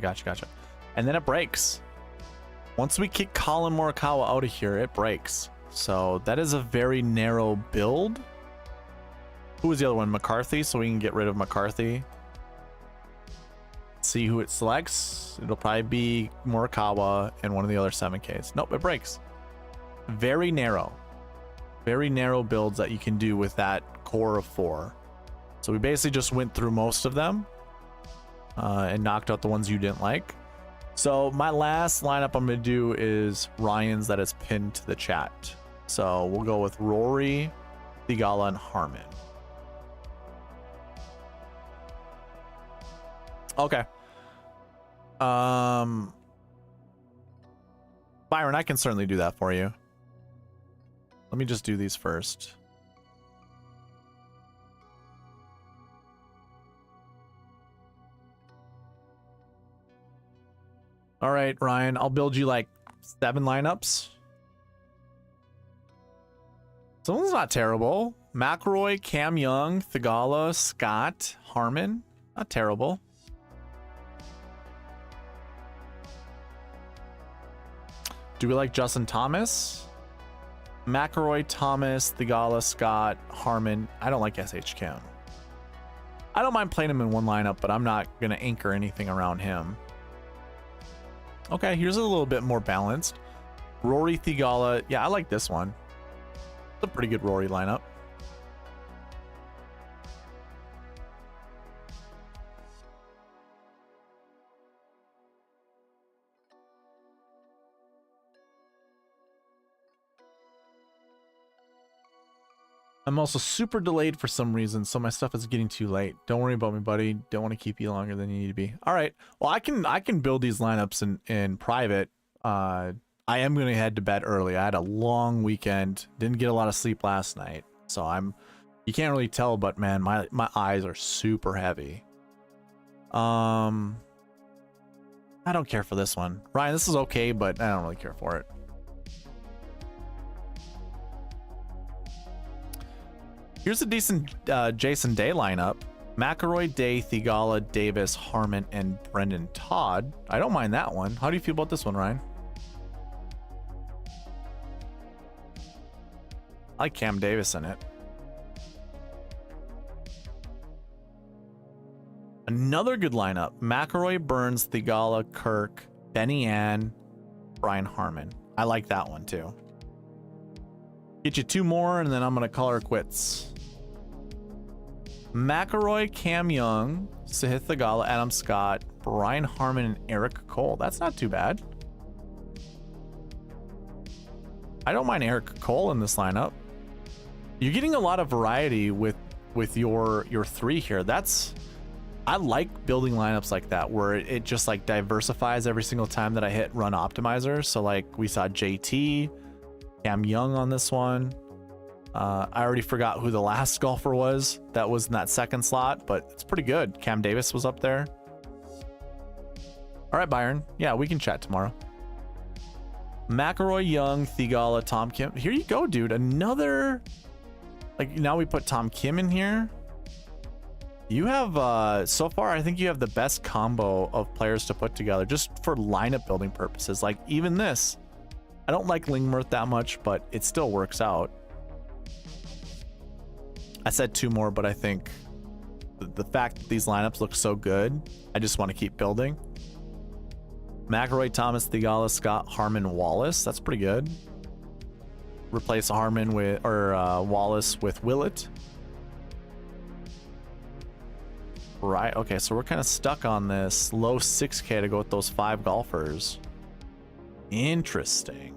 Gotcha. And then it breaks. Once we kick Colin Morikawa out of here, it breaks. So that is a very narrow build. Who was the other one? McCarthy, so we can get rid of McCarthy. See who it selects. It'll probably be Morikawa and one of the other 7Ks. Nope, it breaks. Very narrow builds that you can do with that core of 4. So we basically just went through most of them and knocked out the ones you didn't like. So my last lineup I'm going to do is Ryan's that is pinned to the chat. So we'll go with Rory, Thigala, and Harman. Okay. Byron, I can certainly do that for you. Let me just do these first. All right, Ryan, I'll build you like 7 lineups. Someone's not terrible. McIlroy, Cam Young, Thigala, Scott, Harman. Not terrible. Do we like Justin Thomas? McIlroy, Thomas, Thigala, Scott, Harman. I don't like SH Kim. I don't mind playing him in one lineup, but I'm not going to anchor anything around him. Okay, here's a little bit more balanced. Rory, Thigala. Yeah, I like this one. It's a pretty good Rory lineup. I'm also super delayed for some reason, so my stuff is getting too late. Don't worry about me, buddy. Don't want to keep you longer than you need to be. All right. Well, I can build these lineups in private. I am going to head to bed early. I had a long weekend. Didn't get a lot of sleep last night. So you can't really tell, but man, my eyes are super heavy. I don't care for this one. Ryan, this is okay, but I don't really care for it. Here's a decent Jason Day lineup. McIlroy, Day, Thigala, Davis, Harman, and Brendan Todd. I don't mind that one. How do you feel about this one, Ryan? I like Cam Davis in it. Another good lineup. McIlroy, Burns, Thigala, Kirk, Benny Ann, Brian Harman. I like that one too. Get you 2 more, and then I'm going to call her quits. McIlroy, Cam Young, Sahith Thigala, Adam Scott, Brian Harman, and Eric Cole. That's not too bad. I don't mind Eric Cole in this lineup. You're getting a lot of variety with your 3 here. I like building lineups like that where it just like diversifies every single time that I hit run optimizer. So like we saw JT, Cam Young on this one. I already forgot who the last golfer was that was in that second slot, but it's pretty good. Cam Davis was up there. All right, Byron. Yeah, we can chat tomorrow. McElroy, Young, Thigala, Tom Kim. Here you go, dude. Another. Like, now we put Tom Kim in here. You have, so far, I think you have the best combo of players to put together just for lineup building purposes. Like, even this. I don't like Lingmerth that much, but it still works out. I said 2 more, but I think the fact that these lineups look so good, I just want to keep building. McElroy, Thomas, Thigala, Scott, Harman, Wallace. That's pretty good. Replace Harman with, or Wallace with Willett. Right. Okay, so we're kind of stuck on this low 6K to go with those 5 golfers. Interesting.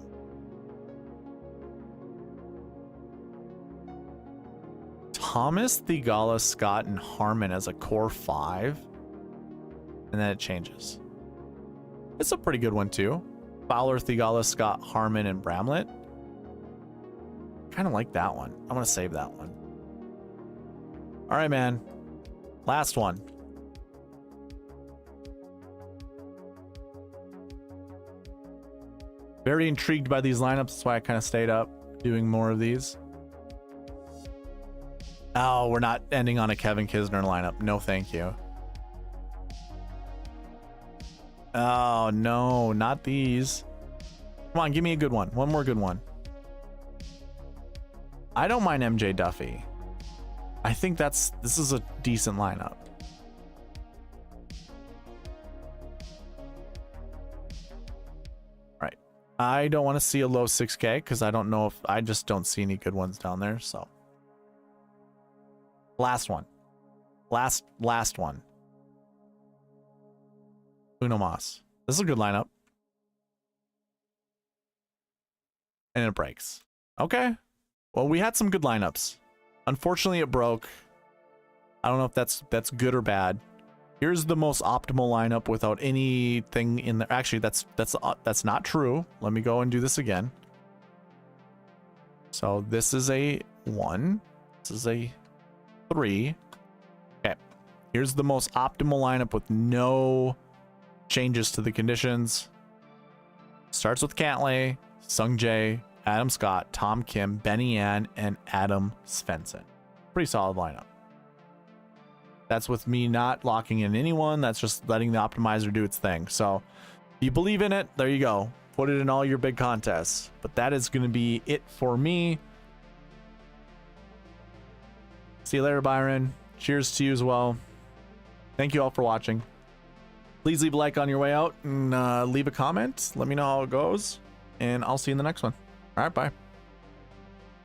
Thomas, Thigala, Scott, and Harman as a core 5. And then it changes. It's a pretty good one too. Fowler, Thigala, Scott, Harman, and Bramlett. Kind of like that one. I'm going to save that one. All right, man. Last one. Very intrigued by these lineups. That's why I kind of stayed up doing more of these. Oh, we're not ending on a Kevin Kisner lineup. No, thank you. Oh, no, not these. Come on, give me a good one. One more good one. I don't mind MJ Duffy. I think this is a decent lineup. All right. I don't want to see a low 6K because I don't know if I just don't see any good ones down there. So last one. Last one. Uno Mas. This is a good lineup. And it breaks. Okay. Well, we had some good lineups. Unfortunately, it broke. I don't know if that's good or bad. Here's the most optimal lineup without anything in there. Actually, that's not true. Let me go and do this again. So this is a 1. This is a 3. Okay. Here's the most optimal lineup with no changes to the conditions. Starts with Cantlay, Sung Jae, Adam Scott, Tom Kim, Benny Ann, and Adam Svensson. Pretty solid lineup. That's with me not locking in anyone. That's just letting the optimizer do its thing. So if you believe in it, there you go. Put it in all your big contests. But that is going to be it for me. See you later, Byron. Cheers to you as well. Thank you all for watching. Please leave a like on your way out and leave a comment. Let me know how it goes. And I'll see you in the next one. All right, bye.